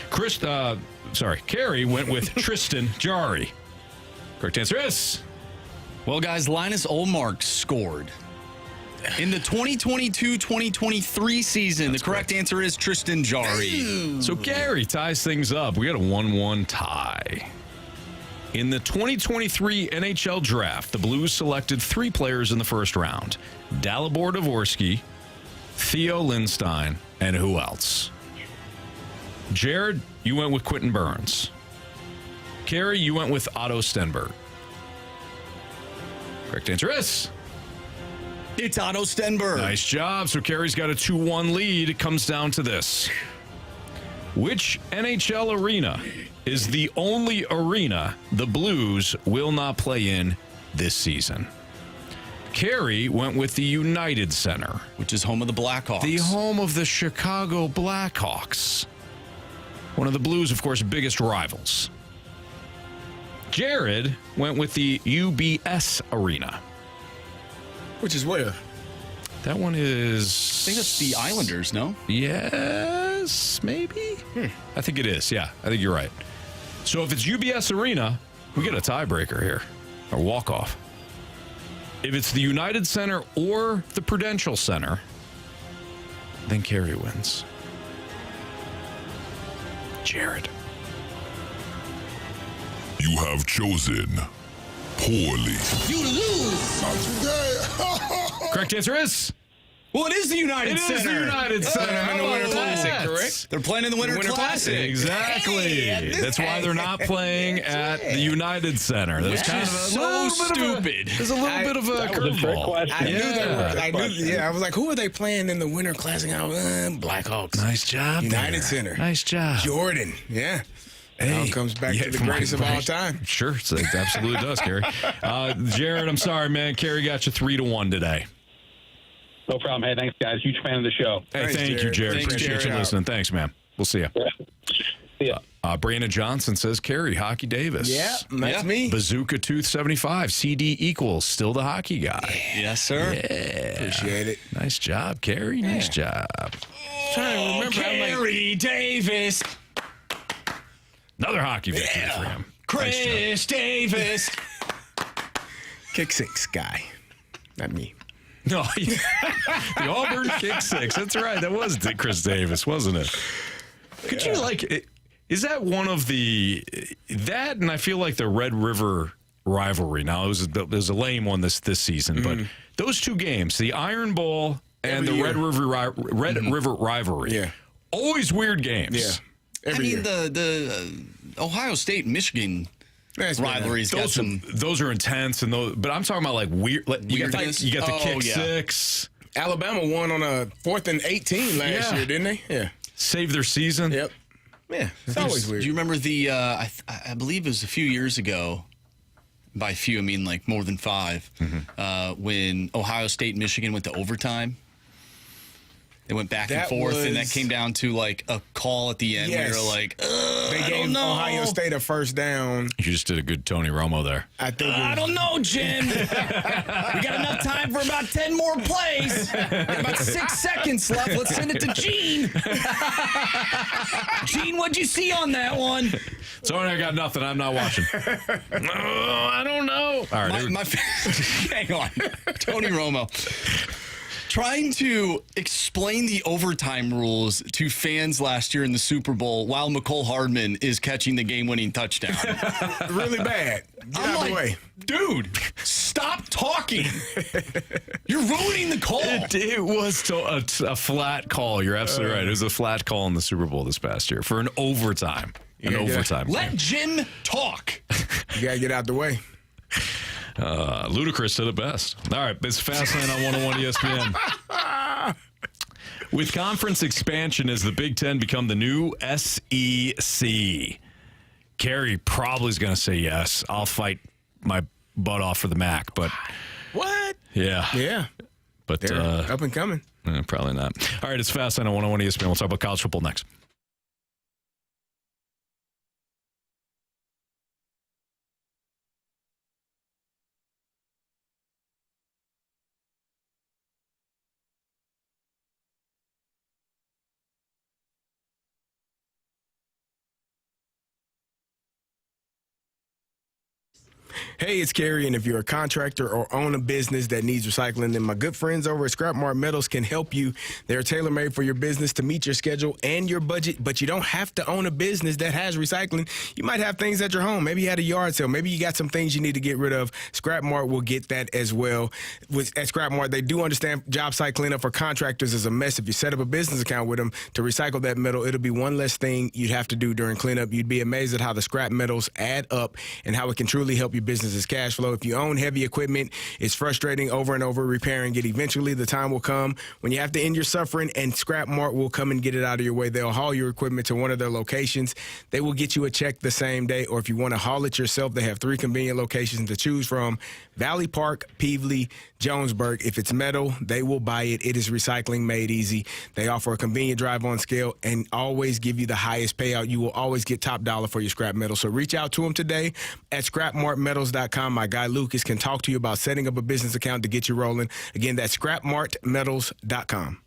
Carey went with Tristan Jarry. Correct answer is... Well, guys, Linus Ullmark scored. In the 2022-2023 season, the correct answer is Tristan Jarry. So Carey ties things up. We got a 1-1 tie. In the 2023 NHL Draft, the Blues selected 3 players in the first round. Dalibor Dvorsky, Theo Lindstein, and who else? Jared, you went with Quentin Burns. Carey, you went with Otto Stenberg. Correct answer is... It's Otto Stenberg. Nice job. So Carey's got a 2-1 lead. It comes down to this. Which NHL arena is the only arena the Blues will not play in this season? Carey went with the United Center, which is home of the Blackhawks. The home of the Chicago Blackhawks. One of the Blues, of course, biggest rivals. Jared went with the UBS Arena. Which is where? That one is... I think that's the Islanders, no? Yes, maybe? I think it is, yeah. I think you're right. So if it's UBS Arena, we get a tiebreaker here, or walk-off. If it's the United Center or the Prudential Center, then Carey wins. Jared. You have chosen poorly. You lose. Correct answer is... Well, it is the United Center. It is the United Center. In the Winter Classic, correct? They're playing in the Winter Classic. Exactly. Hey, that's why they're not playing at the United Center. That was kind of so stupid. There's a little bit of a curveball. I knew they were. I was like, who are they playing in the Winter Classic? Blackhawks. Nice job, United there. Center. Nice job, Jordan. Yeah. It all comes back to the greatest of all time. Sure, it absolutely does, Carey. Jared, I'm sorry, man. Carey got you 3-1 today. No problem. Hey, thanks, guys. Huge fan of the show. Hey, thank you, Jared. Thanks, Appreciate Jared. you listening. Thanks, man. We'll see you. Yeah. See ya. Brandon Johnson says, Carey, Hockey Davis. Yeah, that's me. Bazooka Tooth 75. CD equals still the hockey guy. Yes, sir. Yeah. Appreciate it. Nice job, Carey. Nice job. Trying to remember. Carey Davis. Another hockey victory for him. Chris Davis. Kick six guy. Not me. No, the Auburn kick six. That's right. That was Chris Davis, wasn't it? Could you is that one of that? And I feel like the Red River rivalry. Now it was a lame one this season, but those two games, the Iron Bowl and the Red River rivalry. Yeah, always weird games. Yeah, the Ohio State Michigan rivalries got some. Those are intense, but I'm talking about like weird. You got the kick six. Alabama won on a 4th and 18 last year, didn't they? Yeah. Save their season. Yep. Yeah, it's always weird. Do you remember I believe it was a few years ago, by few I mean like more than 5, when Ohio State and Michigan went to overtime? They went back and forth, and that came down to like a call at the end where you're like, they gave Ohio State a first down. You just did a good Tony Romo there. I think. I don't know, Jim. We got enough time for about 10 more plays. About 6 seconds left. Let's send it to Gene. Gene, what'd you see on that one? Sorry, I got nothing. I'm not watching. No, I don't know. All right, hang on. Tony Romo. Trying to explain the overtime rules to fans last year in the Super Bowl while McCole Hardman is catching the game-winning touchdown. Really bad. Get out of the way. Dude, stop talking. You're ruining the call. It was a flat call. You're absolutely right. It was a flat call in the Super Bowl this past year for an overtime. Let Jim talk. You got to get out the way. Ludacris said it best. All right, it's Fastlane on 101 ESPN. With conference expansion, has the Big Ten become the new SEC? Carey probably is going to say yes. I'll fight my butt off for the MAC, but what? Yeah, yeah, but they're up and coming. Probably not. All right, it's Fastlane on 101 ESPN. We'll talk about college football next. Hey, it's Carey, and if you're a contractor or own a business that needs recycling, then my good friends over at Scrap Mart Metals can help you. They're tailor-made for your business to meet your schedule and your budget, but you don't have to own a business that has recycling. You might have things at your home. Maybe you had a yard sale. Maybe you got some things you need to get rid of. Scrap Mart will get that as well. At Scrap Mart, they do understand job site cleanup for contractors is a mess. If you set up a business account with them to recycle that metal, it'll be one less thing you'd have to do during cleanup. You'd be amazed at how the scrap metals add up and how it can truly help your business's cash flow. If you own heavy equipment, it's frustrating over and over repairing it. Eventually, the time will come when you have to end your suffering, and Scrap Mart will come and get it out of your way. They'll haul your equipment to one of their locations. They will get you a check the same day, or if you want to haul it yourself, they have 3 convenient locations to choose from: Valley Park, Peevely, Jonesburg. If it's metal, they will buy it. It is recycling made easy. They offer a convenient drive on scale and always give you the highest payout. You will always get top dollar for your scrap metal. So reach out to them today at scrapmartmetals.com. My guy Lucas can talk to you about setting up a business account to get you rolling. Again, that's scrapmartmetals.com.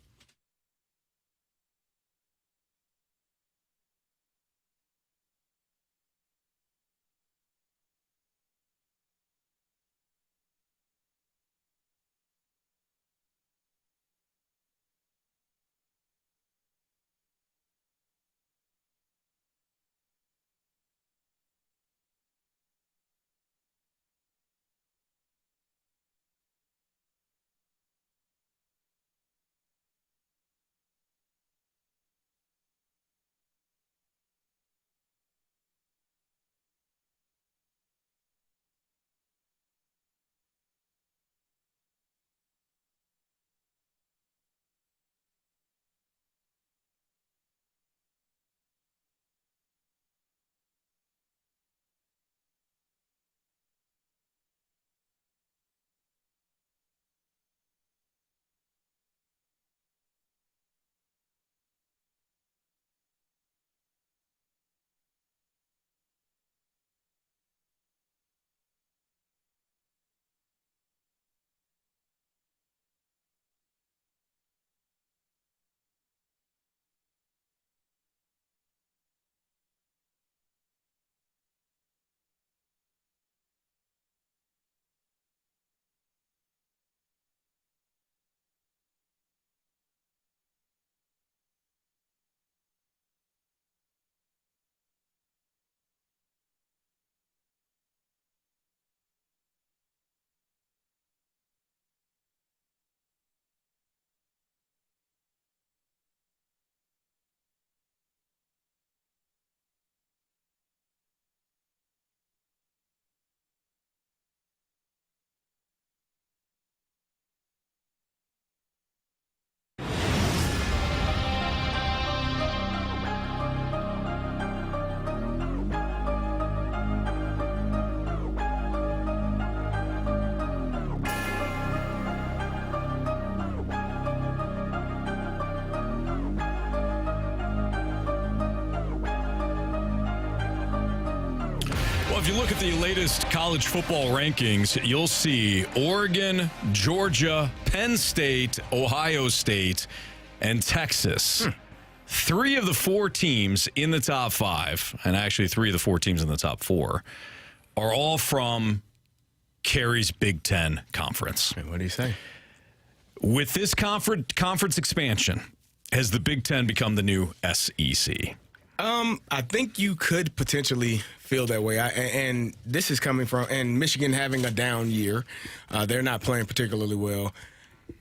if you look at the latest college football rankings, you'll see Oregon, Georgia, Penn State, Ohio State, and Texas. 3 of the 4 teams in the top 5, and actually 3 of the 4 teams in the top 4, are all from Carey's Big Ten conference. What do you say? With this conference expansion, has the Big Ten become the new SEC? I think you could potentially feel that way. And this is coming from, and Michigan having a down year. They're not playing particularly well.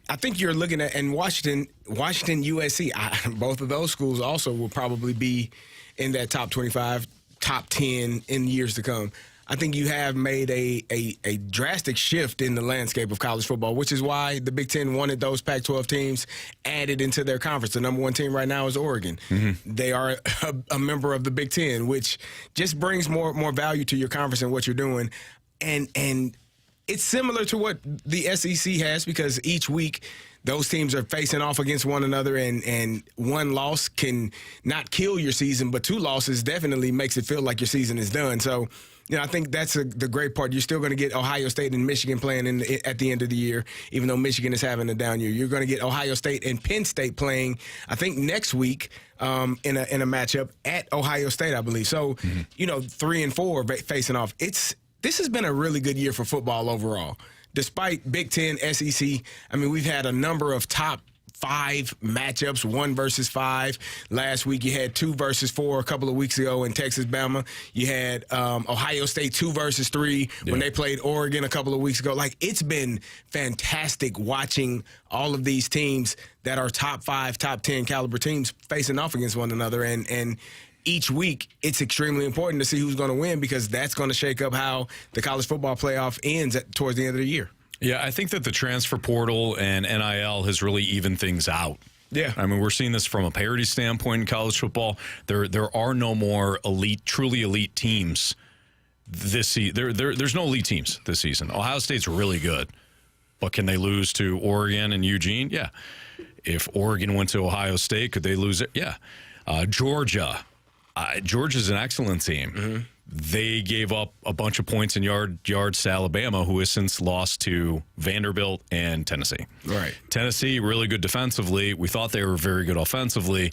I think you're looking at, and Washington, USC, both of those schools also will probably be in that top 25, top 10 in years to come. I think you have made a drastic shift in the landscape of college football, which is why the Big Ten wanted those Pac-12 teams added into their conference. The number 1 team right now is Oregon. Mm-hmm. They are a member of the Big Ten, which just brings more value to your conference and what you're doing. And it's similar to what the SEC has, because each week those teams are facing off against one another, and one loss can not kill your season, but 2 losses definitely makes it feel like your season is done. So, I think that's the great part. You're still going to get Ohio State and Michigan playing at the end of the year, even though Michigan is having a down year. You're going to get Ohio State and Penn State playing, I think, next week in a matchup at Ohio State, I believe. So, 3 and 4 facing off. This has been a really good year for football overall. Despite Big Ten, SEC, we've had a number of top 5 matchups, 1 versus 5. Last week you had 2 versus 4 a couple of weeks ago in Texas, Bama. You had Ohio State 2 versus 3 when they played Oregon a couple of weeks ago. It's been fantastic watching all of these teams that are top 5, top 10 caliber teams facing off against one another. And each week, it's extremely important to see who's going to win, because that's going to shake up how the college football playoff ends towards the end of the year. Yeah, I think that the transfer portal and NIL has really evened things out. Yeah. We're seeing this from a parity standpoint in college football. There are no more truly elite teams this season. There's no elite teams this season. Ohio State's really good, but can they lose to Oregon and Eugene? Yeah. If Oregon went to Ohio State, could they lose it? Yeah. Georgia. Georgia's an excellent team. Mm-hmm. They gave up a bunch of points in yards to Alabama, who has since lost to Vanderbilt and Tennessee. Right. Tennessee, really good defensively. We thought they were very good offensively.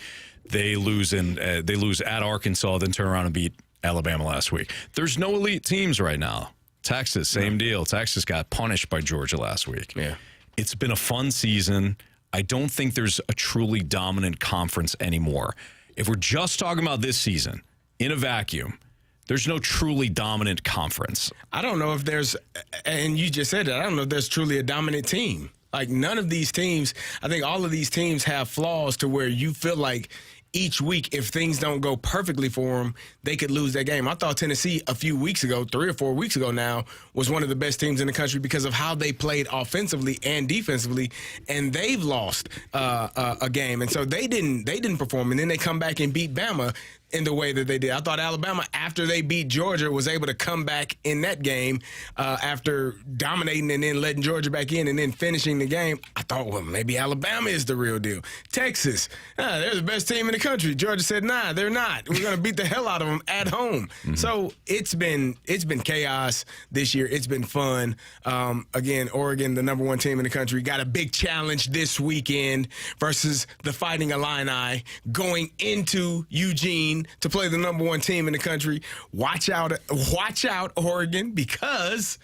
They lose at Arkansas, then turn around and beat Alabama last week. There's no elite teams right now. Texas, same deal. Texas got punished by Georgia last week. Yeah. It's been a fun season. I don't think there's a truly dominant conference anymore. If we're just talking about this season, in a vacuum, there's no truly dominant conference. I don't know if there's, and you just said that, I don't know if there's truly a dominant team. None of these teams, I think all of these teams have flaws to where you feel like each week, if things don't go perfectly for them, they could lose that game. I thought Tennessee a few weeks ago, 3 or 4 weeks ago now, was one of the best teams in the country because of how they played offensively and defensively, and they've lost a game. And so they didn't perform, and then they come back and beat Bama in the way that they did. I thought Alabama, after they beat Georgia, was able to come back in that game after dominating and then letting Georgia back in and then finishing the game. I thought, well, maybe Alabama is the real deal. Texas, they're the best team in the country. Georgia said, nah, they're not. We're going to beat the hell out of them at home. Mm-hmm. So it's been chaos this year. It's been fun. Again, Oregon, the number 1 team in the country, got a big challenge this weekend versus the Fighting Illini going into Eugene to play the number 1 team in the country. Watch out, Oregon, because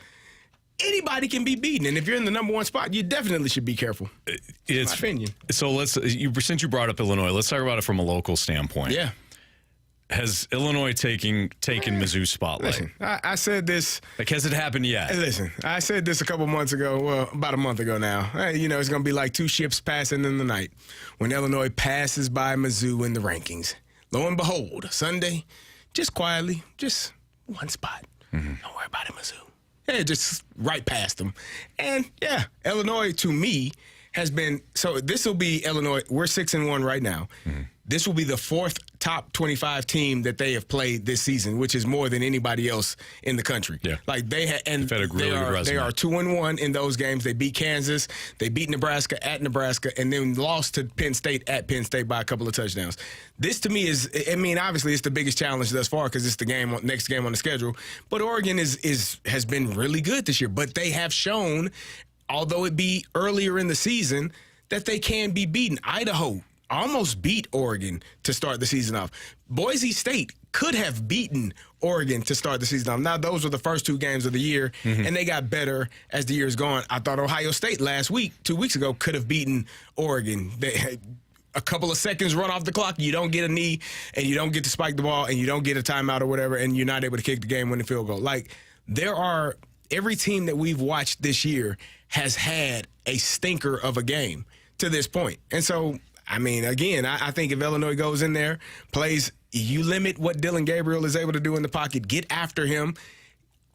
anybody can be beaten. And if you're in the number 1 spot, you definitely should be careful. It's my opinion. So since you brought up Illinois, let's talk about it from a local standpoint. Yeah. Has Illinois taken Mizzou's spotlight? Listen, I said this. Has it happened yet? Listen, I said this a couple months ago, well, about a month ago now. It's going to be like 2 ships passing in the night when Illinois passes by Mizzou in the rankings. Lo and behold, Sunday, just quietly, just 1 spot. Mm-hmm. Don't worry about it, Mizzou. Yeah, just right past them. And, yeah, Illinois, to me, has been – so this will be Illinois. We're 6-1 right now. Mm-hmm. this will be the 4th top 25 team that they have played this season, which is more than anybody else in the country. Yeah. Like they had, and They've had a really good resume. they are 2-1 in those games. They beat Kansas, they beat Nebraska at Nebraska, and then lost to Penn State at Penn State by a couple of touchdowns. This to me is, I mean, obviously it's the biggest challenge thus far because it's the next game on the schedule. But Oregon has been really good this year. But they have shown, although it be earlier in the season, that they can be beaten. Idaho almost beat Oregon to start the season off. Boise State could have beaten Oregon to start the season off. Now, those were the first 2 games of the year, and they got better as the year's gone. I thought Ohio State last week, 2 weeks ago, could have beaten Oregon. They had a couple of seconds run off the clock, you don't get a knee, and you don't get to spike the ball, and you don't get a timeout or whatever, and you're not able to kick the game-winning field goal. Like, every team that we've watched this year has had a stinker of a game to this point. And so, I mean, again, I think if Illinois goes in there, plays, you limit what Dylan Gabriel is able to do in the pocket, get after him.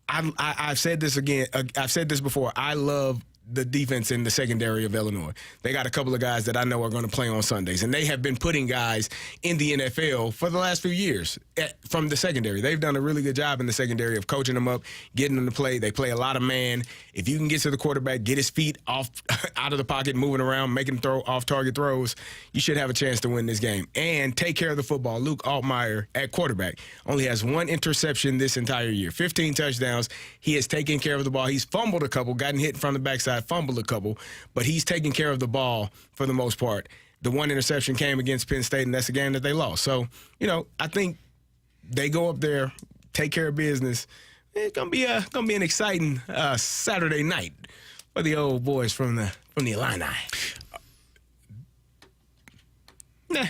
I've said this again. I've said this before. I love the defense in the secondary of Illinois. They got a couple of guys that I know are going to play on Sundays, and they have been putting guys in the NFL for the last few years from the secondary. They've done a really good job in the secondary of coaching them up, getting them to play. They play a lot of man. If you can get to the quarterback, get his feet off out of the pocket, moving around, making throw off-target throws, you should have a chance to win this game. And take care of the football. Luke Altmaier at quarterback only has 1 interception this entire year, 15 touchdowns. He has taken care of the ball. He's fumbled a couple, gotten hit from the backside, fumbled a couple, but he's taking care of the ball for the most part. The 1 interception came against Penn State, and that's a game that they lost. So, I think they go up there, take care of business. It's gonna be an exciting Saturday night for the old boys from the Illini. Nah,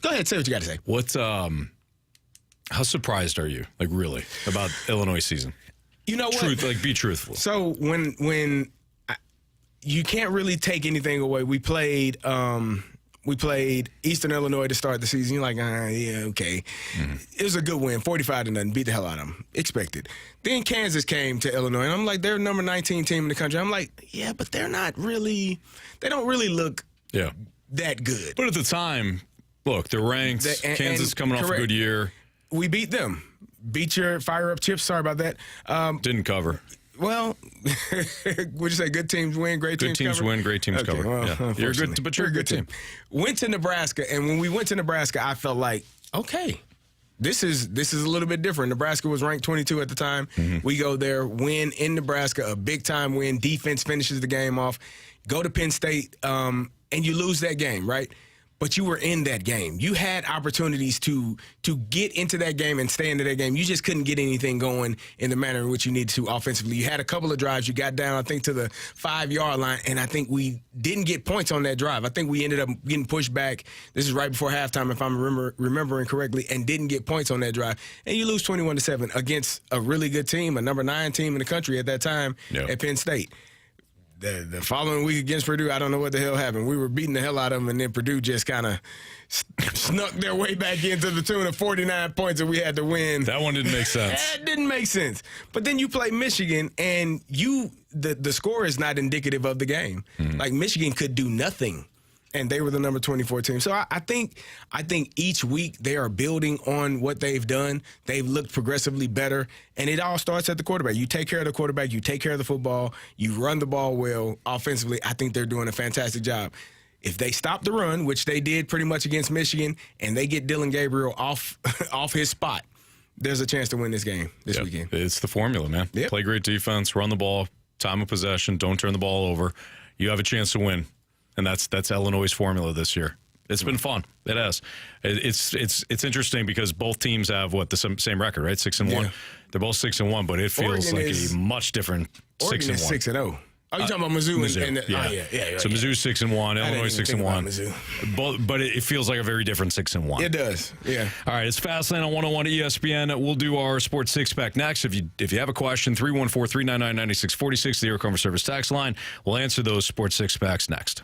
go ahead, say what you got to say. What's how surprised are you, like really, about Illinois season? You know what? Be truthful. So when you can't really take anything away. We played Eastern Illinois to start the season. You're like, yeah, okay. Mm-hmm. It was a good win, 45-0, beat the hell out of them. Expected. Then Kansas came to Illinois, and I'm like, they're number 19 team in the country. I'm like, yeah, but they're not really. They don't really look that good. But at the time, look, they're ranked. Kansas coming off a good year. We beat them. Beat your fire-up chips. Sorry about that. Didn't cover. Well, would you say good teams win, great teams cover? Good teams win, great teams cover. Well, yeah. You're good, but you're a good team. Went to Nebraska, and when we went to Nebraska, I felt like, okay, this is a little bit different. Nebraska was ranked 22 at the time. Mm-hmm. We go there, win in Nebraska, a big-time win. Defense finishes the game off. Go to Penn State, and you lose that game, right? But you were in that game. You had opportunities to get into that game and stay into that game. You just couldn't get anything going in the manner in which you needed to offensively. You had a couple of drives. You got down, I think, to the 5-yard line, and I think we didn't get points on that drive. I think we ended up getting pushed back. This is right before halftime, if I'm remembering correctly, and didn't get points on that drive. And you lose 21-7 against a really good team, a number 9 team in the country at that time at Penn State. The following week against Purdue, I don't know what the hell happened. We were beating the hell out of them, and then Purdue just kind of snuck their way back into the tune of 49 points that we had to win. That one didn't make sense. That didn't make sense. But then you play Michigan, and the score is not indicative of the game. Mm-hmm. Like, Michigan could do nothing, and they were the number 24 team. So I think each week they are building on what they've done. They've looked progressively better, and it all starts at the quarterback. You take care of the quarterback. You take care of the football. You run the ball well offensively. I think they're doing a fantastic job. If they stop the run, which they did pretty much against Michigan, and they get Dylan Gabriel off his spot, there's a chance to win this game this weekend. It's the formula, man. Yep. Play great defense, run the ball, time of possession, don't turn the ball over. You have a chance to win. And that's Illinois' formula this year. It's been fun. It has. It's interesting because both teams have the same record, right? 6-1. Yeah. They're both 6-1, but it feels like a much different 6-1. Oregon is 6-0. Oh, you're talking about Mizzou? Yeah. So Mizzou's 6-1, Illinois 6-1. But it feels like a very different 6-1. It does. Yeah. All right, it's Fastlane on 101 ESPN. We'll do our sports six-pack next. If you have a question, 314-399-9646, the Air Comfort Service tax line. We'll answer those sports six-packs next.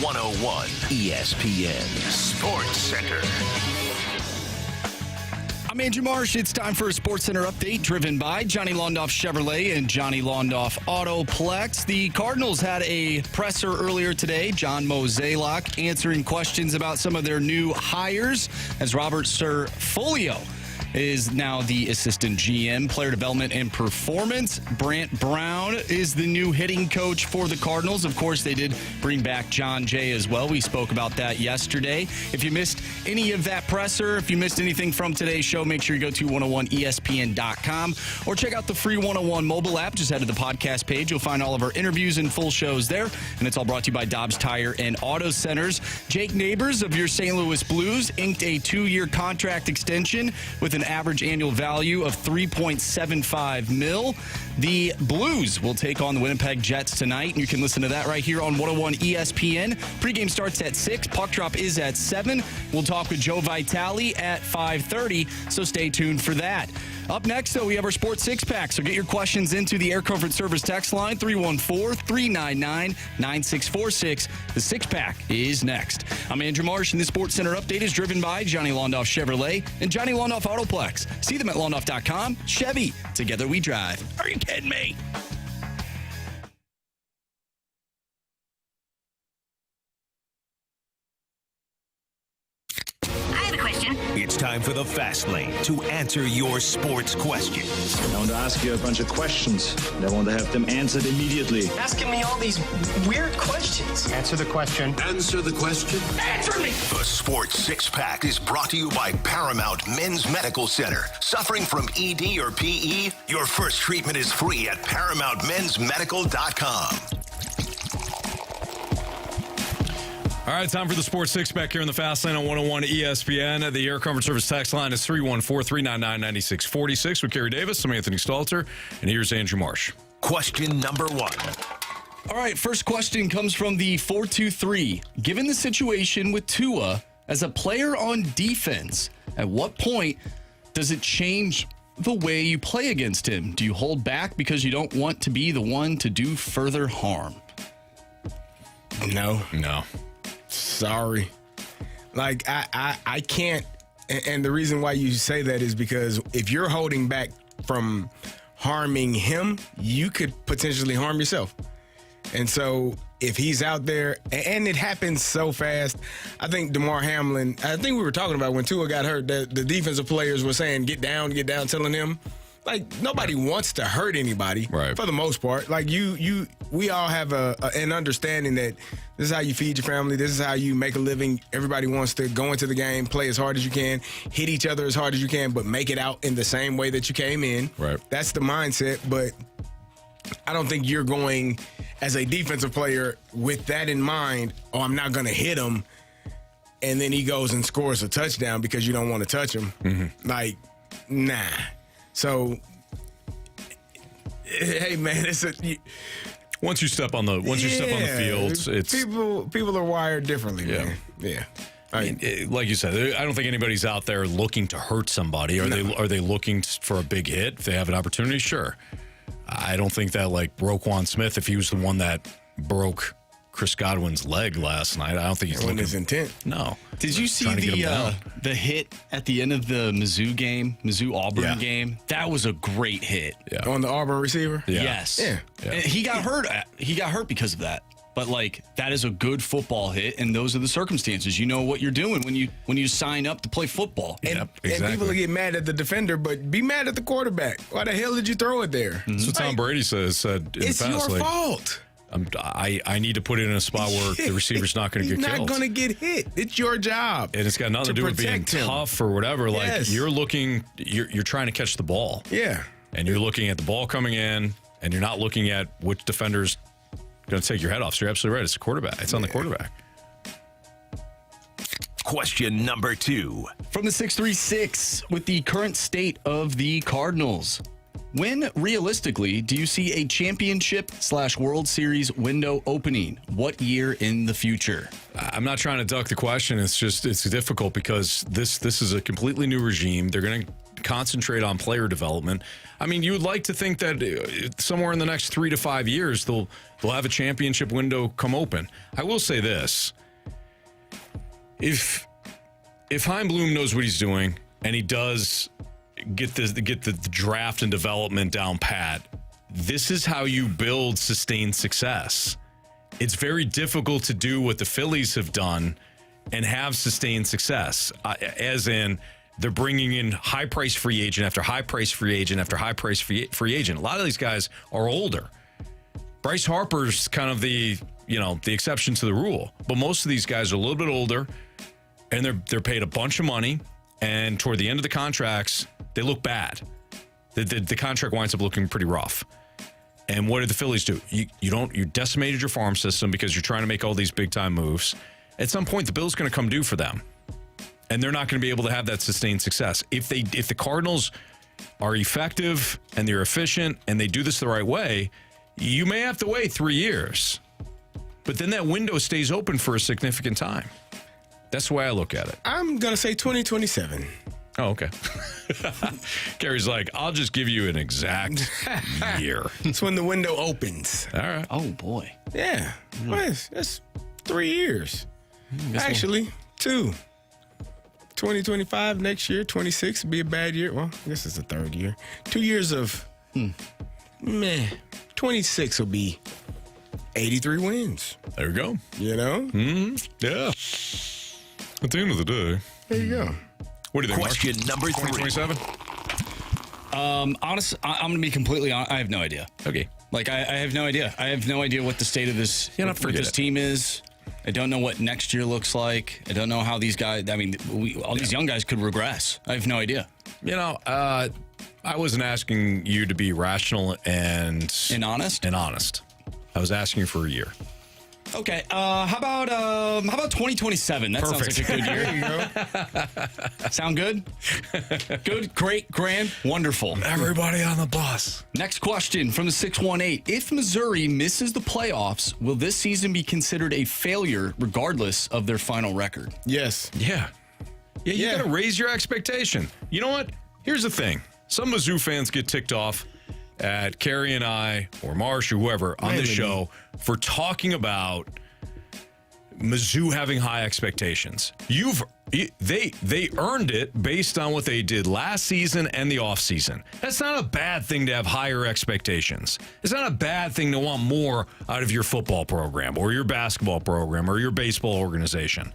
101 ESPN Sports Center. I'm Andrew Marsh. It's time for a Sports Center update driven by Johnny Londoff Chevrolet and Johnny Londoff Autoplex. The Cardinals had a presser earlier today. John Mozeliak answering questions about some of their new hires as Robert Sirfolio is now the assistant GM, player development and performance. Brant Brown is the new hitting coach for the Cardinals. Of course, they did bring back John Jay as well. We spoke about that yesterday. If you missed any of that presser, if you missed anything from today's show, make sure you go to 101ESPN.com or check out the free 101 mobile app. Just head to the podcast page. You'll find all of our interviews and full shows there. And it's all brought to you by Dobbs Tire and Auto Centers. Jake Neighbours of your St. Louis Blues inked a 2-year contract extension with an average annual value of $3.75 million. The Blues will take on the Winnipeg Jets tonight. You can listen to that right here on 101 ESPN. Pregame starts at 6. Puck drop is at 7. We'll talk with Joe Vitale at 5:30, so stay tuned for that. Up next, though, we have our Sports Six-Pack, so get your questions into the Air Comfort Service text line, 314-399-9646. The Six-Pack is next. I'm Andrew Marsh, and the Sports Center update is driven by Johnny Londoff Chevrolet and Johnny Londoff Autoplex. See them at londoff.com. Chevy, together we drive. Are you kidding me? It's time for the Fast Lane to answer your sports questions. I want to ask you a bunch of questions, and I want to have them answered immediately. Asking me all these weird questions. Answer the question. Answer the question. Answer me! The Sports Six-Pack is brought to you by Paramount Men's Medical Center. Suffering from ED or PE? Your first treatment is free at ParamountMen'sMedical.com. All right, time for the Sports Six-Pack here in the Fast Lane on 101 ESPN. The Air Comfort Service text line is 314-399-9646 with Carey Davis. I'm Anthony Stalter, and here's Andrew Marsh. Question number 1. All right, first question comes from the 423. Given the situation with Tua as a player on defense, at what point does it change the way you play against him? Do you hold back because you don't want to be the one to do further harm? No. Sorry. Like, I can't. And the reason why you say that is because if you're holding back from harming him, you could potentially harm yourself. And so if he's out there, and it happens so fast, I think DeMar Hamlin, I think we were talking about when Tua got hurt, that the defensive players were saying, get down, telling him. Like, nobody wants to hurt anybody, for the most part. Like, we all have an understanding that this is how you feed your family. This is how you make a living. Everybody wants to go into the game, play as hard as you can, hit each other as hard as you can, but make it out in the same way that you came in. Right. That's the mindset, but I don't think you're going as a defensive player with that in mind, oh, I'm not going to hit him, and then he goes and scores a touchdown because you don't want to touch him. Mm-hmm. Like, nah. So, hey man, once you step on the field, it's people are wired differently, man. Yeah. I mean, like you said, I don't think anybody's out there looking to hurt somebody. Are they looking for a big hit? If they have an opportunity, sure. I don't think that, like Roquan Smith, if he was the one that broke Chris Godwin's leg last night, I don't think he's looking. His intent. No. Did you see the hit at the end of the Mizzou-Auburn game? That was a great hit. Yeah. On the Auburn receiver? Yeah. Yes. Yeah. And he got hurt. He got hurt because of that. But like, that is a good football hit, and those are the circumstances. You know what you're doing when you sign up to play football. And people will get mad at the defender, but be mad at the quarterback. Why the hell did you throw it there? That's what Tom Brady said in the past. It's your fault. I need to put it in a spot where the receiver's not going to get killed. He's not going to get hit. It's your job. And it's got nothing to do with being tough or whatever. Like, you're trying to catch the ball. Yeah. And you're looking at the ball coming in, and you're not looking at which defender's going to take your head off. So you're absolutely right. It's the quarterback. It's on the quarterback. Question number 2. From the 636, with the current state of the Cardinals, when realistically do you see a championship/World Series window opening? What year in the future? I'm not trying to duck the question. It's difficult because this is a completely new regime. They're going to concentrate on player development. I mean, you would like to think that somewhere in the next 3 to 5 years they'll have a championship window come open. I will say this: if Chaim Bloom knows what he's doing and he does get the draft and development down pat, this is how you build sustained success. It's very difficult to do what the Phillies have done and have sustained success, as in they're bringing in high-price free agent after high-price free agent after high-price free agent. A lot of these guys are older. Bryce Harper's kind of the exception to the rule, but most of these guys are a little bit older, and they're paid a bunch of money, and toward the end of the contracts, they look bad. The contract winds up looking pretty rough. And what did the Phillies do? You decimated your farm system because you're trying to make all these big-time moves. At some point, the bill's going to come due for them, and they're not going to be able to have that sustained success. If the Cardinals are effective and they're efficient and they do this the right way, you may have to wait 3 years, but then that window stays open for a significant time. That's the way I look at it. I'm going to say 2027. Oh, okay. Carey's like, I'll just give you an exact year. It's when the window opens. All right. Oh, boy. Yeah. Well, that's 3 years. Actually, 2. 2025 next year, 26 would be a bad year. Well, I guess it's the third year. 2 years of, 26 will be 83 wins. There we go. You know? Mm-hmm. Yeah. At the end of the day. There you go. What do you think, Question number 3. 2027? Honestly, I'm going to be completely honest. I have no idea. Okay. Like, I have no idea. I have no idea what the state of this, team is. I don't know what next year looks like. I don't know how these guys, all these young guys could regress. I have no idea. I wasn't asking you to be rational and honest. I was asking for a year. Okay. How about 2027? That Perfect. Sounds like a good year. There you go. Sound good? Good, great, grand, wonderful. Everybody on the bus. Next question from the 618. If Missouri misses the playoffs, will this season be considered a failure regardless of their final record? Yes. Yeah. Yeah, you got to raise your expectation. You know what? Here's the thing. Some Mizzou fans get ticked off at Carey and I, or Marsh, or whoever on this show for talking about Mizzou having high expectations. They earned it based on what they did last season and the offseason. That's not a bad thing to have higher expectations. It's not a bad thing to want more out of your football program or your basketball program or your baseball organization.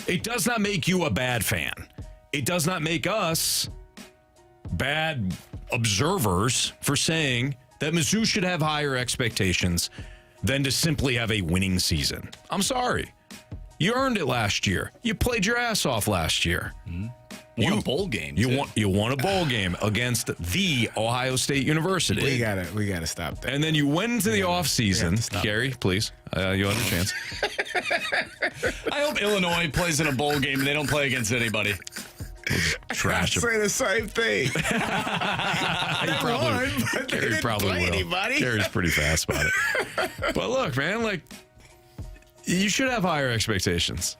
It does not make you a bad fan. It does not make us bad observers for saying that Mizzou should have higher expectations than to simply have a winning season. I'm sorry. You earned it last year. You played your ass off last year. Mm-hmm. Won a bowl game. You won a bowl game against the Ohio State University. We gotta stop that. And then you went into the offseason. Carey, please. You have a chance. I hope Illinois plays in a bowl game and they don't play against anybody. Trash I say the same thing. Carey probably will. Anybody. Carey's pretty fast about it. But look, man, you should have higher expectations.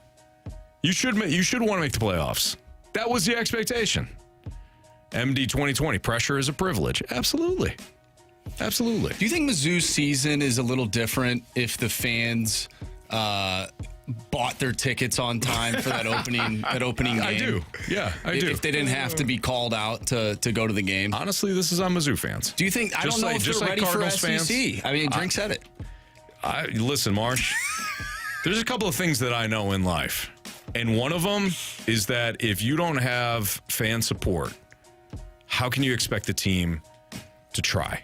You should want to make the playoffs. That was the expectation. MD 2020, pressure is a privilege. Absolutely. Absolutely. Do you think Mizzou's season is a little different if the fans bought their tickets on time for that opening game? I do. Yeah, I do. If they didn't have to be called out to go to the game. Honestly, this is on Mizzou fans. Do you think, I don't know if they're ready for SEC. Fans, I mean, Drink said it. Listen, Marsh, there's a couple of things that I know in life. And one of them is that if you don't have fan support, how can you expect the team to try?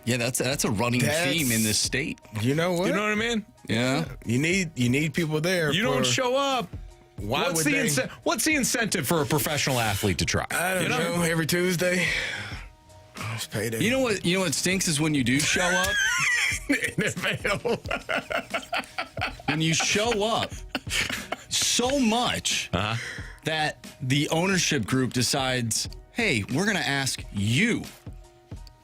Yeah, that's a running theme in this state. You know what? You know what I mean? Yeah. You need people there. You don't show up. What's the incentive for a professional athlete to try? I don't know. Every Tuesday. It's payday. You know what stinks is when you do show up. When you show up so much that the ownership group decides, hey, we're going to ask you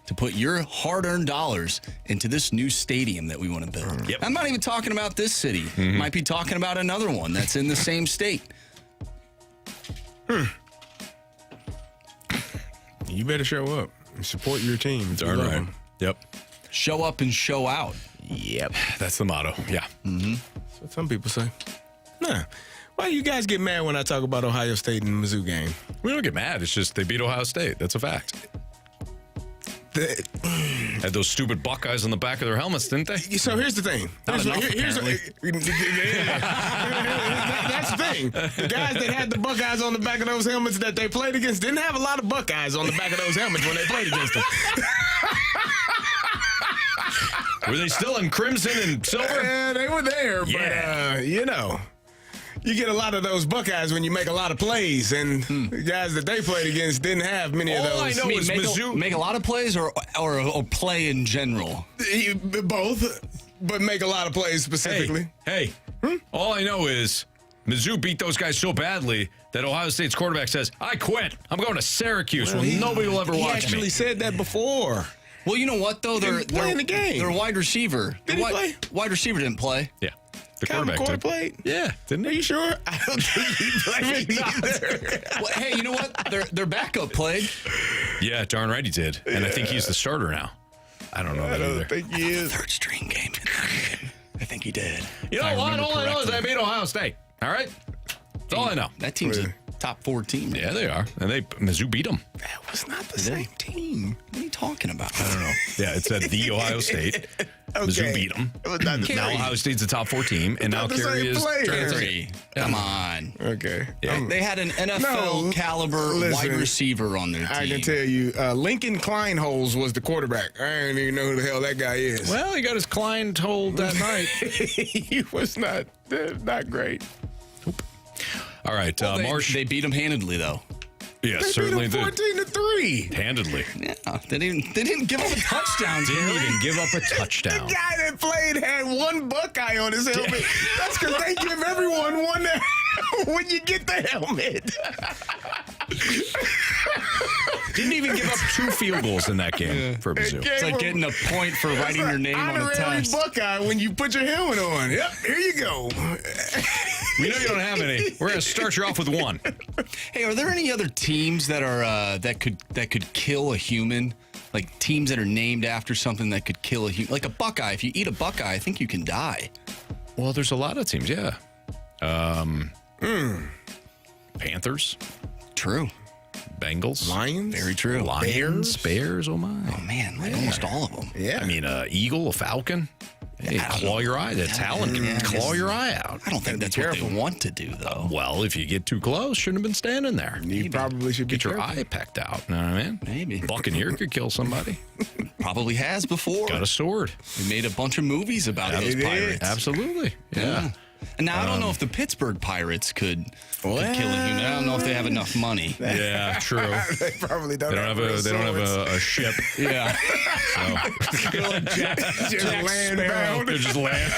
to put your hard-earned dollars into this new stadium that we want to build. Yep. I'm not even talking about this city. Might be talking about another one that's in the same state. You better show up and support your team. Darn right. Yep. Show up and show out. Yep. That's the motto. Yeah. Mm-hmm. That's what some people say. Nah. Why do you guys get mad when I talk about Ohio State and the Mizzou game? We don't get mad. It's just they beat Ohio State. That's a fact. Had those stupid Buckeyes on the back of their helmets, didn't they? So here's the thing. That's the thing. The guys that had the Buckeyes on the back of those helmets that they played against didn't have a lot of Buckeyes on the back of those helmets when they played against them. Were they still in crimson and silver? Yeah, they were there, but you get a lot of those Buckeyes when you make a lot of plays, and the guys that they played against didn't have many of those. All I know is Mizzou make a lot of plays or play in general? Both, but make a lot of plays specifically. Hey, all I know is Mizzou beat those guys so badly that Ohio State's quarterback says, I quit. I'm going to Syracuse where nobody will ever watch me. He actually said that before. Well, you know what, though? They're playing the game. They're wide receiver. Did he play? Wide receiver didn't play. Yeah. The quarterback did. Played? Yeah, didn't he? Are you sure? I don't think he played either. Well, hey, you know what? Their backup played. Yeah, darn right he did. And I think he's the starter now. I don't know that either. I don't think he is. Third string game. I think he did. You know what? All I know is I beat Ohio State. All right? That's all I know. That team's a top 4 team. Yeah, they are. And Mizzou beat them. That was not the same team. What are you talking about? I don't know. Yeah, it said the Ohio State. Mizzou beat them. Now Ohio State's a top 4 team, and now Carey is 3. Come on. Okay. Yeah. They had an NFL caliber wide receiver on their team. I can tell you, Lincoln Kleinholz was the quarterback. I don't even know who the hell that guy is. Well, he got his Klein told that night. He was not great. All right, Marsh. They beat him handedly, though. Yeah, they certainly beat him 14-3. Handedly. Yeah, they didn't give up a touchdown. Didn't even give up a touchdown. The guy that played had one Buckeye on his helmet. That's because they give everyone one when you get the helmet. Didn't even give up 2 field goals in that game for Mizzou. It's like getting a point for writing your name on a test. Buckeye when you put your helmet on. Yep, here you go. We know you don't have any. We're going to start you off with 1. Hey, are there any other teams that are that could kill a human? Like teams that are named after something that could kill a human? Like a Buckeye. If you eat a Buckeye, I think you can die. Well, there's a lot of teams, yeah. Panthers. True. Bengals. Lions. Very true. Lions. Bears. Oh, my. Oh, man. Like almost all of them. Yeah. I mean, eagle, a falcon. Hey, claw your eye. The talon can claw your eye out. I don't think that's what they want to do, though. Well, if you get too close, shouldn't have been standing there. You probably should get your eye pecked out. Know what I mean? Maybe. Buccaneer could kill somebody. Probably has before. Got a sword. We made a bunch of movies about those pirates. Absolutely. Yeah. And now I don't know if the Pittsburgh Pirates could kill a human. I don't know if they have enough money. Yeah, true. They probably don't. They don't have a ship. Yeah. So. Just land bound. They're just land.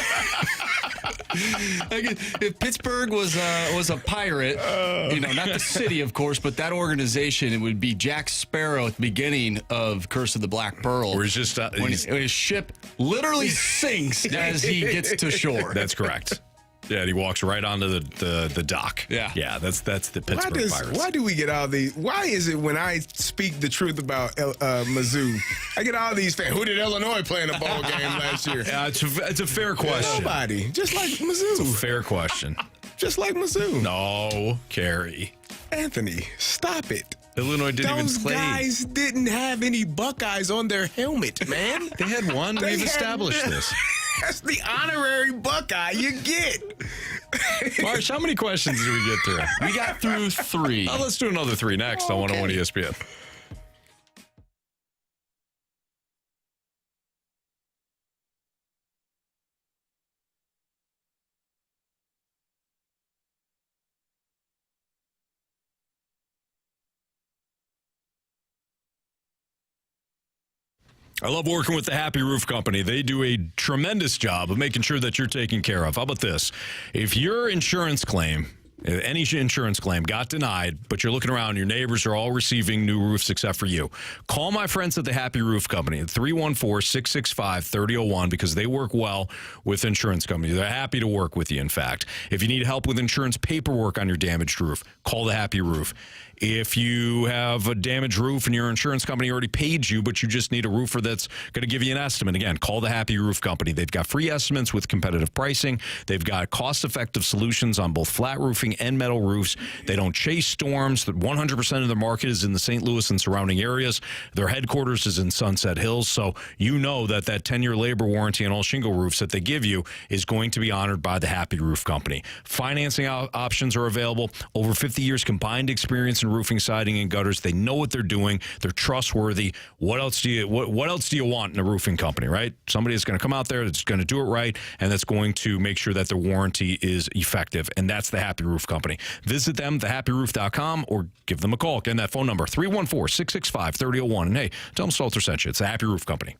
If Pittsburgh was a pirate, not the city, of course, but that organization, it would be Jack Sparrow at the beginning of Curse of the Black Pearl. Where he's just when his ship literally sinks as he gets to shore. That's correct. Yeah, and he walks right onto the dock. Yeah, that's the Pittsburgh Pirates. Why do we get all these? Why is it when I speak the truth about Mizzou, I get all these fans? Who did Illinois play in a bowl game last year? Yeah, it's a fair question. Nobody, just like Mizzou. It's a fair question. Just like Mizzou. No, Carey. Anthony, stop it. Illinois didn't even play. Those guys didn't have any Buckeyes on their helmet, man. They had one. We've established this. That's the honorary Buckeye you get. Marsh, how many questions did we get through? We got through 3. Let's do another 3 next on 101 ESPN. I love working with the Happy Roof Company. They do a tremendous job of making sure that you're taken care of. How about this? If your insurance claim Any insurance claim got denied, but you're looking around, your neighbors are all receiving new roofs except for you. Call my friends at the Happy Roof Company at 314-665-3001 because they work well with insurance companies. They're happy to work with you, in fact. If you need help with insurance paperwork on your damaged roof, call the Happy Roof. If you have a damaged roof and your insurance company already paid you, but you just need a roofer that's going to give you an estimate, again, call the Happy Roof Company. They've got free estimates with competitive pricing. They've got cost-effective solutions on both flat roofing and metal roofs. They don't chase storms. 100% of their market is in the St. Louis and surrounding areas. Their headquarters is in Sunset Hills, so you know that 10-year labor warranty on all shingle roofs that they give you is going to be honored by the Happy Roof Company. Financing options are available. Over 50 years combined experience in roofing, siding, and gutters. They know what they're doing. They're trustworthy. What else do you want in a roofing company, right? Somebody that's going to come out there that's going to do it right and that's going to make sure that their warranty is effective, and that's the Happy Roof Company. Visit them, thehappyroof.com, or give them a call. Again, that phone number, 314-665-3001. And hey, tell them Stalter sent you. It's the Happy Roof Company.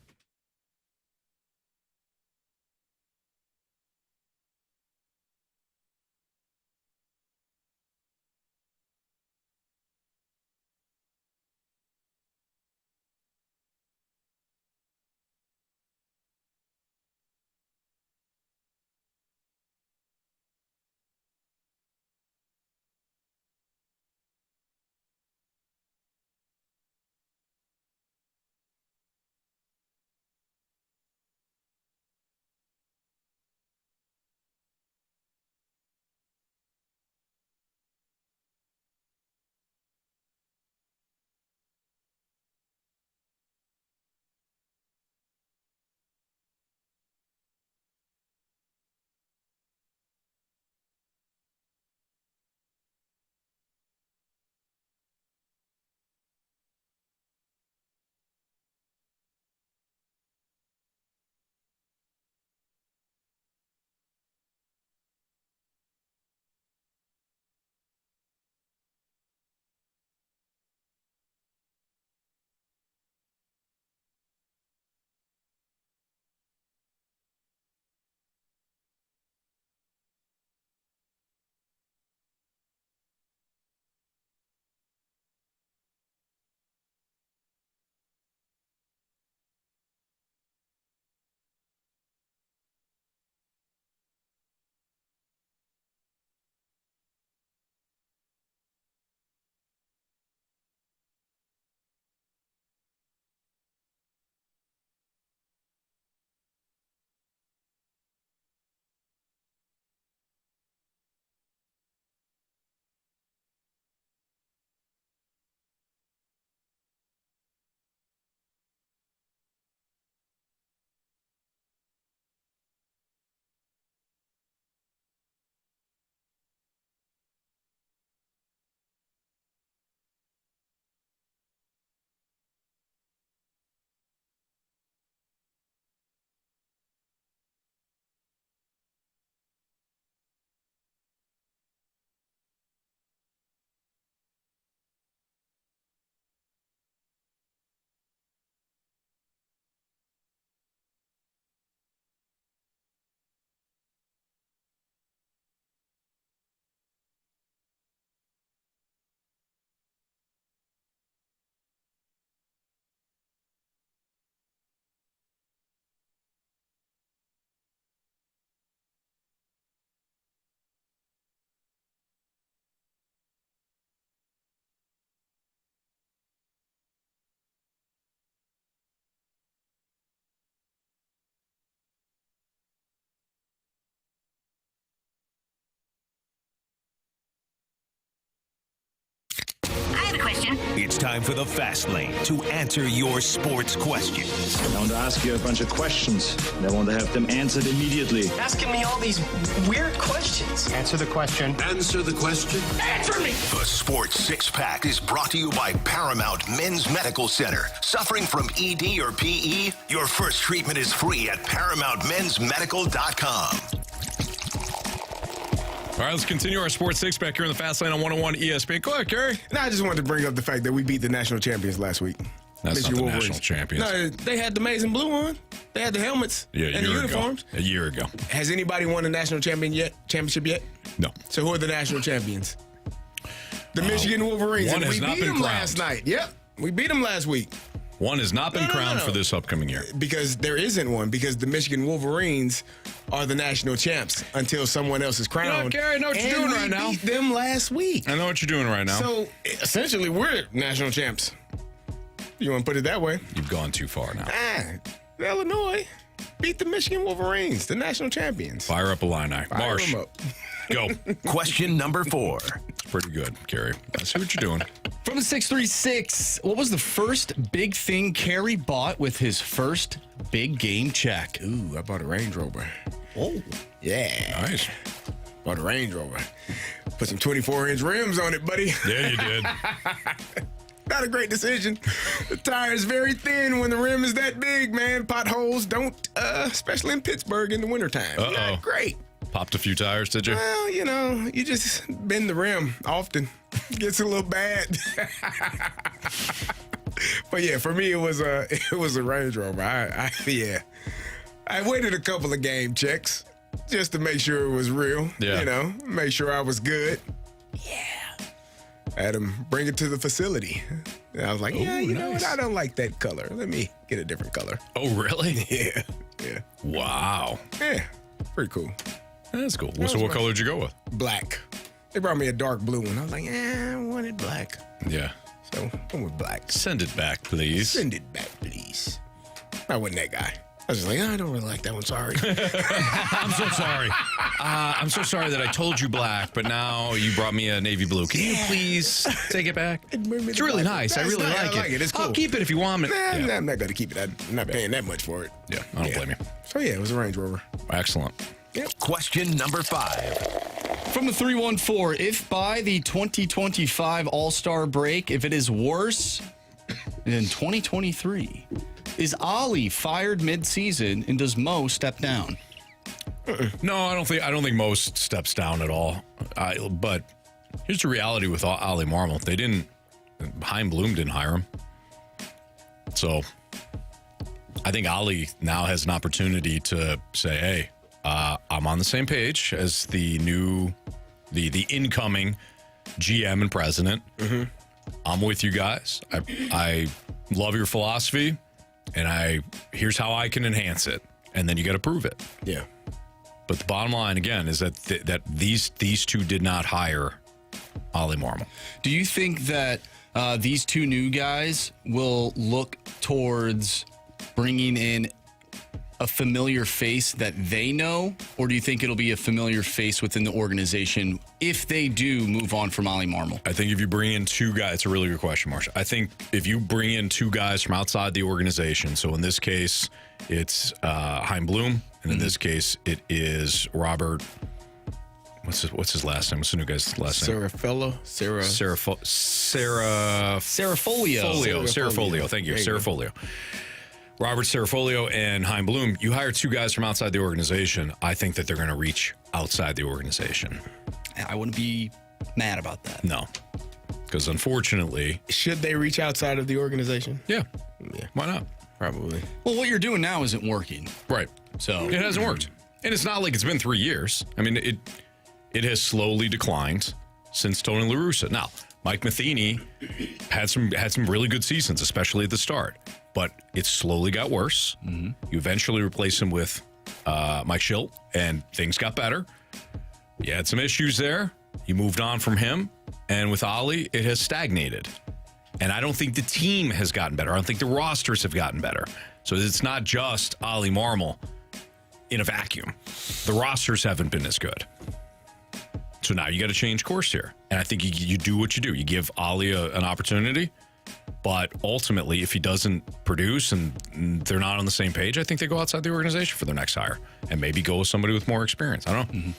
It's time for the Fast Lane to answer your sports questions. I want to ask you a bunch of questions, and I want to have them answered immediately. Asking me all these weird questions. Answer the question. Answer the question. Answer me! The Sports Six-Pack is brought to you by Paramount Men's Medical Center. Suffering from ED or PE? Your first treatment is free at ParamountMen'sMedical.com. All right, let's continue our Sports Six-Pack here in the Fast Lane on 101 ESPN. Go ahead, Carey. No, I just wanted to bring up the fact that we beat the national champions last week. That's Michigan not the Wolverines. national champions. No, they had the maize and blue on. They had the helmets Yeah, and the uniforms. A year ago. Has anybody won a national championship yet? No. So who are the national champions? The Michigan Wolverines. One And has we not beat been them crowned. last night. Yep. We beat them last week. One has not been crowned for this upcoming year. Because there isn't one, because the Michigan Wolverines are the national champs until someone else is crowned. Gary, I know what you're doing right now. We beat them last week. I know what you're doing right now. So, essentially, we're national champs. You want to put it that way? You've gone too far now. Illinois beat the Michigan Wolverines, the national champions. Fire up Illini. Fire Marsh, them up. go. Question number 4. Pretty good, Carey. I see what you're doing. From the 636, what was the first big thing Carey bought with his first big game check? Ooh, I bought a Range Rover. Oh. Yeah. Nice. Bought a Range Rover. Put some 24-inch rims on it, buddy. Yeah, you did. Not a great decision. The tire is very thin when the rim is that big, man. Potholes don't, especially in Pittsburgh in the wintertime. Not great. Popped a few tires, did you? Well, you just bend the rim often. Gets a little bad. But yeah, for me it was a Range Rover. I waited a couple of game checks just to make sure it was real. Yeah. Make sure I was good. Yeah. I had him bring it to the facility. And I was like, you know what? I don't like that color. Let me get a different color. Oh, really? Yeah. Wow. Yeah. Pretty cool. That's cool. So what color did you go with? Black. They brought me a dark blue one. I was like, I wanted black. Yeah. So I went black. Send it back, please. Send it back, please. I wasn't that guy. I was just like, I don't really like that one. Sorry. I'm so sorry. I'm so sorry that I told you black, but now you brought me a navy blue. Can you please take it back? It's really nice. I really like it. It's cool. I'll keep it if you want it. I'm not going to keep it. I'm not paying that much for it. Yeah, I don't blame you. So yeah, it was a Range Rover. Excellent. Yep. Question number 5. From the 314, if by the 2025 All-Star break, if it is worse than 2023, is Ollie fired mid-season and does Mo step down? No, I don't think most steps down at all. But here's the reality with Ollie Marmol. Chaim Bloom didn't hire him. So I think Ollie now has an opportunity to say, hey, I'm on the same page as the incoming GM and president. Mm-hmm. I'm with you guys. I love your philosophy, and here's how I can enhance it. And then you got to prove it. Yeah. But the bottom line, again, is that these two did not hire Ollie Marmol. Do you think that these two new guys will look towards bringing in a familiar face that they know, or do you think it'll be a familiar face within the organization if they do move on from Ollie Marmol? I think if you bring in two guys, it's a really good question, Marsha. I think if you bring in two guys from outside the organization, so in this case, it's Chaim Bloom, and in this case, it is Robert. What's his last name? What's the new guy's last name? Serafolio. Serafolio. Thank you. Serafolio. Robert Serafolio and Chaim Bloom, you hire two guys from outside the organization. I think that they're going to reach outside the organization. I wouldn't be mad about that. No. Because unfortunately... Should they reach outside of the organization? Yeah. Why not? Probably. Well, what you're doing now isn't working. Right. So it hasn't worked. And it's not like it's been 3 years. I mean, it has slowly declined since Tony La Russa. Now, Mike Matheny had some really good seasons, especially at the start. But it slowly got worse. Mm-hmm. You eventually replaced him with Mike Schilt, and things got better. You had some issues there. You moved on from him. And with Ollie, it has stagnated. And I don't think the team has gotten better. I don't think the rosters have gotten better. So it's not just Ollie Marmol in a vacuum. The rosters haven't been as good. So now you got to change course here. And I think you do what you do. You give Ollie an opportunity. But ultimately, if he doesn't produce and they're not on the same page, I think they go outside the organization for their next hire and maybe go with somebody with more experience. I don't know. Mm-hmm.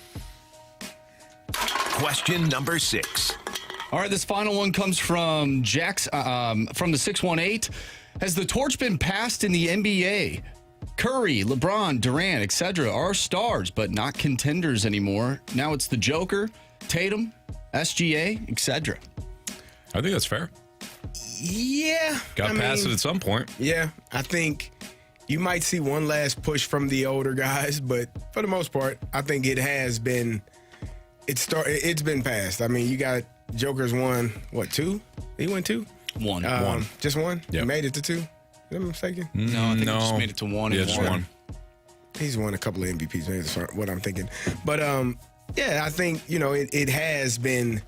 Question number 6. All right, this final one comes from Jax from the 618. Has the torch been passed in the NBA? Curry, LeBron, Durant, etc. are stars, but not contenders anymore. Now it's the Joker, Tatum, SGA, etc. I think that's fair. Yeah. Got past it at some point. Yeah, I think you might see one last push from the older guys, but for the most part, I think it has been. It's been passed. I mean, you got Joker's won what 2? He won 2. One. Just one. Yep. He made it to 2. Am I mistaken? No, I think he just made it to 1. Yeah, and just won. 1. He's won a couple of MVPs. Maybe that's what I'm thinking. But yeah, I think it has been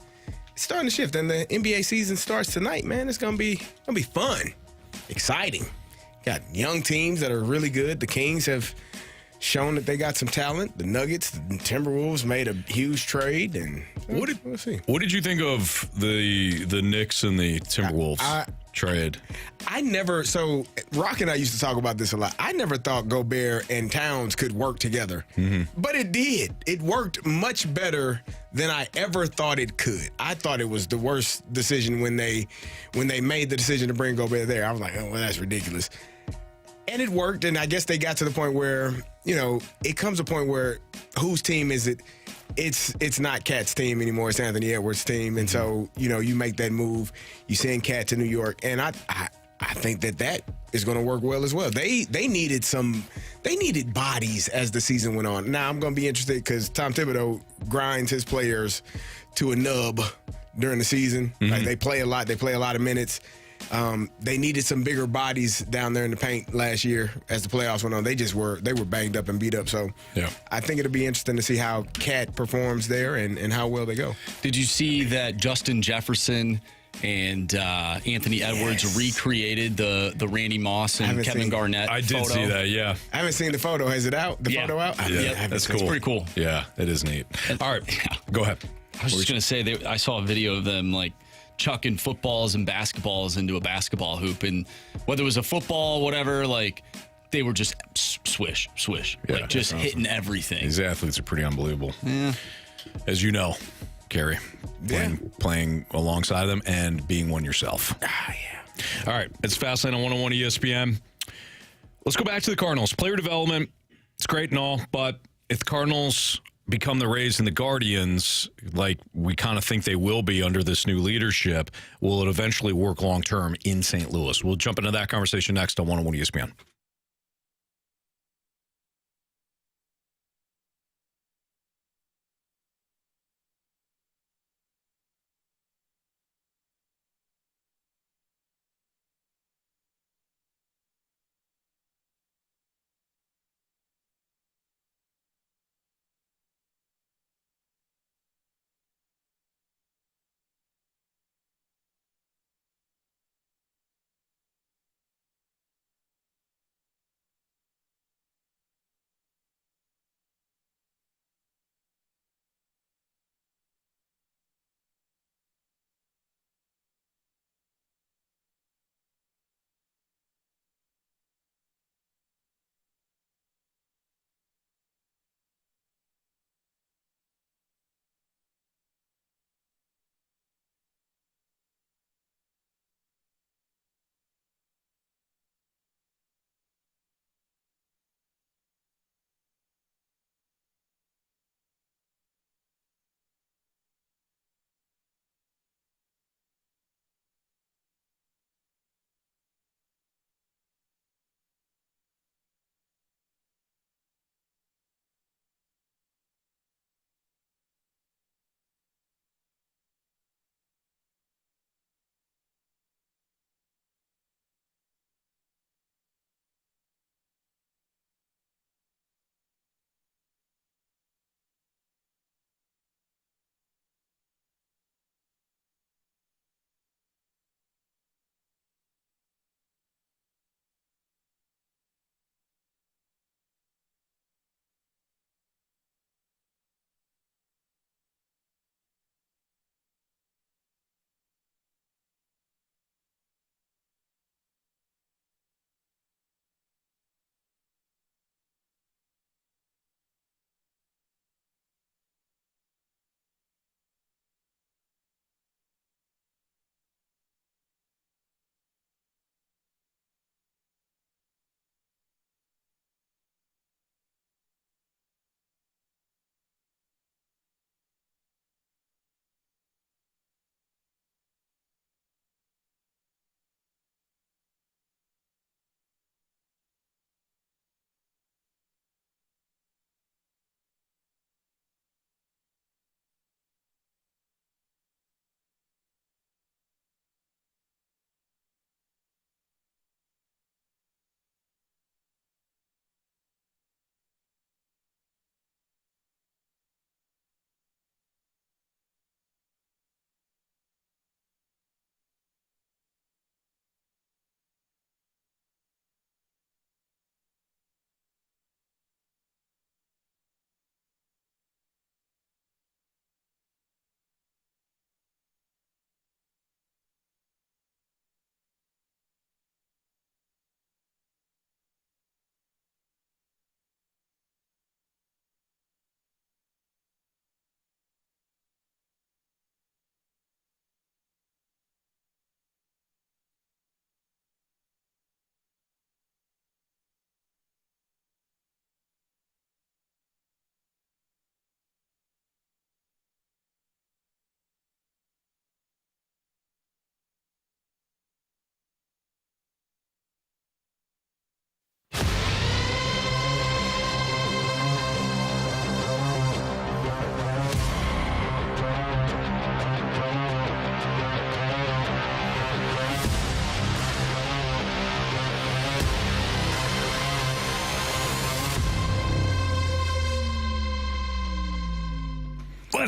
starting to shift, and the NBA season starts tonight. Man, it's gonna be fun, exciting. Got young teams that are really good. The Kings have shown that they got some talent. The Nuggets, the Timberwolves made a huge trade, and we'll see. What did you think of the Knicks and the Timberwolves trade? So Rock and I used to talk about this a lot. I never thought Gobert and Towns could work together, but it did. It worked much better than I ever thought it could. I thought it was the worst decision when they made the decision to bring Gobert there. I was like, oh, well, that's ridiculous. And it worked, and I guess they got to the point where, it comes a point where whose team is it? It's not Cat's team anymore. It's Anthony Edwards' team. And so, you make that move. You send Cat to New York. And I think that is going to work well as well. They needed bodies as the season went on. Now, I'm going to be interested because Tom Thibodeau grinds his players to a nub during the season. Like, they play a lot. They play a lot of minutes. They needed some bigger bodies down there in the paint last year as the playoffs went on. They were banged up and beat up. So yeah. I think it'll be interesting to see how Cat performs there and how well they go. Did you see that Justin Jefferson and Anthony Edwards recreated the Randy Moss and Kevin Garnett I did photo? see that, yeah. I haven't seen the photo. Is it out? The photo out? Yeah, that's cool. It's pretty cool. Yeah, it is neat. All right, go ahead. I was just going to say, I saw a video of them chucking footballs and basketballs into a basketball hoop, and whether it was a football, whatever, they were just swish, Yeah, just awesome. Hitting everything. These athletes are pretty unbelievable. Yeah. As you know, Carey, playing alongside them and being one yourself. Yeah. All right, it's Fastlane on 101 ESPN. Let's go back to the Cardinals. Player development, it's great and all, but if the Cardinals become the Rays and the Guardians, like we kind of think they will be under this new leadership, will it eventually work long-term in St. Louis? We'll jump into that conversation next on 101 ESPN.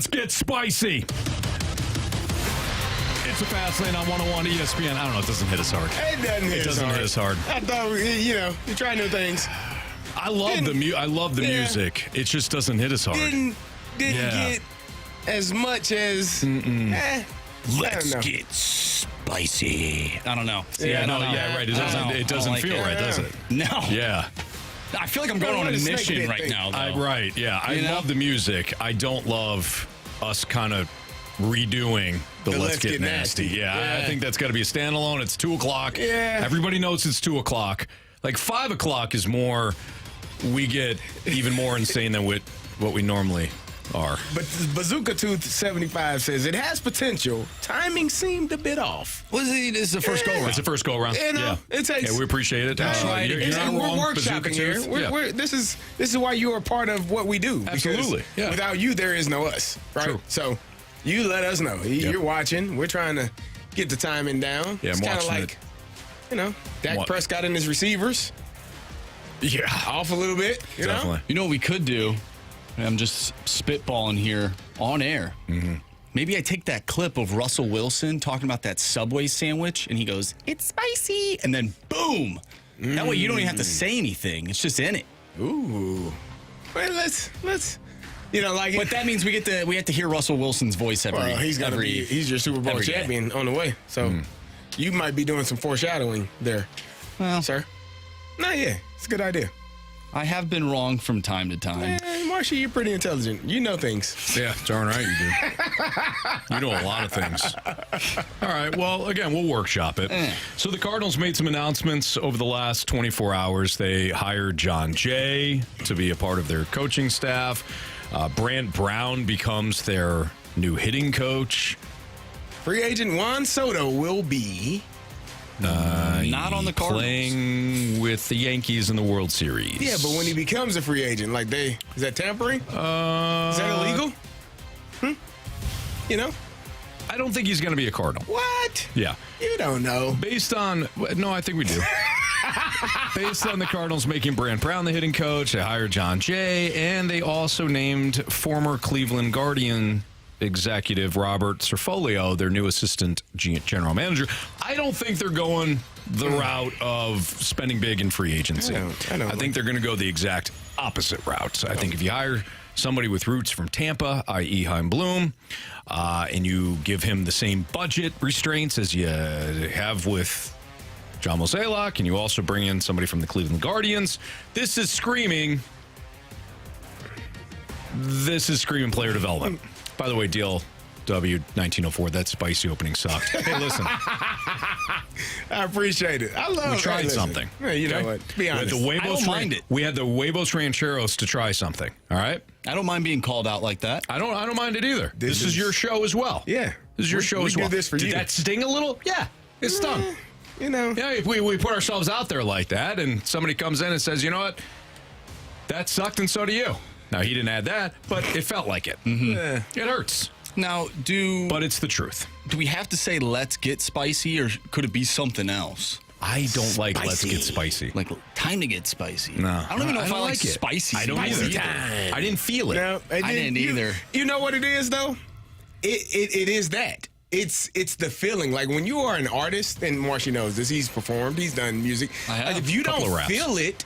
Let's get spicy. It's a fast lane on 101 ESPN. I don't know. It doesn't hit us hard. It doesn't hit us hard. I thought, you try new things. I love the music. It just doesn't hit us hard. Didn't get as much as. Let's get spicy. I don't know. Right. It doesn't feel right, does it? No. Yeah. I feel like I'm going on a mission right now, though. Right, yeah. I love the music. I don't love us kind of redoing the Let's Get Nasty. Yeah, I think that's got to be a standalone. It's 2 o'clock. Yeah. Everybody knows it's 2 o'clock. Like 5 o'clock is more, we get even more insane than what we normally are. But Bazooka Tooth 75 says it has potential. Timing seemed a bit off. It's the first go around. It's the first go around. It takes. Yeah, we appreciate it. You're not wrong. We're workshopping here. This is why you are part of what we do. Absolutely. Yeah. Without you, there is no us. Right. True. So you let us know. You're watching. We're trying to get the timing down. Yeah, it's I'm kind of watching like, Dak Prescott and his receivers. Yeah. Off a little bit. Definitely. You know what we could do? I'm just spitballing here on air. Mm-hmm. Maybe I take that clip of Russell Wilson talking about that Subway sandwich, and he goes, "It's spicy," and then boom. That way you don't even have to say anything. It's just in it. Ooh. Well, let's But that means we have to hear Russell Wilson's voice every. He's your Super Bowl champion on the way. So you might be doing some foreshadowing there, sir. No, yeah, it's a good idea. I have been wrong from time to time. Marsha, you're pretty intelligent. You know things. Yeah, darn right you do. You know a lot of things. All right, well, again, we'll workshop it. So the Cardinals made some announcements over the last 24 hours. They hired John Jay to be a part of their coaching staff. Brant Brown becomes their new hitting coach. Free agent Juan Soto will be... not on the Cardinals. Playing with the Yankees in the World Series. Yeah, but when he becomes a free agent, is that tampering? Is that illegal? I don't think he's going to be a Cardinal. What? Yeah. You don't know. No, I think we do. Based on the Cardinals making Brant Brown the hitting coach, they hired John Jay, and they also named former Cleveland Guardian executive Robert Cerfolio their new assistant general manager. I don't think they're going the route of spending big in free agency. I think they're going to go the exact opposite route. I think if you hire somebody with roots from Tampa, i.e. Chaim Bloom, and you give him the same budget restraints as you have with John Mozeliak, and you also bring in somebody from the Cleveland Guardians, this is screaming player development. By the way, DLW 1904, that spicy opening sucked. Hey, listen. I appreciate it. I love it. We tried something. Yeah, you know what? Be honest. I don't mind it. We had the Huevos Rancheros to try something. All right? I don't mind being called out like that. I don't mind it either. This is your show as well. Yeah. This is your show as well. We do this for you. Did that sting a little? Yeah. It stung. Yeah, if we put ourselves out there like that and somebody comes in and says, you know what? That sucked and so do you. Now, he didn't add that, but it felt like it. Mm-hmm. It hurts. Now, But it's the truth. Do we have to say let's get spicy, or could it be something else? I don't like let's get spicy. Like time to get spicy. No. I don't even know if I like it. spicy. I don't either. Time. I didn't feel it. No, I didn't either. You know what it is, though? It is that. It's the feeling. Like when you are an artist, and Marshy knows this, he's performed, he's done music. I have. Like if you don't feel it,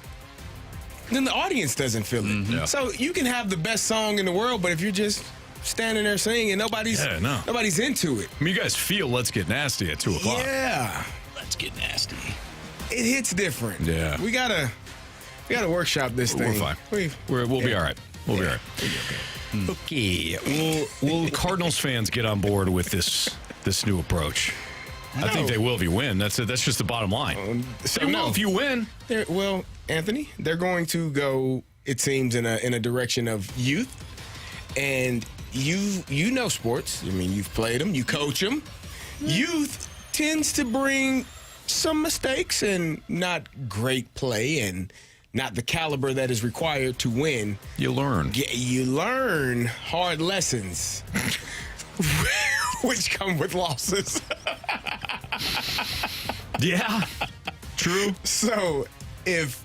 then the audience doesn't feel it. Mm-hmm. Yeah. So you can have the best song in the world, but if you're just standing there singing, nobody's into it. I mean, you guys feel Let's Get Nasty at 2 o'clock. Yeah. Let's get nasty. It hits different. Yeah. We gotta workshop this thing. We're fine. We'll be all right. We'll be all right. Okay. Will Cardinals fans get on board with this new approach? I think they will if you win. That's just the bottom line. They will if you win. Well, Anthony, they're going to go, it seems, in a direction of youth. And you know sports. I mean, you've played them. You coach them. Youth tends to bring some mistakes and not great play and not the caliber that is required to win. You learn. You learn hard lessons, which come with losses. Yeah, true. So if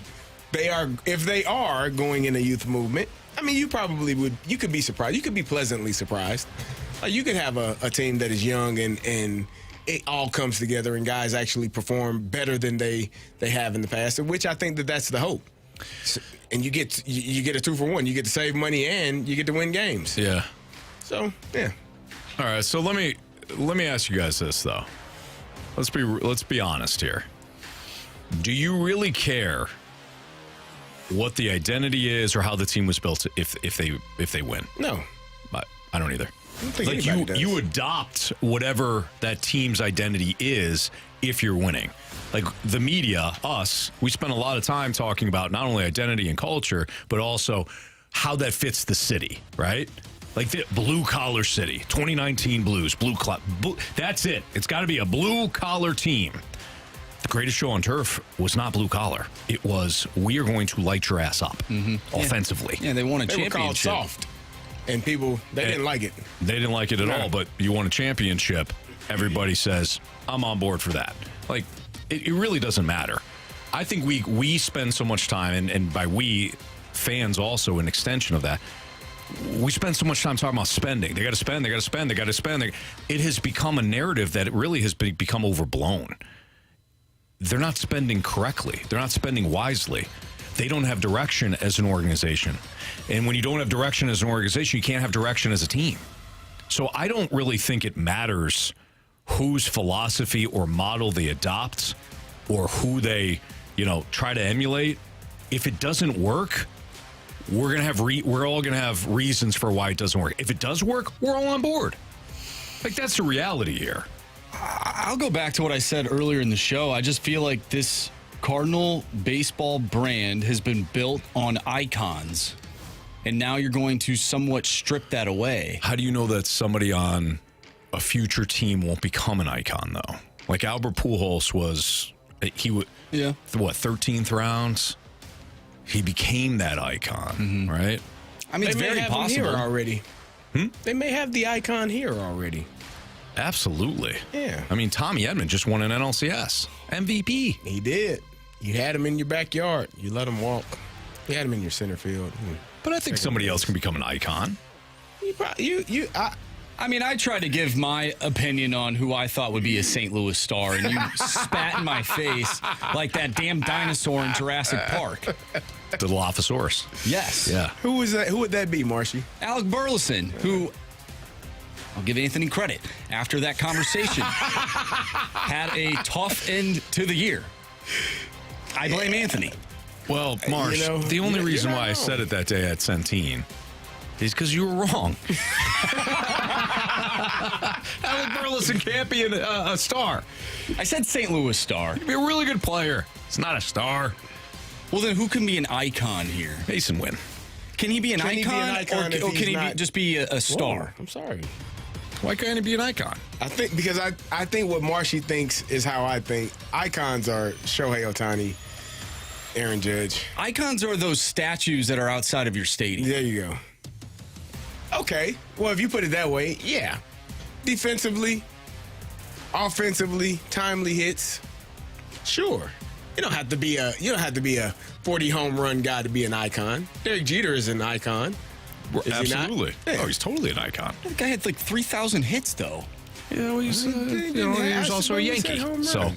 they are going in a youth movement, I mean, you probably would. You could be surprised. You could be pleasantly surprised. You could have a team that is young and it all comes together and guys actually perform better than they have in the past, which I think that's the hope. And you get a 2-for-1. You get to save money and you get to win games. Yeah. So, yeah. All right, so let me ask you guys this though. Let's be honest here. Do you really care what the identity is or how the team was built if they win? No. I don't either. Like you adopt whatever that team's identity is if you're winning. Like the media, us, we spend a lot of time talking about not only identity and culture, but also how that fits the city, right? Like the blue-collar city, 2019 Blues, that's it. It's got to be a blue-collar team. The greatest show on turf was not blue-collar. It was, we are going to light your ass up offensively. Yeah, they won a championship. They were called soft. And people, they didn't like it. They didn't like it at all, but you won a championship. Everybody says, I'm on board for that. Like, it really doesn't matter. I think we spend so much time, and by we, fans also, an extension of that, we spend so much time talking about spending. They got to spend, they got to spend, they got to spend. It has become a narrative that it really has become overblown. They're not spending correctly. They're not spending wisely. They don't have direction as an organization. And when you don't have direction as an organization, you can't have direction as a team. So I don't really think it matters whose philosophy or model they adopt or who they, try to emulate. If it doesn't work, we're all going to have reasons for why it doesn't work. If it does work, we're all on board. Like, that's the reality here. I'll go back to what I said earlier in the show. I just feel like this Cardinal baseball brand has been built on icons, and now you're going to somewhat strip that away. How do you know that somebody on a future team won't become an icon, though? Like Albert Pujols was, 13th rounds? He became that icon, right? I mean, it's very possible already. They may have the icon here already. Absolutely. Yeah. I mean, Tommy Edman just won an NLCS. MVP. He did. You had him in your backyard. You let him walk. You had him in your center field. But I think somebody else can become an icon. I mean, I tried to give my opinion on who I thought would be a St. Louis star, and you spat in my face like that damn dinosaur in Jurassic Park. The Dilophosaurus. Yes. Yeah. Who was that? Who would that be, Marshy? Alec Burleson, who, I'll give Anthony credit, after that conversation, had a tough end to the year. I blame Anthony. Well, Marsh, the only reason why I said it that day at Centene is because you were wrong. Alec Burleson can't be a star. I said St. Louis star. He'd be a really good player. It's not a star. Well, then who can be an icon here? Mason Wynn. Can he be an icon, or can he just be a star? Whoa, I'm sorry. Why can't he be an icon? I think because I think what Marshy thinks is how I think. Icons are Shohei Ohtani, Aaron Judge. Icons are those statues that are outside of your stadium. There you go. Okay. Well, if you put it that way, yeah. Defensively, offensively, timely hits. Sure. You don't have to be a 40 home run guy to be an icon. Derek Jeter is an icon. Is Absolutely. He not? Oh, he's totally an icon. That guy had like 3,000 hits, though. He was also a Yankee. So,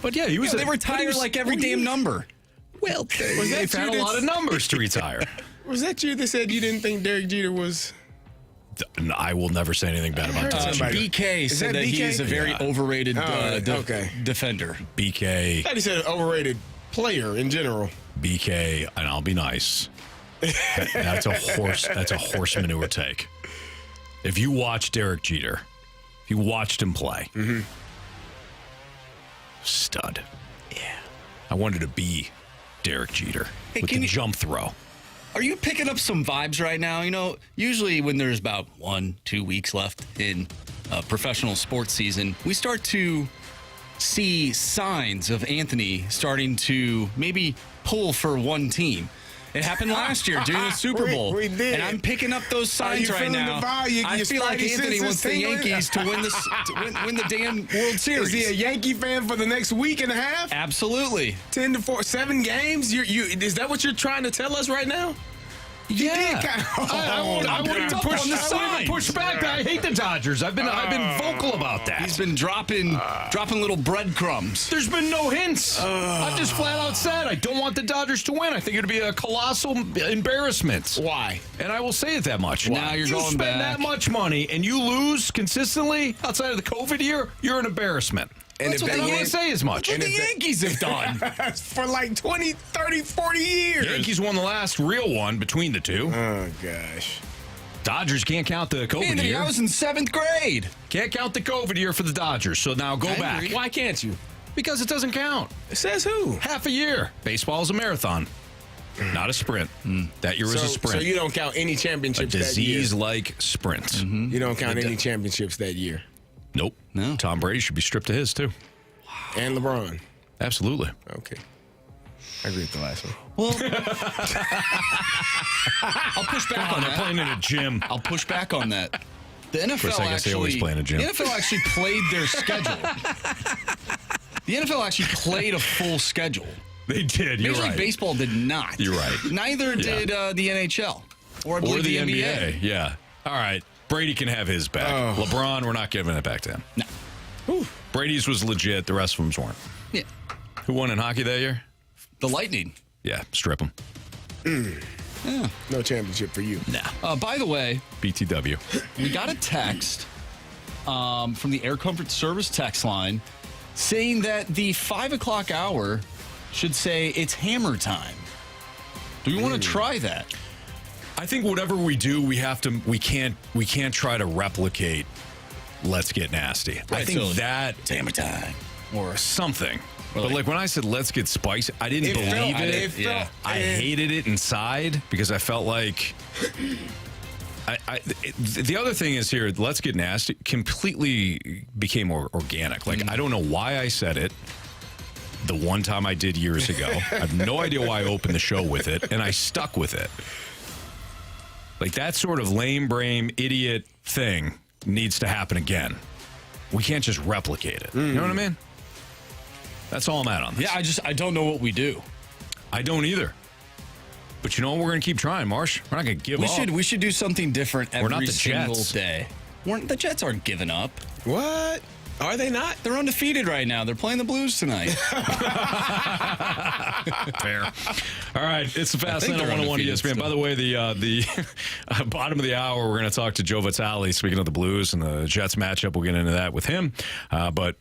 but yeah, he was. They retire like every damn number. Well, they've had a lot of numbers to retire. Was that you that said you didn't think Derek Jeter was? I will never say anything bad about Derek Jeter. BK said that he is a very overrated defender. BK. I thought he said overrated player in general. BK, and I'll be nice. That's a horse manure take. If you watch Derek Jeter, if you watched him play, stud. Yeah. I wanted to be Derek Jeter with the jump throw. Are you picking up some vibes right now? Usually when there's about 1-2 weeks left in a professional sports season, we start to see signs of Anthony starting to maybe pull for one team. It happened last year during the Super Bowl. We did. And I'm picking up those signs right now. I feel like Anthony wants the Yankees to win the damn World Series. Is he a Yankee fan for the next week and a half? Absolutely. 10-4, 7 games? Is that what you're trying to tell us right now? Yeah. I won't even push back. I hate the Dodgers. I've been vocal about that. He's been dropping little breadcrumbs. There's been no hints. I've just flat out said I don't want the Dodgers to win. I think it'd be a colossal embarrassment. Why? And I will say it that much. Now you're going spend back. that much money and you lose consistently outside of the COVID year, you're an embarrassment. And That's what I can't say as much. What the Yankees have done. For like 20, 30, 40 years. Yankees won the last real one between the two. Oh, gosh. Dodgers can't count the COVID Anthony, year. I was in 7th grade. Can't count the COVID year for the Dodgers. So now go back. agree. Why can't you? Because it doesn't count. It says who? Half a year. Baseball is a marathon, not a sprint. That year was a sprint. So you don't count any a championships that year? disease-like sprint. You don't count any championships that year? Nope. No. Tom Brady should be stripped of his, too. And LeBron? Absolutely. Okay. I agree with the last one. Well, I'll push back on They're that. playing in a gym. I'll push back on that. The course, NFL I guess they always play in a gym. The NFL actually played their schedule. The NFL actually played a full schedule. They did. You're Major League right. Baseball did not. You're right. Neither did the NHL or I believe the the NBA. Yeah. All right. Brady can have his back. LeBron, we're not giving it back to him. No. Brady's was legit. The rest of them's weren't. Yeah. Who won in hockey that year? The Lightning. Yeah. Strip them. Yeah. No championship for you. Nah. By the way, BTW. we got a text from the Air Comfort Service text line saying that the 5 o'clock hour should say it's hammer time. Do we want to try that? I think whatever we do, we can't try to replicate Let's Get Nasty. Right, I think so that it's hammer time or something. Or But like when I said let's get spicy, I didn't believe it. I hated it inside because I felt like the other thing is here, let's get nasty completely became organic. Like I don't know why I said it the one time I did years ago. I have no idea why I opened the show with it, and I stuck with it. Like that sort of lame brain idiot thing needs to happen again. We can't just replicate it. You know what I mean? That's all I'm at on this. Yeah, I don't know what we do. I don't either. But you know what? We're going to keep trying, Marsh. We're not going to give up. We should do something different every We're not the single Jets. day. The Jets aren't giving up. What? Are they not? They're undefeated right now. They're playing the Blues tonight. Fair. All right, it's the Fast Lane on 101 ESPN. By the way, the bottom of the hour, we're going to talk to Joe Vitale. Speaking of the Blues and the Jets matchup, we'll get into that with him. But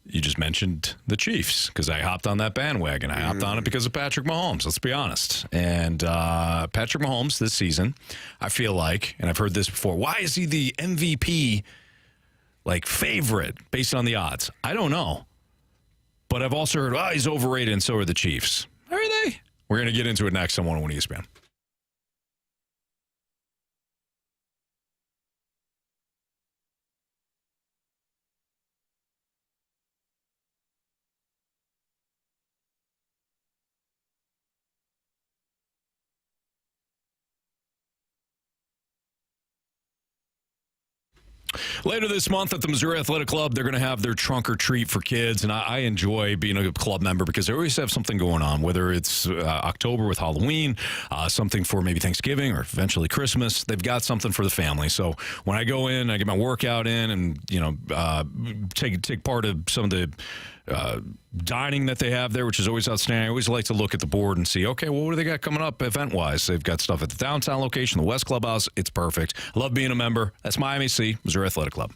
you just mentioned the Chiefs because I hopped on that bandwagon. I hopped on it because of Patrick Mahomes. Let's be honest. And Patrick Mahomes this season, I feel like, and I've heard this before. Why is he the MVP? Like favorite based on the odds? I don't know. But I've also heard, he's overrated, and so are the Chiefs. Are they? We're going to get into it next on 101 ESPN. Later this month at the Missouri Athletic Club, they're going to have their trunk or treat for kids, and I enjoy being a club member because they always have something going on, whether it's October with Halloween, something for maybe Thanksgiving or eventually Christmas. They've got something for the family. So when I go in, I get my workout in and, take part of some of the dining that they have there, which is always outstanding. I always like to look at the board and see, okay, well, what do they got coming up event-wise? They've got stuff at the downtown location, the West Clubhouse. It's perfect. I love being a member. That's my MEC, Missouri Athletic Club.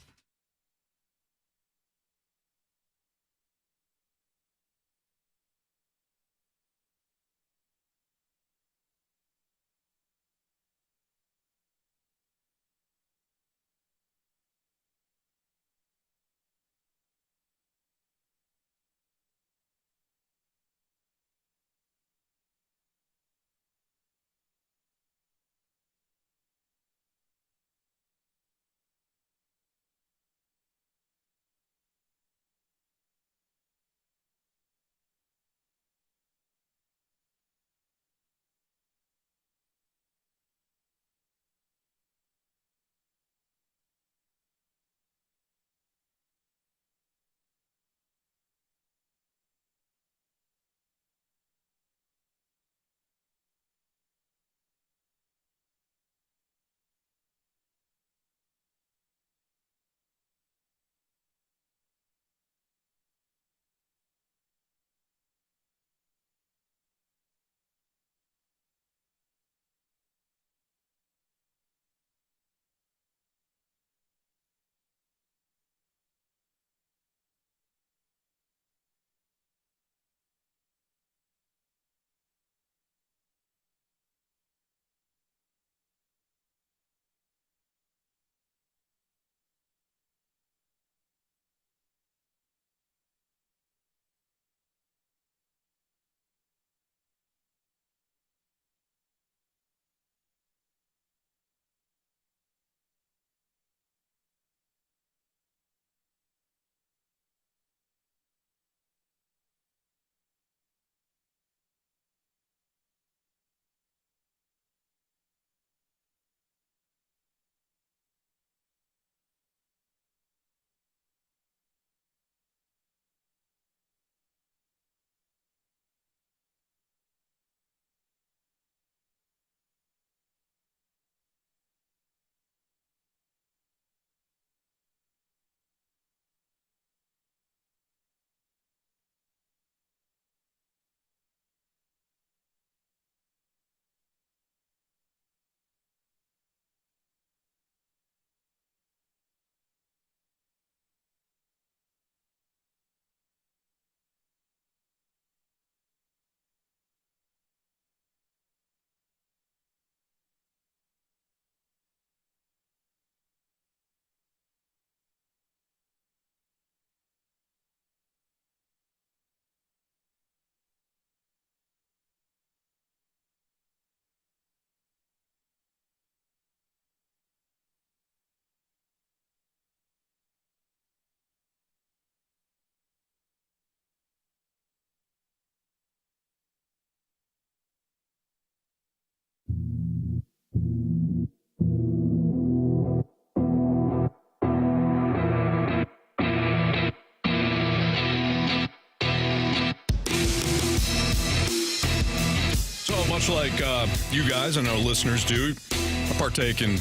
much like you guys, I know listeners do, I partake in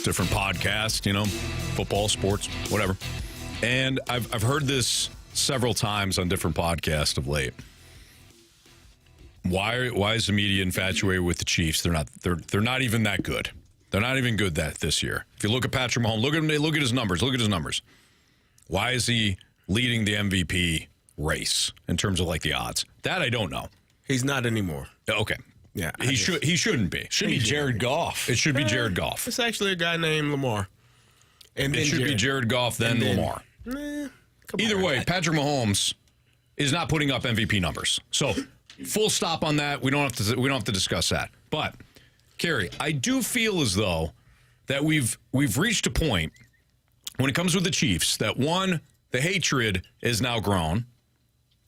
different podcasts, football, sports, whatever. And I've heard this several times on different podcasts of late. Why is the media infatuated with the Chiefs? They're not even that good. They're not even good this year. If you look at Patrick Mahomes, look at his numbers. Look at his numbers. Why is he leading the MVP race in terms of like the odds? That I don't know. He's not anymore. Okay. Yeah. He shouldn't be. Should be Jared Goff. It should be Jared Goff. It's actually a guy named Lamar. And it should be Jared Goff, then Lamar. Either way, Patrick Mahomes is not putting up MVP numbers. So full stop on that. We don't have to discuss that. But Carey, I do feel as though that we've reached a point when it comes with the Chiefs that one, the hatred is now grown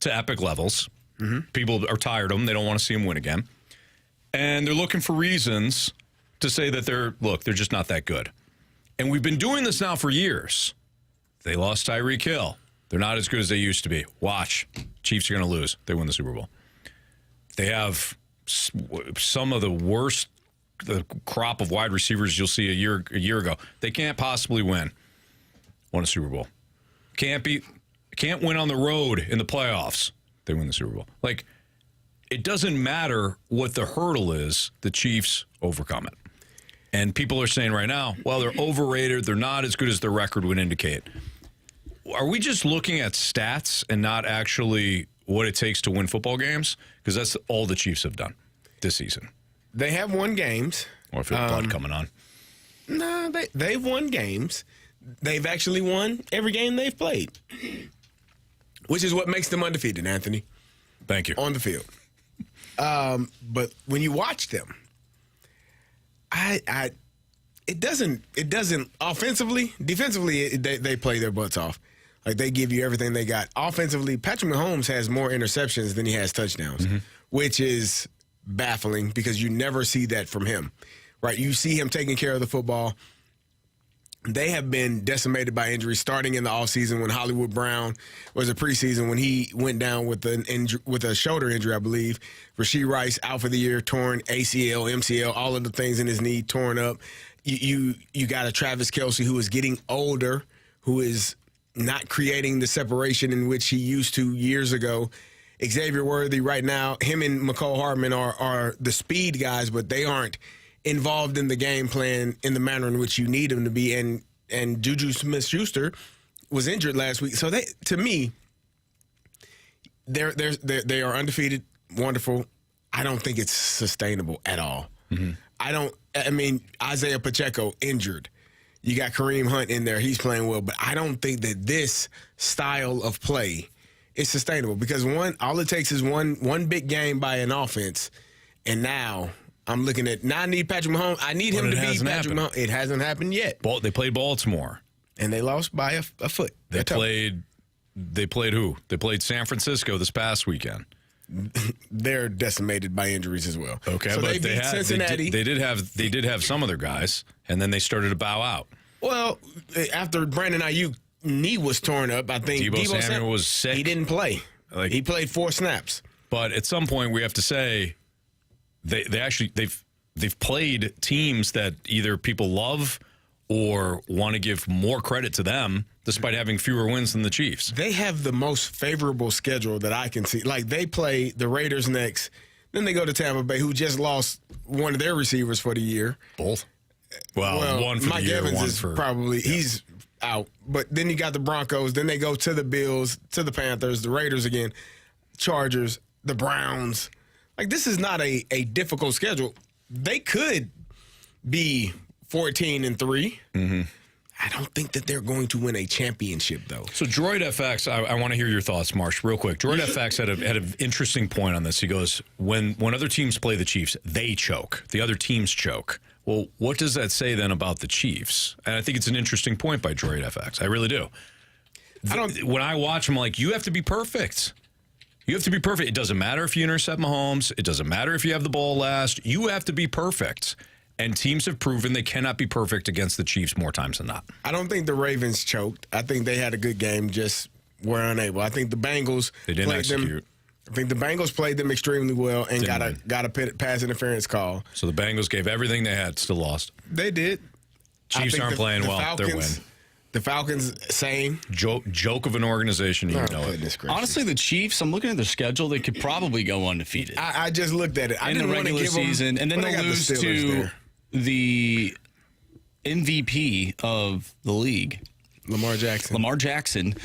to epic levels. Mm-hmm. People are tired of them. They don't want to see them win again. And they're looking for reasons to say that they're just not that good. And we've been doing this now for years. They lost Tyreek Hill. They're not as good as they used to be. Watch. Chiefs are going to lose. They win the Super Bowl. They have some of the worst crop of wide receivers you'll see a year ago. They can't possibly win. Won a Super Bowl. Can't win on the road in the playoffs. They win the Super Bowl. Like, it doesn't matter what the hurdle is, the Chiefs overcome it. And people are saying right now, well, they're overrated. They're not as good as their record would indicate. Are we just looking at stats and not actually what it takes to win football games? Because that's all the Chiefs have done this season. They have won games. Or if it's blood coming on. No, they've won games. They've actually won every game they've played, which is what makes them undefeated, Anthony. Thank you. On the field. But when you watch them, it doesn't offensively, defensively, they play their butts off. Like, they give you everything they got. Offensively, Patrick Mahomes has more interceptions than he has touchdowns, which is baffling because you never see that from him, right? You see him taking care of the football. They have been decimated by injuries starting in the offseason when Hollywood Brown was a preseason when he went down with a shoulder injury, I believe. Rashee Rice out for the year, torn ACL, MCL, all of the things in his knee torn up. You got a Travis Kelce who is getting older, who is not creating the separation in which he used to years ago. Xavier Worthy right now, him and McCole Hardman are the speed guys, but they aren't involved in the game plan in the manner in which you need them to be. And Juju Smith-Schuster was injured last week. So to me, they are undefeated, wonderful. I don't think it's sustainable at all. Mm-hmm. Isaiah Pacheco injured. You got Kareem Hunt in there. He's playing well. But I don't think that this style of play is sustainable because, all it takes is one big game by an offense, and now I'm looking at, I need Patrick Mahomes. I need him to be Patrick Mahomes. It hasn't happened yet. They played Baltimore. And they lost by a foot. They played who? They played San Francisco this past weekend. They're decimated by injuries as well. Okay, so but they beat Cincinnati. They did have some of their guys, and then they started to bow out. Well, after Brandon Ayuk knee was torn up, I think Deebo Samuel was sick. He didn't play. He played 4 snaps. But at some point, we have to say they've played teams that either people love or want to give more credit to them, despite having fewer wins than the Chiefs. They have the most favorable schedule that I can see. Like, they play the Raiders next, then they go to Tampa Bay, who just lost one of their receivers for the year. Both? Well, one for Mike the year, Evans one is for... probably, he's out. But then you got the Broncos, then they go to the Bills, to the Panthers, the Raiders again, Chargers, the Browns. Like, this is not a difficult schedule. They could be 14-3. Mm-hmm. I don't think that they're going to win a championship, though. So Droid FX, I want to hear your thoughts, Marsh, real quick. Droid FX had an interesting point on this. He goes, when other teams play the Chiefs, they choke. The other teams choke. Well, what does that say then about the Chiefs? And I think it's an interesting point by Droid FX. I really do. When I watch them, I'm like, you have to be perfect. You have to be perfect. It doesn't matter if you intercept Mahomes. It doesn't matter if you have the ball last. You have to be perfect. And teams have proven they cannot be perfect against the Chiefs more times than not. I don't think the Ravens choked. I think they had a good game, just were unable. I think the Bengals they didn't execute. I think the Bengals played them extremely well and got a pass interference call. So the Bengals gave everything they had, still lost. They did. Chiefs aren't playing well. Falcons, they're winning. The Falcons, same. Joke of an organization. You know it. Honestly, the Chiefs, I'm looking at their schedule. They could probably go undefeated. I just looked at it. I in the didn't want to regular give them, season. And then they'll lose to the MVP of the league, Lamar Jackson.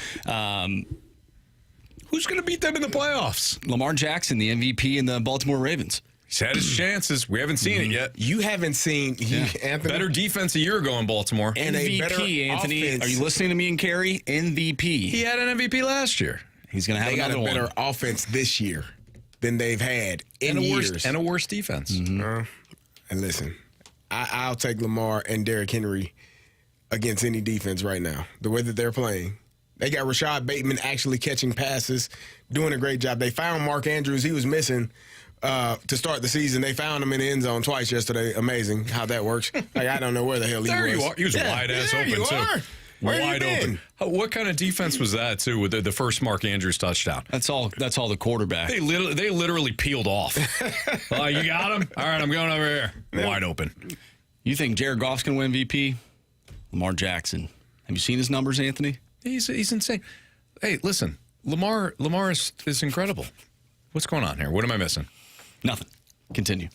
Who's going to beat them in the playoffs? Lamar Jackson, the MVP in the Baltimore Ravens. He's had his chances. We haven't seen it yet. You haven't seen Anthony. Better defense a year ago in Baltimore. And MVP, Anthony. Offense. Are you listening to me and Carey? MVP. He had an MVP last year. He's going to have another one. They got a better offense this year than they've had in years. And a worse defense. And listen, I'll take Lamar and Derrick Henry against any defense right now. The way that they're playing. They got Rashad Bateman actually catching passes, doing a great job. They found Mark Andrews. He was missing to start the season. They found him in the end zone twice yesterday. Amazing how that works. Like, I don't know where the hell he was. There you are. He was wide-ass open, too. Wide open. What kind of defense was that, too, with the first Mark Andrews touchdown? That's all the quarterback. They literally peeled off. You got him? All right, I'm going over here. Wide open. You think Jared Goff's going to win MVP? Lamar Jackson. Have you seen his numbers, Anthony? He's insane. Hey, listen, Lamar is incredible. What's going on here? What am I missing? Nothing. Continue.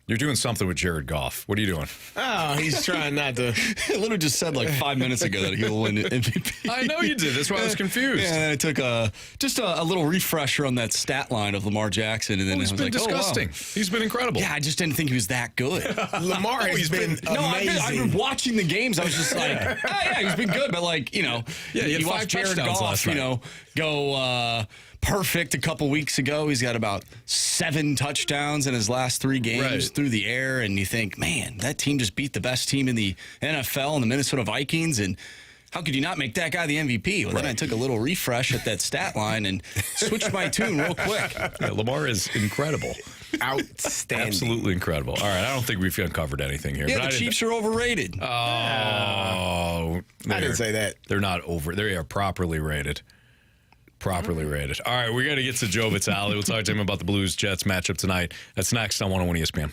You're doing something with Jared Goff. What are you doing? Oh, he's trying not to. I literally just said like 5 minutes ago that he'll win MVP. I know you did. That's why I was confused. Yeah, I took just a little refresher on that stat line of Lamar Jackson, and then he's been disgusting. Oh, wow. He's been incredible. Yeah, I just didn't think he was that good. Lamar has been amazing. No, I've been watching the games. I was just like, he's been good, but like, you you watch Jared Goff, go perfect a couple weeks ago. He's got about 7 touchdowns in his last 3 games through the air, and you think, man, that team just beat the best team in the NFL and the Minnesota Vikings, and how could you not make that guy the MVP? Well, then I took a little refresh at that stat line and switched my tune real quick. Yeah, Lamar is incredible. Outstanding. Absolutely incredible. All right, I don't think we've uncovered anything here. Yeah, but the Chiefs are overrated. Oh. I didn't say that. They're not over. They are properly rated. Properly rated. All right, we got to get to Joe Vitale. We'll talk to him about the Blues-Jets matchup tonight. That's next on 101 ESPN.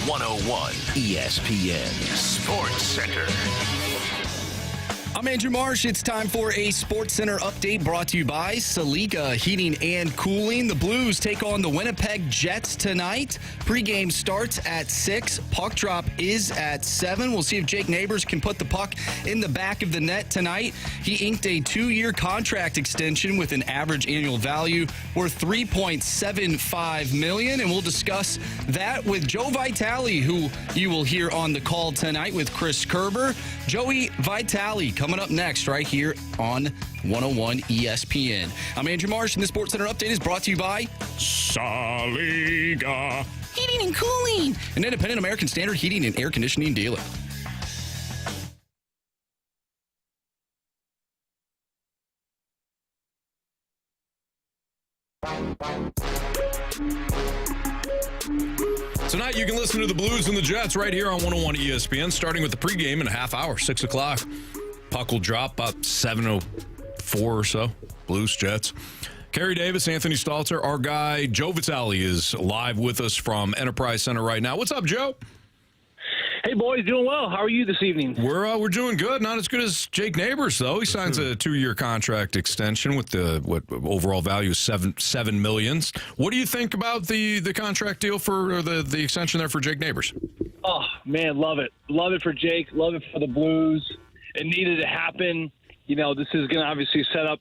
101 ESPN Sports Center. I'm Andrew Marsh. It's time for a Sports Center update brought to you by Saliga Heating and Cooling. The Blues take on the Winnipeg Jets tonight. Pre-game starts at 6. Puck drop is at 7. We'll see if Jake Neighbours can put the puck in the back of the net tonight. He inked a 2-year contract extension with an average annual value worth $3.75 million, and we'll discuss that with Joe Vitale, who you will hear on the call tonight with Chris Kerber. Joey Vitale coming up next right here on 101 ESPN. I'm Andrew Marsh, and the Sports Center update is brought to you by Saliga Heating and Cooling, an independent American Standard heating and air conditioning dealer. Tonight, you can listen to the Blues and the Jets right here on 101 ESPN, starting with the pregame in a half hour, 6 o'clock. Puck will drop about 7:04 or so. Blues, Jets. Carey Davis, Anthony Stalter, our guy Joe Vitale is live with us from Enterprise Center right now. What's up, Joe? Hey, boys, doing well. How are you this evening? We're doing good. Not as good as Jake Neighbours, though. He signs a 2-year contract extension with the overall value is $7 million. What do you think about the contract deal for the extension there for Jake Neighbours? Oh man, love it. Love it for Jake. Love it for the Blues. It needed to happen. You know, this is going to obviously set up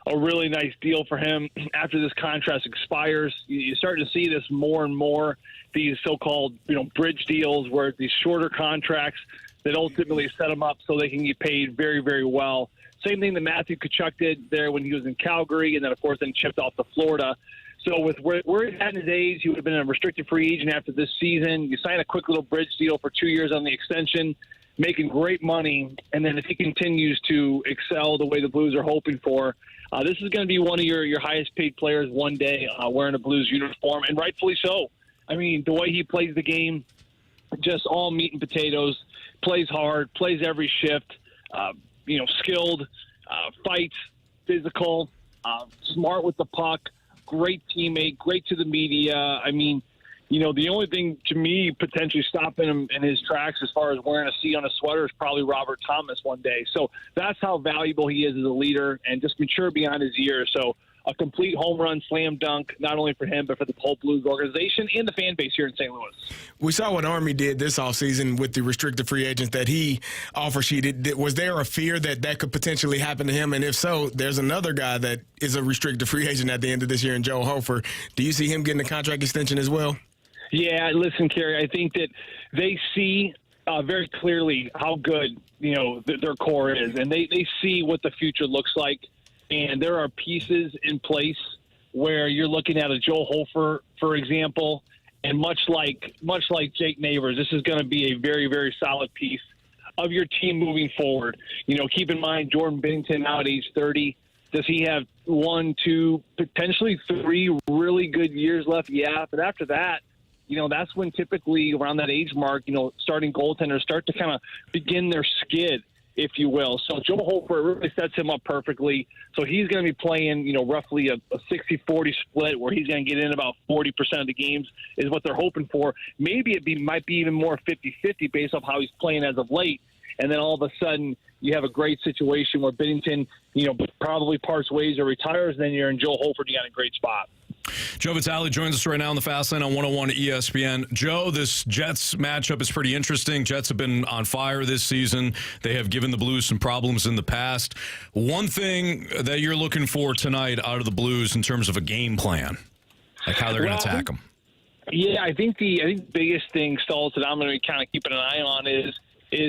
a really nice deal for him after this contract expires. You're starting to see this more and more, these so-called, bridge deals where these shorter contracts that ultimately set them up so they can get paid very, very well. Same thing that Matthew Tkachuk did there when he was in Calgary, and then, of course, then chipped off to Florida. So with where he's at in his age, he would have been a restricted free agent after this season. You sign a quick little bridge deal for 2 years on the extension, making great money, and then if he continues to excel the way the Blues are hoping for, this is going to be one of your highest paid players one day wearing a Blues uniform, and rightfully so. I mean, the way he plays the game, just all meat and potatoes, plays hard, plays every shift, skilled, fights, physical, smart with the puck, great teammate, great to the media. I mean, the only thing to me potentially stopping him in his tracks as far as wearing a C on a sweater is probably Robert Thomas one day. So that's how valuable he is as a leader and just mature beyond his years. So a complete home run, slam dunk, not only for him, but for the whole Blues organization and the fan base here in St. Louis. We saw what Army did this offseason with the restricted free agents that he offer sheeted. Was there a fear that could potentially happen to him? And if so, there's another guy that is a restricted free agent at the end of this year in Joe Hofer. Do you see him getting a contract extension as well? Yeah, listen, Carey, I think that they see very clearly how good, their core is, and they see what the future looks like. And there are pieces in place where you're looking at a Joe Hofer, for example, and much like Jake Neighbours, this is going to be a very, very solid piece of your team moving forward. Keep in mind Jordan Binnington now at age 30. Does he have 1, 2, potentially 3 really good years left? Yeah, but after that, that's when typically around that age mark, starting goaltenders start to kind of begin their skid, if you will. So Joe Hofer really sets him up perfectly. So he's going to be playing, roughly a 60-40 split where he's going to get in about 40% of the games is what they're hoping for. Maybe might be even more 50-50 based off how he's playing as of late. And then all of a sudden you have a great situation where Binnington, probably parts ways or retires. Then you're in Joe Hofer. You got a great spot. Joe Vitale joins us right now on the Fast Lane on 101 ESPN. Joe, this Jets matchup is pretty interesting. Jets have been on fire this season. They have given the Blues some problems in the past. One thing that you're looking for tonight out of the Blues in terms of a game plan, like how they're going to attack them. Yeah, I think the biggest thing, Stoltz, that I'm going to be kind of keeping an eye on is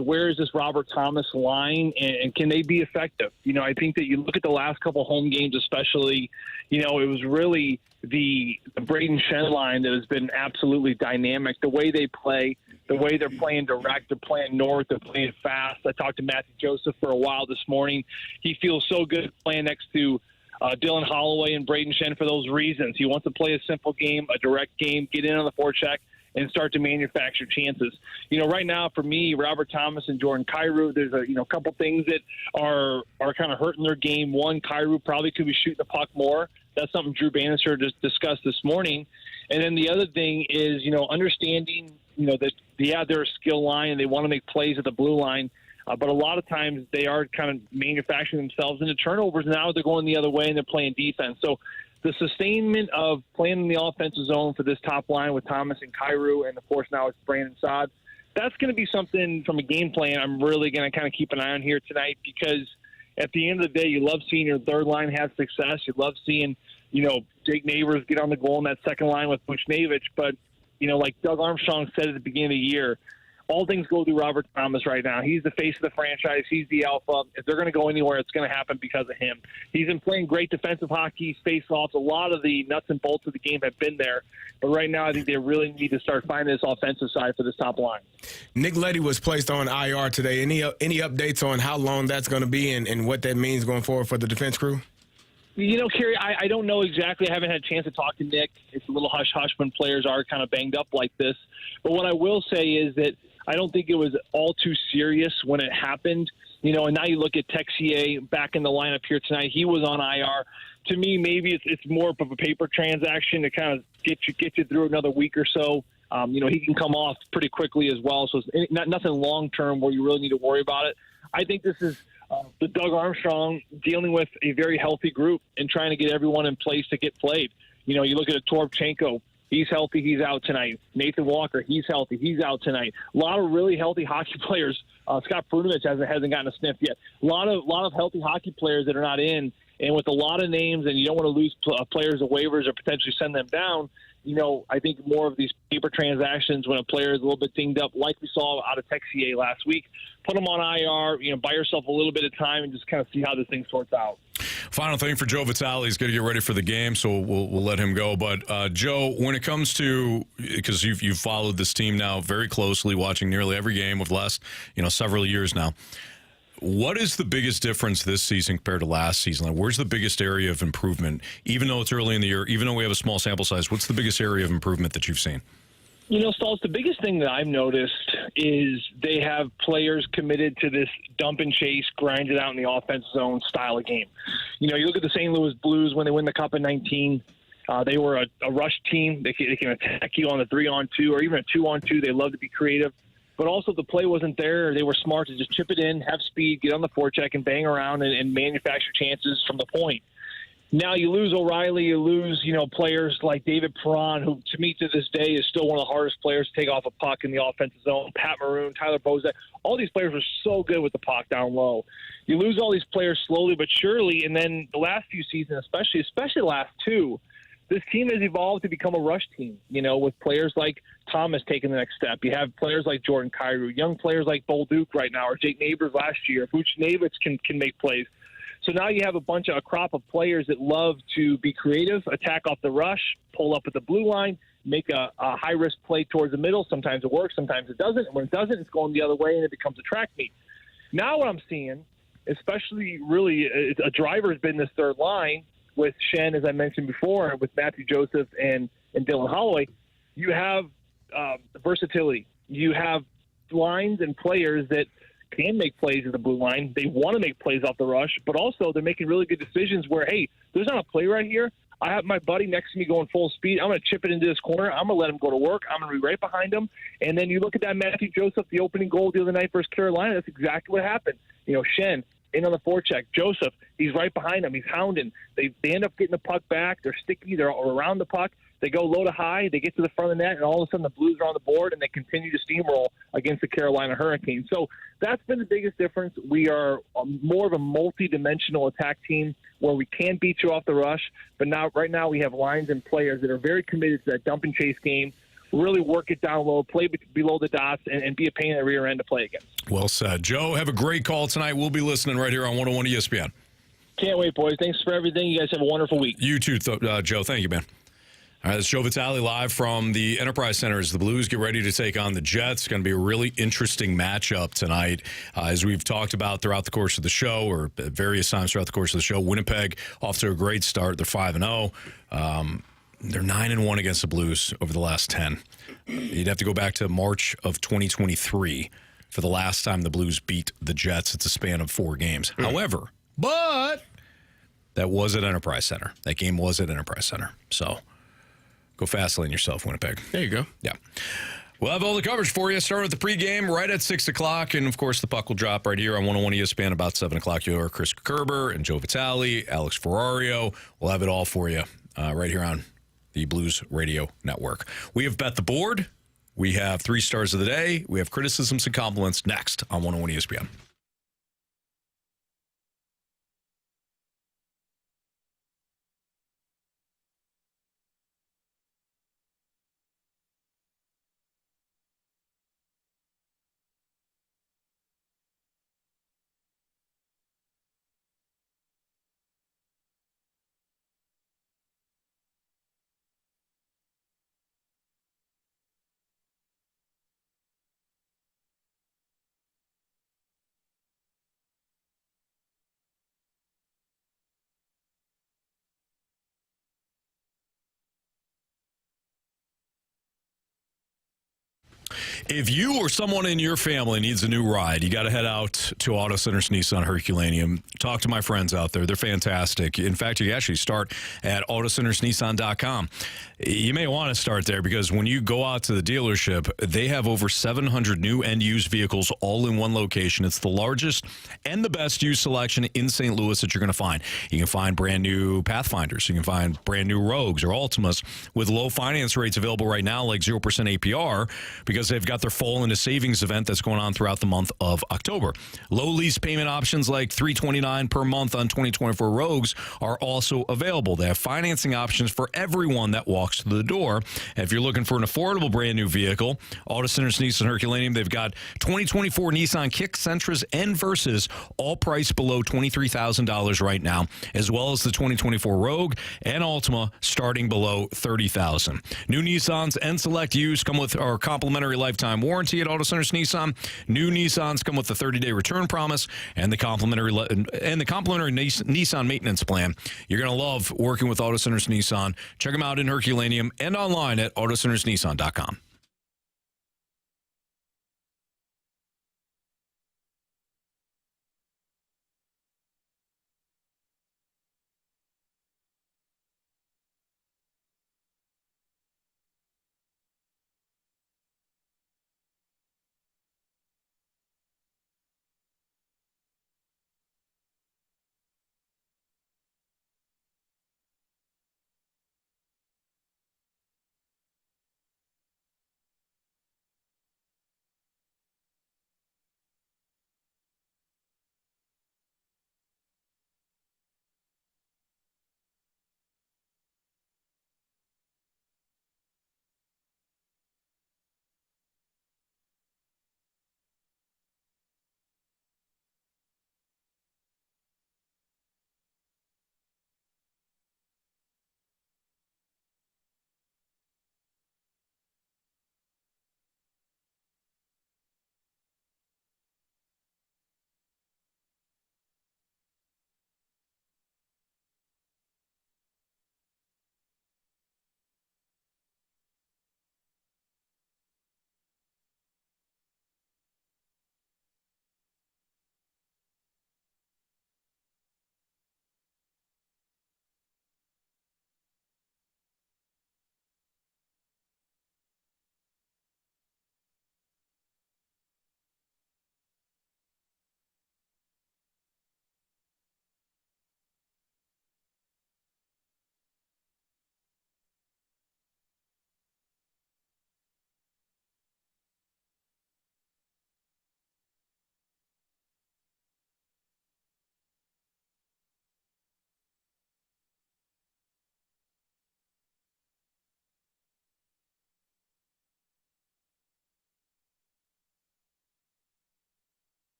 where is this Robert Thomas line, and can they be effective? I think that you look at the last couple home games especially, it was really the Braden Shen line that has been absolutely dynamic. The way they play, the way they're playing direct, they're playing north, they're playing fast. I talked to Matthew Joseph for a while this morning. He feels so good playing next to Dylan Holloway and Braden Shen for those reasons. He wants to play a simple game, a direct game, get in on the forecheck, and start to manufacture chances. Right now for me, Robert Thomas and Jordan Kyrou, there's a couple things that are kind of hurting their game. One, Kyrou probably could be shooting the puck more. That's something Drew Bannister just discussed this morning. And then the other thing is, understanding, they're a skill line and they want to make plays at the blue line. But a lot of times they are kind of manufacturing themselves into turnovers. Now they're going the other way and they're playing defense. So the sustainment of playing in the offensive zone for this top line with Thomas and Carey, and of course now it's Brandon Saad, that's going to be something from a game plan I'm really going to kind of keep an eye on here tonight, because at the end of the day, you love seeing your third line have success. You love seeing, Jake Neighbours get on the goal in that second line with Buchnevich. But, like Doug Armstrong said at the beginning of the year, all things go through Robert Thomas right now. He's the face of the franchise. He's the alpha. If they're going to go anywhere, it's going to happen because of him. He's been playing great defensive hockey, face-offs. A lot of the nuts and bolts of the game have been there. But right now, I think they really need to start finding this offensive side for this top line. Nick Leddy was placed on IR today. Any updates on how long that's going to be and what that means going forward for the defense crew? Carey, I don't know exactly. I haven't had a chance to talk to Nick. It's a little hush-hush when players are kind of banged up like this. But what I will say is that I don't think it was all too serious when it happened. And now you look at Texier back in the lineup here tonight. He was on IR. To me, maybe it's more of a paper transaction to kind of get you through another week or so. He can come off pretty quickly as well. So it's nothing long-term where you really need to worry about it. I think this is the Doug Armstrong dealing with a very healthy group and trying to get everyone in place to get played. You look at a Toropchenko. He's healthy. He's out tonight. Nathan Walker, he's healthy. He's out tonight. A lot of really healthy hockey players. Scott Prunovich hasn't gotten a sniff yet. A lot of healthy hockey players that are not in. And with a lot of names, and you don't want to lose players to waivers or potentially send them down, I think more of these paper transactions when a player is a little bit dinged up, like we saw out of Texier last week, put them on IR, buy yourself a little bit of time and just kind of see how this thing sorts out. Final thing for Joe Vitale. He's going to get ready for the game, so we'll let him go. But, Joe, when it comes to – because you've followed this team now very closely, watching nearly every game of the last, several years now, what is the biggest difference this season compared to last season? Like, where's the biggest area of improvement? Even though it's early in the year, even though we have a small sample size, what's the biggest area of improvement that you've seen? Stoltz, the biggest thing that I've noticed is they have players committed to this dump and chase, grind it out in the offense zone style of game. You look at the St. Louis Blues when they win the Cup in 19. They were a rush team. They can attack you on a 3-on-2 or even a 2-on-2. They love to be creative. But also, if the play wasn't there, they were smart to just chip it in, have speed, get on the forecheck, and bang around and manufacture chances from the point. Now you lose O'Reilly, you lose, players like David Perron, who to me to this day is still one of the hardest players to take off a puck in the offensive zone. Pat Maroon, Tyler Bozak, all these players were so good with the puck down low. You lose all these players slowly but surely, and then the last few seasons, especially the last two, this team has evolved to become a rush team, with players like Thomas taking the next step. You have players like Jordan Kyrou, young players like Bolduc right now, or Jake Neighbours last year. Buchnevich can make plays. So now you have a crop of players that love to be creative, attack off the rush, pull up at the blue line, make a high-risk play towards the middle. Sometimes it works, sometimes it doesn't. And when it doesn't, it's going the other way, and it becomes a track meet. Now what I'm seeing, especially really a driver has been this third line with Shen, as I mentioned before, with Matthew Joseph and Dylan Holloway. You have versatility. You have lines and players that can make plays at the blue line. They want to make plays off the rush, but also they're making really good decisions where, hey, there's not a play right here. I have my buddy next to me going full speed. I'm going to chip it into this corner. I'm going to let him go to work. I'm going to be right behind him. And then you look at that Matthew Joseph, the opening goal the other night versus Carolina. That's exactly what happened. Shen in on the forecheck. Joseph, he's right behind him. He's hounding. They end up getting the puck back. They're sticky. They're around the puck. They go low to high. They get to the front of the net, and all of a sudden the Blues are on the board, and they continue to steamroll against the Carolina Hurricanes. So that's been the biggest difference. We are more of a multi-dimensional attack team where we can beat you off the rush, but right now we have lines and players that are very committed to that dump and chase game, really work it down low, play below the dots, and be a pain in the rear end to play against. Well said. Joe, have a great call tonight. We'll be listening right here on 101 ESPN. Can't wait, boys. Thanks for everything. You guys have a wonderful week. You too, Joe. Thank you, man. All right, that's Joe Vitale live from the Enterprise Center as the Blues get ready to take on the Jets. It's going to be a really interesting matchup tonight. As we've talked about throughout the course of the show, or at various times throughout the course of the show, Winnipeg off to a great start. They're 5-0. They're 9-1 against the Blues over the last 10. You'd have to go back to March of 2023 for the last time the Blues beat the Jets. It's a span of 4 games. However, that was at Enterprise Center. That game was at Enterprise Center. So go fast lane yourself, Winnipeg. There you go. Yeah. We'll have all the coverage for you. Start with the pregame right at 6 o'clock. And, of course, the puck will drop right here on 101 ESPN about 7 o'clock. You'll hear Chris Kerber and Joe Vitale, Alex Ferrario. We'll have it all for you right here on the Blues Radio Network. We have Bet the Board. We have 3 stars of the day. We have criticisms and compliments next on 101 ESPN. If you or someone in your family needs a new ride, you got to head out to Auto Centers Nissan Herculaneum. Talk to my friends out there. They're fantastic. In fact, you can actually start at autocentersnissan.com. You may want to start there because when you go out to the dealership, they have over 700 new and used vehicles all in one location. It's the largest and the best used selection in St. Louis that you're going to find. You can find brand new Pathfinders. You can find brand new Rogues or Altimas with low finance rates available right now, like 0% APR, because they've got their fall into savings event that's going on throughout the month of October. Low lease payment options like $329 per month on 2024 Rogues are also available. They have financing options for everyone that walks to the door. And if you're looking for an affordable brand new vehicle, Auto Centers Nissan Herculaneum, they've got 2024 Nissan Kicks, Sentras, and Versas, all priced below $23,000 right now, as well as the 2024 Rogue and Altima starting below $30,000. New Nissans and select used come with our complimentary lifetime warranty at Auto Centers Nissan. New Nissans come with the 30-day return promise and the complimentary Nissan maintenance plan. You're going to love working with Auto Centers Nissan. Check them out in Herculaneum and online at autocentersnissan.com.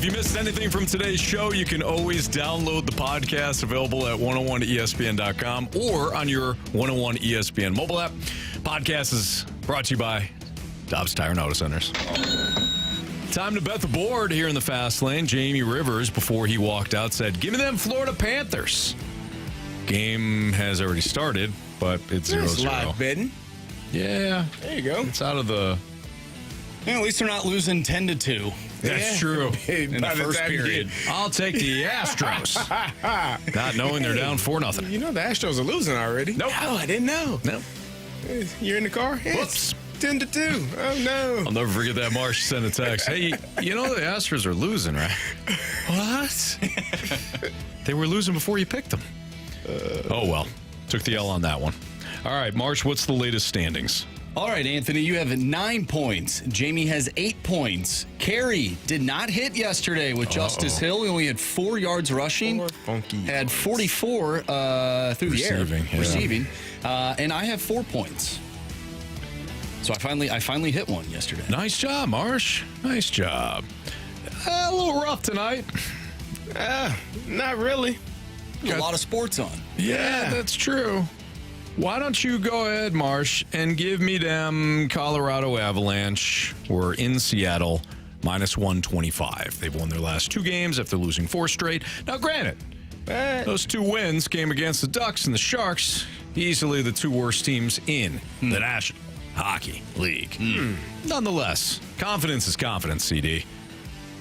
If you missed anything from today's show, you can always download the podcast available at 101ESPN.com or on your 101 ESPN mobile app. Podcast is brought to you by Dobbs Tire and Auto Centers. Time to bet the board here in the fast lane. Jamie Rivers, before he walked out, said, "Give me them Florida Panthers." Game has already started, but it's 0-0. Live betting. Yeah. There you go. It's out of the... Yeah, at least they're not losing 10-2. That's true. In the first period. I'll take the Astros. Not knowing they're down 4-0. You know the Astros are losing already. Nope. Oh, I didn't know. Nope. You're in the car? Yeah, Whoops. 10-2. Oh, no. I'll never forget that Marsh sent a text. Hey, you know the Astros are losing, right? What? They were losing before you picked them. Oh, well. Took the L on that one. All right, Marsh, what's the latest standings? All right, Anthony, you have 9 points. Jamie has 8 points. Carey did not hit yesterday with Justice Hill. He only had 4 yards rushing. Had 44 through the air. Receiving. And I have 4 points. So I finally hit one yesterday. Nice job, Marsh. Nice job. A little rough tonight. Not really. A lot of sports on. Yeah, that's true. Why don't you go ahead, Marsh, and give me them Colorado Avalanche. We're in Seattle, minus 125. They've won their last 2 games after losing 4 straight. Now, granted, those 2 wins came against the Ducks and the Sharks, easily the 2 worst teams in the National Hockey League. Nonetheless, confidence is confidence, CD.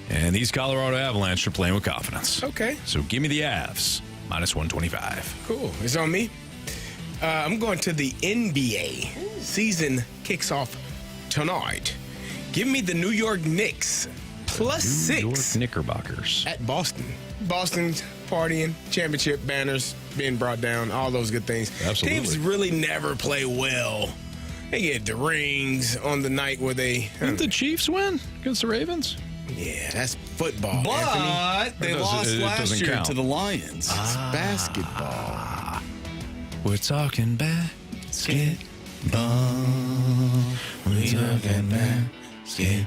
And these Colorado Avalanche are playing with confidence. Okay. So give me the Avs, minus 125. Cool. It's on me. I'm going to the NBA. Season kicks off tonight. Give me the New York Knicks plus 6. New York Knickerbockers. At Boston. Boston's partying, championship banners being brought down, all those good things. Absolutely. Teams really never play well. They get the rings on the night where they... Didn't the Chiefs win against the Ravens? Yeah, that's football, But Anthony. they lost last year to the Lions. It's basketball. We're talking basketball. We're talking basketball.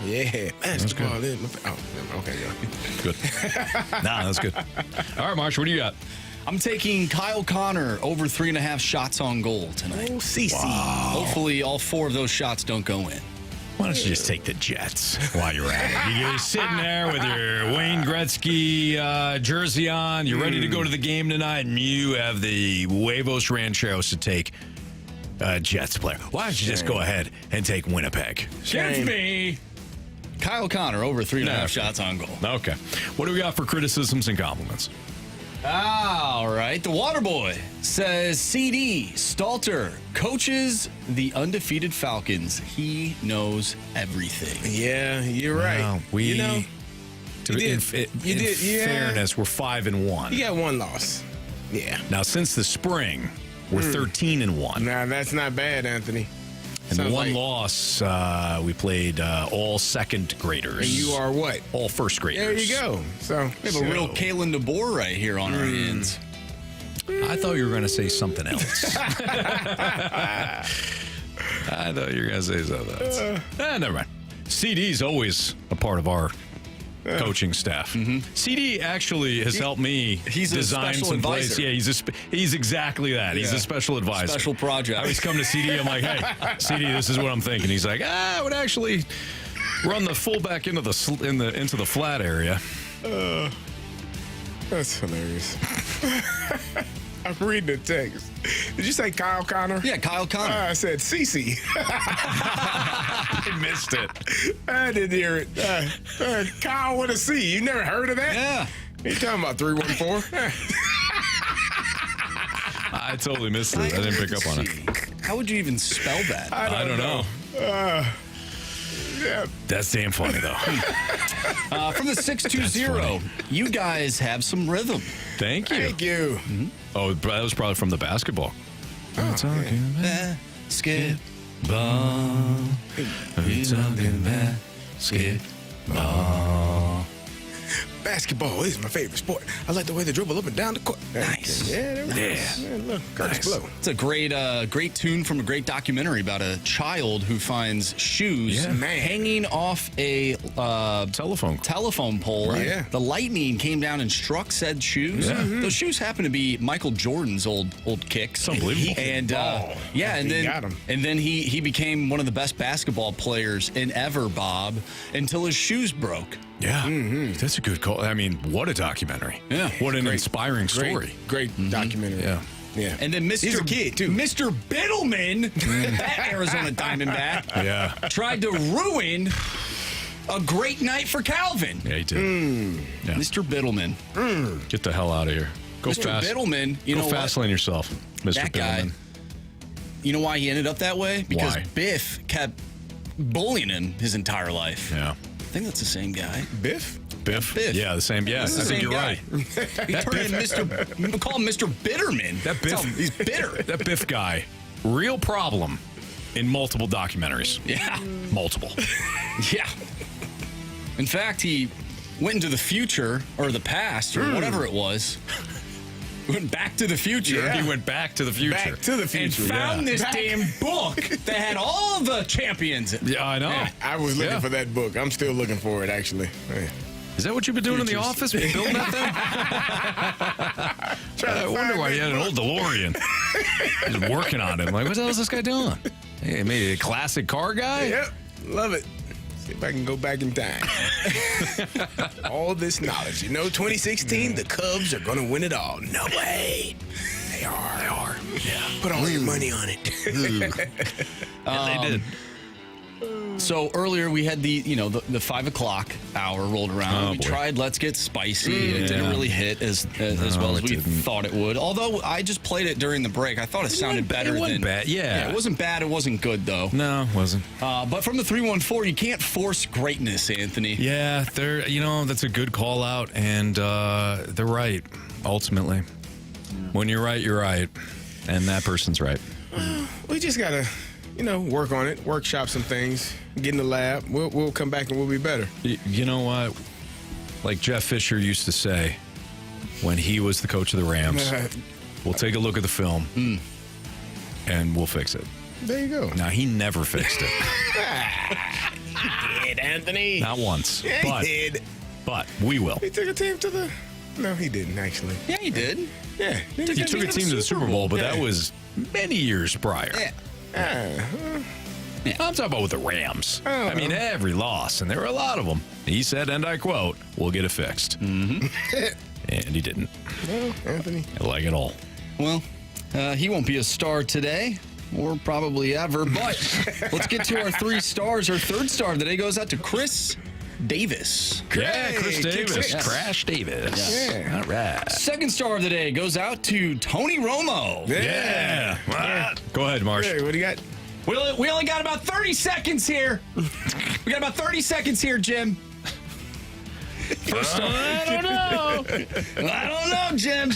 Yeah, basketball. Okay, good. Nah, that's good. All right, Marsh, what do you got? I'm taking Kyle Connor over 3.5 shots on goal tonight. Oh, CC. Wow. Hopefully, all 4 of those shots don't go in. Why don't you just take the Jets while you're at it? You're sitting there with your Wayne Gretzky jersey on. You're ready to go to the game tonight, and you have the huevos rancheros to take Jets player. Why don't you just go ahead and take Winnipeg? Give me Kyle Connor over 3.5 shots on goal. Okay. What do we got for criticisms and compliments? All right. The Waterboy says CD Stalter coaches the undefeated Falcons. He knows everything. Yeah, you're right. Well, in fairness, we're 5-1. You got 1 loss. Yeah. Now, since the spring, we're 13-1. Now, that's not bad, Anthony. And the 1 loss, we played all second graders. And you are what? All first graders. There you go. So we have a real Kalen DeBoer right here on our hands. I thought you were going to say something else. I thought you were going to say something else. Never mind. CD's always a part of our coaching staff. CD actually has helped me design some plays. Yeah, he's exactly that. He's a special advisor. Special project. I always come to CD. I'm like, hey, CD, this is what I'm thinking. He's like, I would actually run the fullback into the flat area. That's hilarious. I'm reading the text. Did you say Kyle Connor? Yeah, Kyle Connor. I said CC. I missed it. I didn't hear it. Kyle with a C. You never heard of that? Yeah. You talking about 314? I totally missed it. I didn't pick up on it. How would you even spell that? I don't know. Yeah. That's damn funny, though. From the 620, you guys have some rhythm. Thank you. Thank you. Oh, that was probably from the basketball. We're talking basketball. We're talking basketball. basketball is my favorite sport. I like the way they dribble up and down the court. Nice. Yeah, there we go. Man, look, Curtis Blow. It's a great tune from a great documentary about a child who finds shoes hanging off a telephone pole. Right. Yeah. The lightning came down and struck said shoes. Yeah. Those shoes happen to be Michael Jordan's old kicks. Unbelievable. And then he became one of the best basketball players in ever, Bob, until his shoes broke. Yeah, that's a good call. I mean, what a documentary. Yeah. What an inspiring story. Great documentary. Yeah. Yeah. And then He's a kid, too. Mr. Biddleman, that Arizona Diamondback, tried to ruin a great night for Calvin. Yeah, he did. Yeah. Mr. Biddleman. Get the hell out of here. Go Mr. fast. Biddleman, Go fast lane yourself, Mr. That Biddleman. guy, you know why he ended up that way? Because Why? Biff kept bullying him his entire life. Yeah. I think that's the same guy. Biff? Biff? Biff. Yeah, the same. Yeah, I That's the think same you're guy. right. He turned in call him Mr. Bitterman. That Biff, he's bitter. That Biff guy, real problem in multiple documentaries. Yeah. Multiple. Yeah. In fact, he went into the future or the past or whatever it was. Went back to the future. Yeah. He went back to the future. Back to the future. And found this damn book that had all the champions. Yeah, I know. Yeah, I was looking for that book. I'm still looking for it, actually. Yeah. Is that what you've been doing in the office? Building that thing? I wonder why he had an old DeLorean. He's working on it. I'm like, what the hell is this guy doing? Hey, maybe a classic car guy? Yep. Love it. See if I can go back in time. All this knowledge. 2016, the Cubs are going to win it all. No way. They are. Yeah. Put all your money on it. Yeah, they did. So earlier we had the 5 o'clock hour rolled around. Oh, we boy. tried Let's Get Spicy. It didn't really hit as well as we thought it would. Although I just played it during the break. I thought it sounded better it wasn't than bad. Yeah. It wasn't bad. It wasn't good though. No, it wasn't. But from the 314, you can't force greatness, Anthony. Yeah, that's a good call out, and they're right, ultimately. When you're right, you're right. And that person's right. We just got to, work on it, workshop some things, get in the lab. We'll come back and we'll be better. You know what? Like Jeff Fisher used to say when he was the coach of the Rams, we'll take a look at the film and we'll fix it. There you go. Now, he never fixed it. He did, Anthony. Not once. Yeah, but, he did. But we will. He took a team to the... No, he didn't, actually. Yeah, he did. Yeah. He took a team to the Super Bowl, but that was many years prior. Yeah. I'm talking about with the Rams. I mean, every loss, and there were a lot of them. He said, and I quote, we'll get it fixed. Mm-hmm. And he didn't. No, Anthony. I like it all. Well, he won't be a star today, or probably ever, but let's get to our 3 stars. Our third star of the day goes out to Chris Davis. Yeah, Chris Davis. Yes. Crash Davis. Yes. Yeah. All right. Second star of the day goes out to Tony Romo. Yeah. Go ahead, Marsh. Hey, what do you got? We only got about 30 seconds here. We got about 30 seconds here, Jim. First star. I don't know, Jim.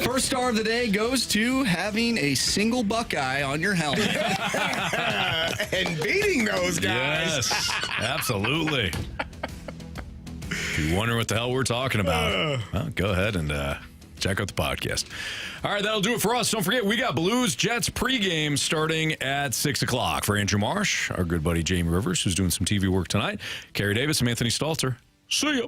First star of the day goes to having a single Buckeye on your helmet. And beating those guys. Yes, absolutely. If you wonder what the hell we're talking about, well, go ahead and check out the podcast. All right, that'll do it for us. Don't forget, we got Blues Jets pregame starting at 6 o'clock. For Andrew Marsh, our good buddy Jamie Rivers, who's doing some TV work tonight, Carey Davis, and Anthony Stalter. See ya.